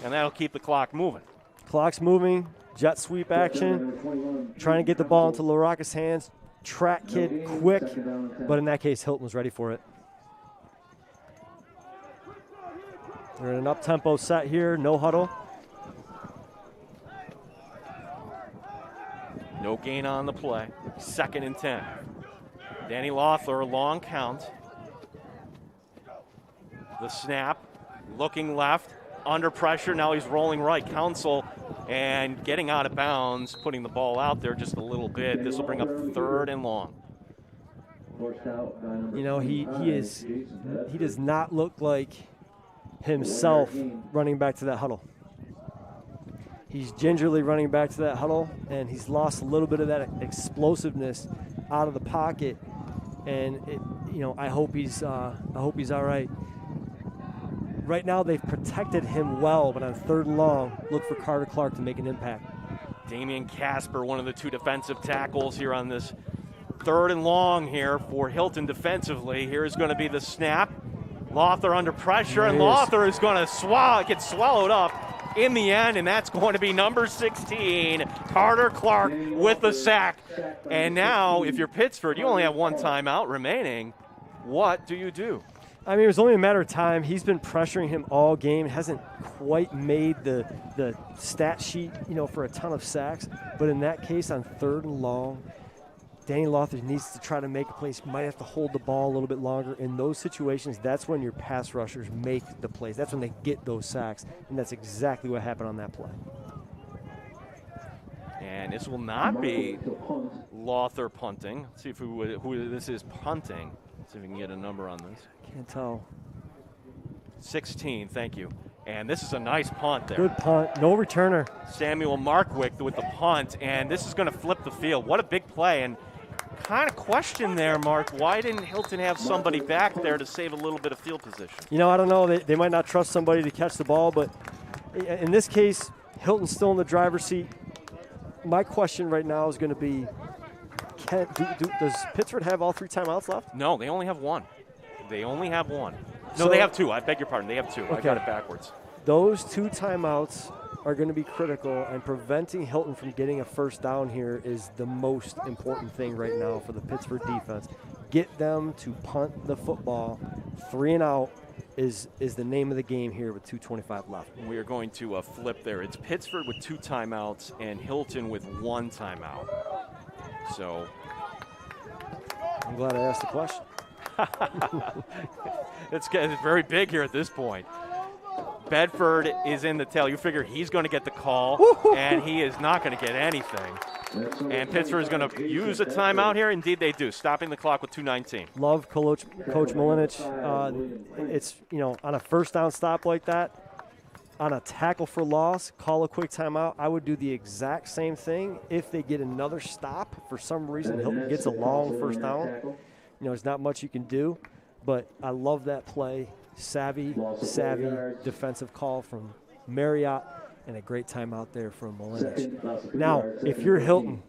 and that'll keep the clock moving. Clock's moving, jet sweep action, trying to get the ball into LaRocca's hands. Track kid quick, but in that case, Hilton was ready for it. They're in an up-tempo set here, no huddle. No gain on the play. 2nd and 10. Danny Lothar, long count. The snap, looking left, under pressure. Now he's rolling right. Council and getting out of bounds, putting the ball out there just a little bit. This will bring up 3rd and long. You know, he does not look like himself running back to that huddle. He's gingerly running back to that huddle, and he's lost a little bit of that explosiveness out of the pocket. And I hope he's all right. Right now, they've protected him well, but on 3rd and long, look for Carter Clark to make an impact. Damian Casper, one of the 2 defensive tackles here on this 3rd and long here for Hilton defensively. Here's going to be the snap. Lothar under pressure, and Lothar is going to get swallowed up in the end, and that's going to be number 16, Carter Clark, with the sack. And now, if you're Pittsford, you only have 1 timeout remaining. What do you do? I mean, it was only a matter of time. He's been pressuring him all game. Hasn't quite made the stat sheet, for a ton of sacks. But in that case, on 3rd and long, Danny Lothar needs to try to make a play. He might have to hold the ball a little bit longer. In those situations, that's when your pass rushers make the plays. That's when they get those sacks, and that's exactly what happened on that play. And this will not be Lothar punting. Let's see who this is punting. Let's see if we can get a number on this. Can't tell. 16, thank you. And this is a nice punt there. Good punt, no returner. Samuel Markwick with the punt, and this is going to flip the field. What a big play. And kind of question there, Mark, why didn't Hilton have somebody back there to save a little bit of field position? I don't know. They might not trust somebody to catch the ball, but in this case, Hilton's still in the driver's seat. My question right now is going to be, does Pittsford have all 3 timeouts left? No, they only have 1. They only have 1. No, So, they have 2. I beg your pardon. They have 2. Okay. I got it backwards. Those 2 timeouts are going to be critical, and preventing Hilton from getting a first down here is the most important thing right now for the Pittsford defense. Get them to punt the football. 3 and out is the name of the game here with 2:25 left. We are going to flip there. It's Pittsford with 2 timeouts and Hilton with 1 timeout. So I'm glad I asked the question. it's very big here at this point. Bedford is in the tail. You figure he's going to get the call, and he is not going to get anything. And Pittsford is going to use a timeout here. Indeed, they do, stopping the clock with 2:19. Love Coach Milinich. It's, on a first down stop like that, on a tackle for loss, call a quick timeout. I would do the exact same thing if they get another stop. For some reason, Hilton gets a long first down. There's not much you can do, but I love that play. Savvy defensive call from Marriott, and a great timeout there from Milinich. Now, if you're Hilton,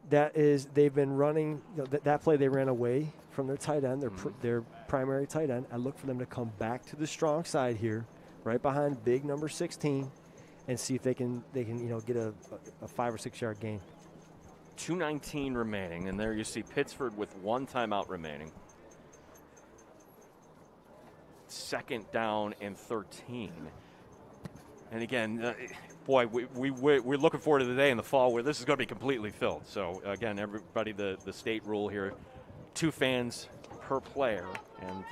they've been running that play. They ran away from their tight end, their primary tight end. I look for them to come back to the strong side here, right behind big number 16, and see if they can get a 5 or 6 yard gain. 2:19 remaining, and there you see Pittsford with 1 timeout remaining. 2nd down and 13. And again, boy, we're looking forward to the day in the fall where this is going to be completely filled. So again, everybody, the state rule here, 2 fans per player, and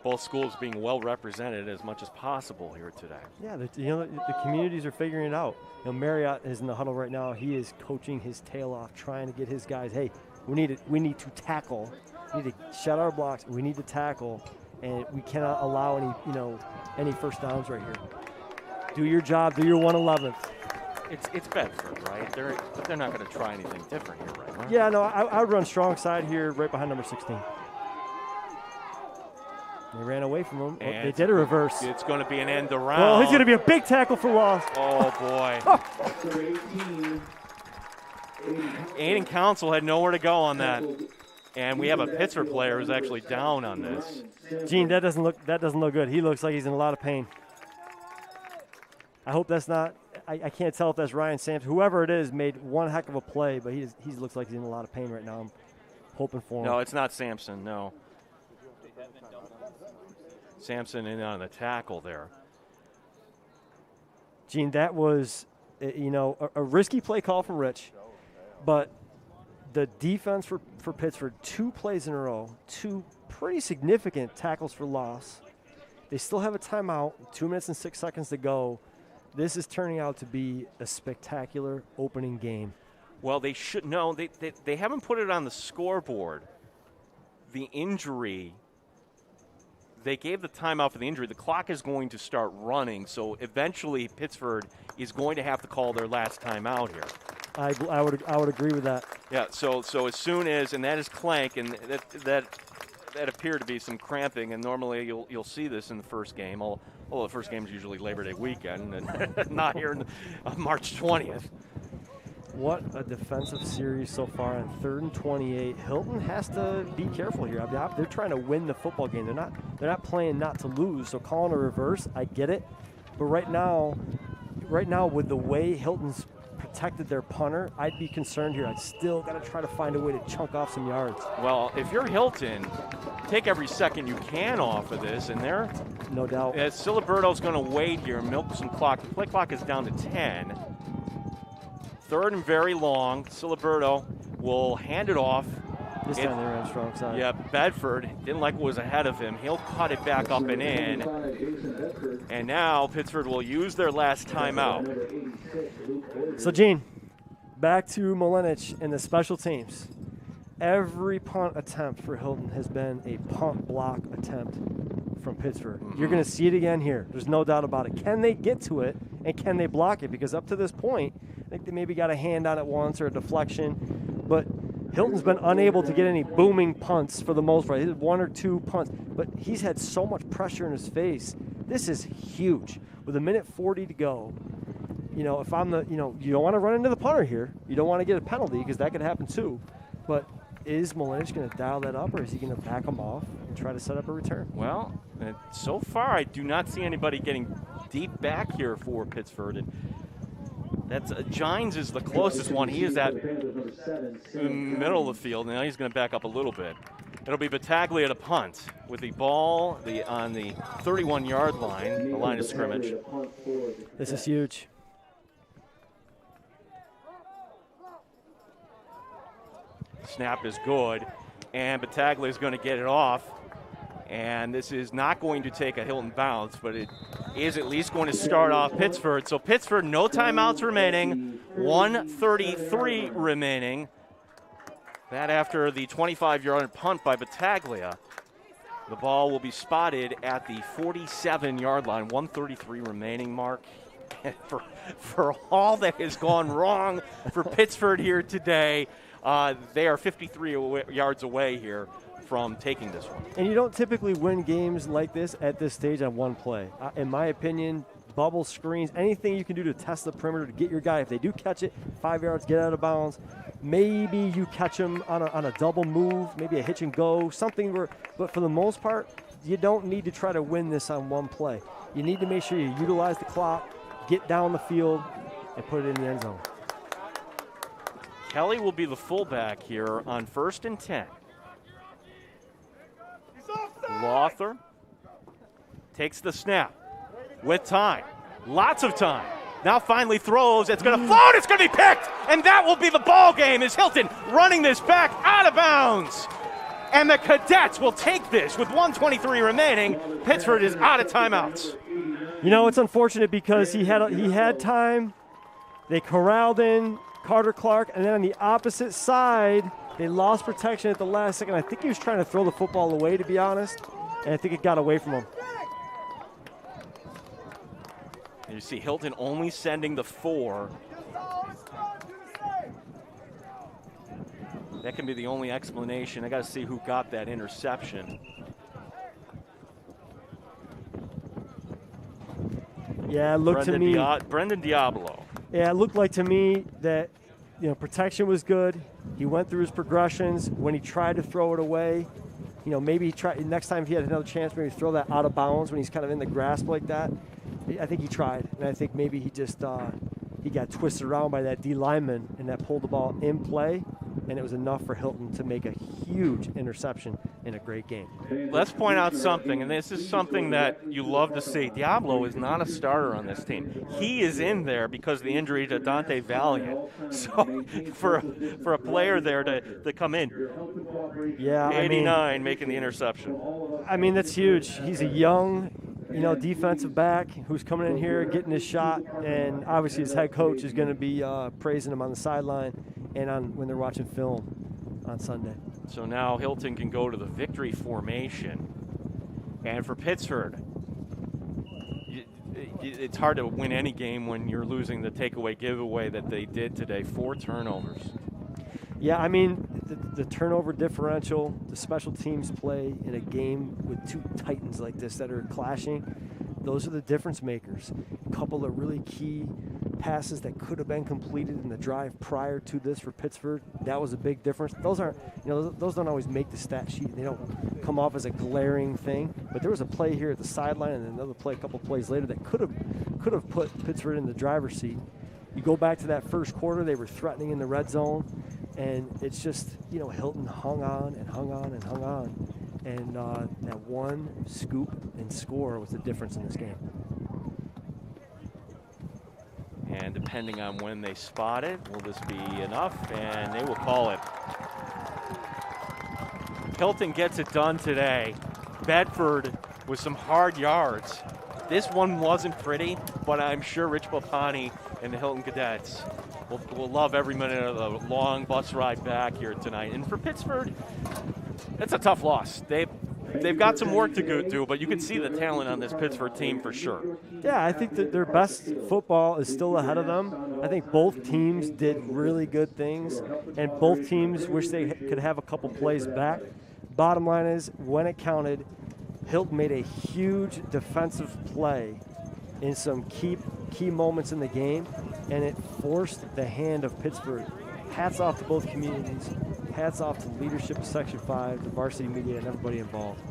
both schools being well represented as much as possible here today. Yeah, the communities are figuring it out. Marriott is in the huddle right now. He is coaching his tail off, trying to get his guys. Hey, we need to tackle. We need to shut our blocks. We need to tackle. And we cannot allow any first downs right here. Do your job. Do your 111th. It's Bedford, right? They're not going to try anything different here, right? Mark? Yeah, no, I would run strong side here, right behind number 16. They ran away from him. They did a reverse. It's going to be an end around. Well, he's going to be a big tackle for loss. Oh boy. Aiden Council had nowhere to go on that. And we have a Pittsford player who's actually down on this. Gene, that doesn't look good. He looks like he's in a lot of pain. I hope that's not. I can't tell if that's Ryan Sampson. Whoever it is made one heck of a play, but he looks like he's in a lot of pain right now. I'm hoping for him. No, it's not Sampson. No. Sampson in on the tackle there. Gene, that was a risky play call from Rich, but the defense for Pittsford, 2 plays in a row, 2 pretty significant tackles for loss. They still have a timeout, 2 minutes and 6 seconds to go. This is turning out to be a spectacular opening game. Well, they should know. They haven't put it on the scoreboard. The injury, they gave the timeout for the injury. The clock is going to start running, so eventually Pittsford is going to have to call their last timeout here. I would agree with that. Yeah, so as soon as, and that is clank, and that appeared to be some cramping, and normally you'll see this in the first game. Although the first game is usually Labor Day weekend, and not here on March 20th. What a defensive series so far on 3rd and 28. Hilton has to be careful here. They're trying to win the football game. They're not playing not to lose. So calling a reverse, I get it. But right now with the way Hilton's protected their punter, I'd be concerned here. I'd still got to try to find a way to chunk off some yards. Well, if you're Hilton, take every second you can off of this, and they're no doubt. Siliberto's going to wait here, milk some clock. The play clock is down to 10. 3rd and very long. Siliberto will hand it off. This time they ran strong side. Yeah, Bedford didn't like what was ahead of him. He'll cut it back up and in. And now Pittsford will use their last timeout. So, Gene, back to Milinich and the special teams. Every punt attempt for Hilton has been a punt block attempt from Pittsford. You're going to see it again here. There's no doubt about it. Can they get to it, and can they block it? Because up to this point, I think they maybe got a hand on it once or a deflection. But Hilton's been unable to get any booming punts for the most part. He had 1 or 2 punts. But he's had so much pressure in his face. This is huge. With 1:40 to go, if I'm you don't want to run into the punter here. You don't want to get a penalty because that could happen too. But is Milinich going to dial that up, or is he going to back him off and try to set up a return? Well, so far I do not see anybody getting deep back here for Pittsford. And that's Gines is the closest one. He is at the middle of the field. Now he's going to back up a little bit. It'll be Battaglia to punt with the ball on the 31-yard line, the line of scrimmage. This is huge. Snap is good, and Battaglia is going to get it off. And this is not going to take a Hilton bounce, but it is at least going to start off Pittsford. So Pittsford, no timeouts remaining, 1:33 remaining. That after the 25-yard punt by Battaglia. The ball will be spotted at the 47-yard line, 1:33 remaining, Mark. And for all that has gone wrong for Pittsford here today, they are 53 yards away here from taking this one. And you don't typically win games like this at this stage on one play. In my opinion, bubble screens, anything you can do to test the perimeter to get your guy. If they do catch it, 5 yards, get out of bounds. Maybe you catch them on a double move, maybe a hitch and go, something where, but for the most part, you don't need to try to win this on one play. You need to make sure you utilize the clock, get down the field, and put it in the end zone. Kelly will be the fullback here on 1st and 10. Lothar takes the snap with time. Lots of time. Now finally throws. It's going to float. It's going to be picked. And that will be the ball game as Hilton running this back out of bounds. And the Cadets will take this with 1:23 remaining. Pittsford is out of timeouts. You know, it's unfortunate because he had time. They corralled in Carter Clark, and then on the opposite side, they lost protection at the last second. I think he was trying to throw the football away, to be honest, and I think it got away from him. And you see Hilton only sending the 4. That can be the only explanation. I got to see who got that interception. Yeah, it looked to me. Brendan Diablo. Yeah, it looked like to me that, you know, protection was good. He went through his progressions. When he tried to throw it away, you know, maybe he tried next time if he had another chance, maybe throw that out of bounds when he's kind of in the grasp like that. I think he tried, and I think maybe he just he got twisted around by that D lineman, and that pulled the ball in play, and it was enough for Hilton to make a huge interception in a great game. Let's point out something, and this is something that you love to see. Diablo is not a starter on this team. He is in there because of the injury to Dante Valiant. So for a player there to come in, yeah, 89 making the interception. I mean, that's huge. He's a young, you know, defensive back who's coming in here, getting his shot, and obviously his head coach is going to be praising him on the sideline and when they're watching film on Sunday. So now Hilton can go to the victory formation. And for Pittsford, it's hard to win any game when you're losing the takeaway giveaway that they did today. 4 turnovers. Yeah, I mean, the turnover differential, the special teams play in a game with 2 titans like this that are clashing, those are the difference makers. A couple of really key passes that could have been completed in the drive prior to this for Pittsford. That was a big difference. Those aren't, you know, those don't always make the stat sheet. They don't come off as a glaring thing. But there was a play here at the sideline and another play a couple plays later that could have put Pittsford in the driver's seat. You go back to that first quarter, they were threatening in the red zone, and it's just, you know, Hilton hung on and hung on and hung on. And that one scoop and score was the difference in this game. And depending on when they spot it, will this be enough? And they will call it. Hilton gets it done today. Bedford with some hard yards. This one wasn't pretty, but I'm sure Rich Bopani and the Hilton Cadets will love every minute of the long bus ride back here tonight. And for Pittsford, it's a tough loss. They've got some work to do, but you can see the talent on this Pittsford team for sure. Yeah, I think that their best football is still ahead of them. I think both teams did really good things, and both teams wish they could have a couple plays back. Bottom line is, when it counted, Hilton made a huge defensive play in some key moments in the game, and it forced the hand of Pittsburgh. Hats off to both communities. Hats off to the leadership of Section 5, the varsity media, and everybody involved.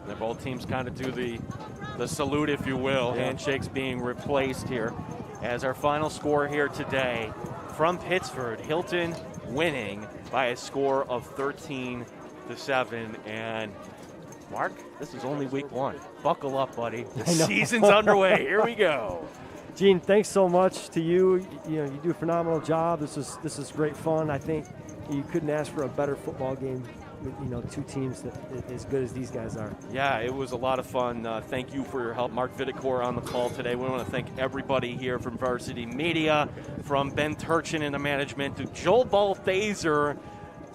And both teams kind of do the the salute, if you will. Handshakes being replaced here as our final score here today from Pittsford. Hilton winning by a score of 13-7. And Mark, this is only week 1. Buckle up, buddy. The season's underway. Here we go. Gene, thanks so much to you. You do a phenomenal job. This is great fun. I think you couldn't ask for a better football game. Two teams that as good as these guys are. Yeah, it was a lot of fun. Thank you for your help. Mark Vitacor on the call today. We want to thank everybody here from Varsity Media, from Ben Turchin in the management to Joel Balthaser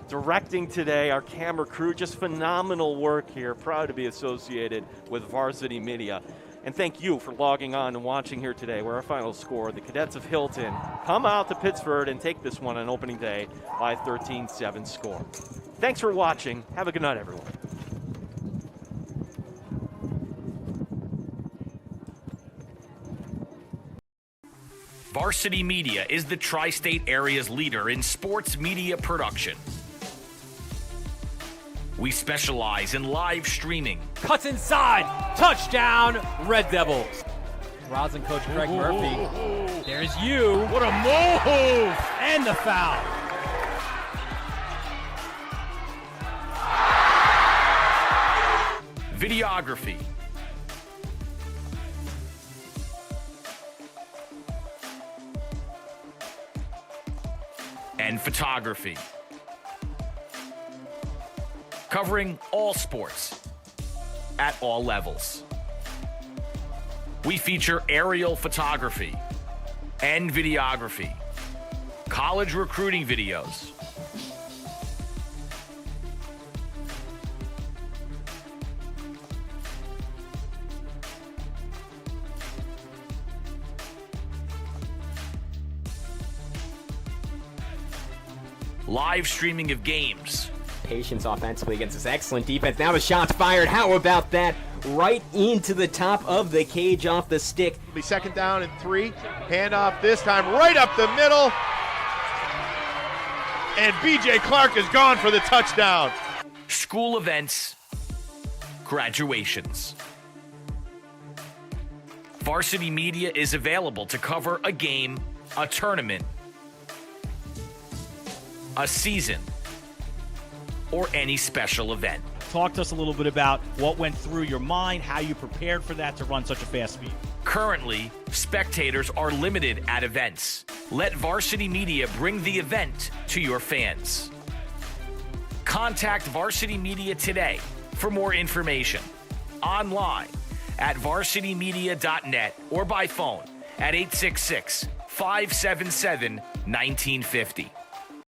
directing today, our camera crew. Just phenomenal work here. Proud to be associated with Varsity Media. And thank you for logging on and watching here today, where our final score, the Cadets of Hilton come out to Pittsford and take this one on opening day by a 13-7 score. Thanks for watching. Have a good night, everyone. Varsity Media is the tri-state area's leader in sports media production. We specialize in live streaming. Cuts inside. Touchdown, Red Devils. Rosin coach Craig Murphy. There's you. What a move! And the foul. Videography. And photography. Covering all sports at all levels. We feature aerial photography and videography, college recruiting videos, live streaming of games. Patience offensively against this excellent defense. Now the shot's fired. How about that? Right into the top of the cage off the stick. Be second down and 3. Handoff this time right up the middle. And B.J. Clark is gone for the touchdown. School events, graduations. Varsity Media is available to cover a game, a tournament, a season, or any special event. Talk to us a little bit about what went through your mind, how you prepared for that to run such a fast speed. Currently, spectators are limited at events. Let Varsity Media bring the event to your fans. Contact Varsity Media today for more information. Online at varsitymedia.net or by phone at 866-577-1950.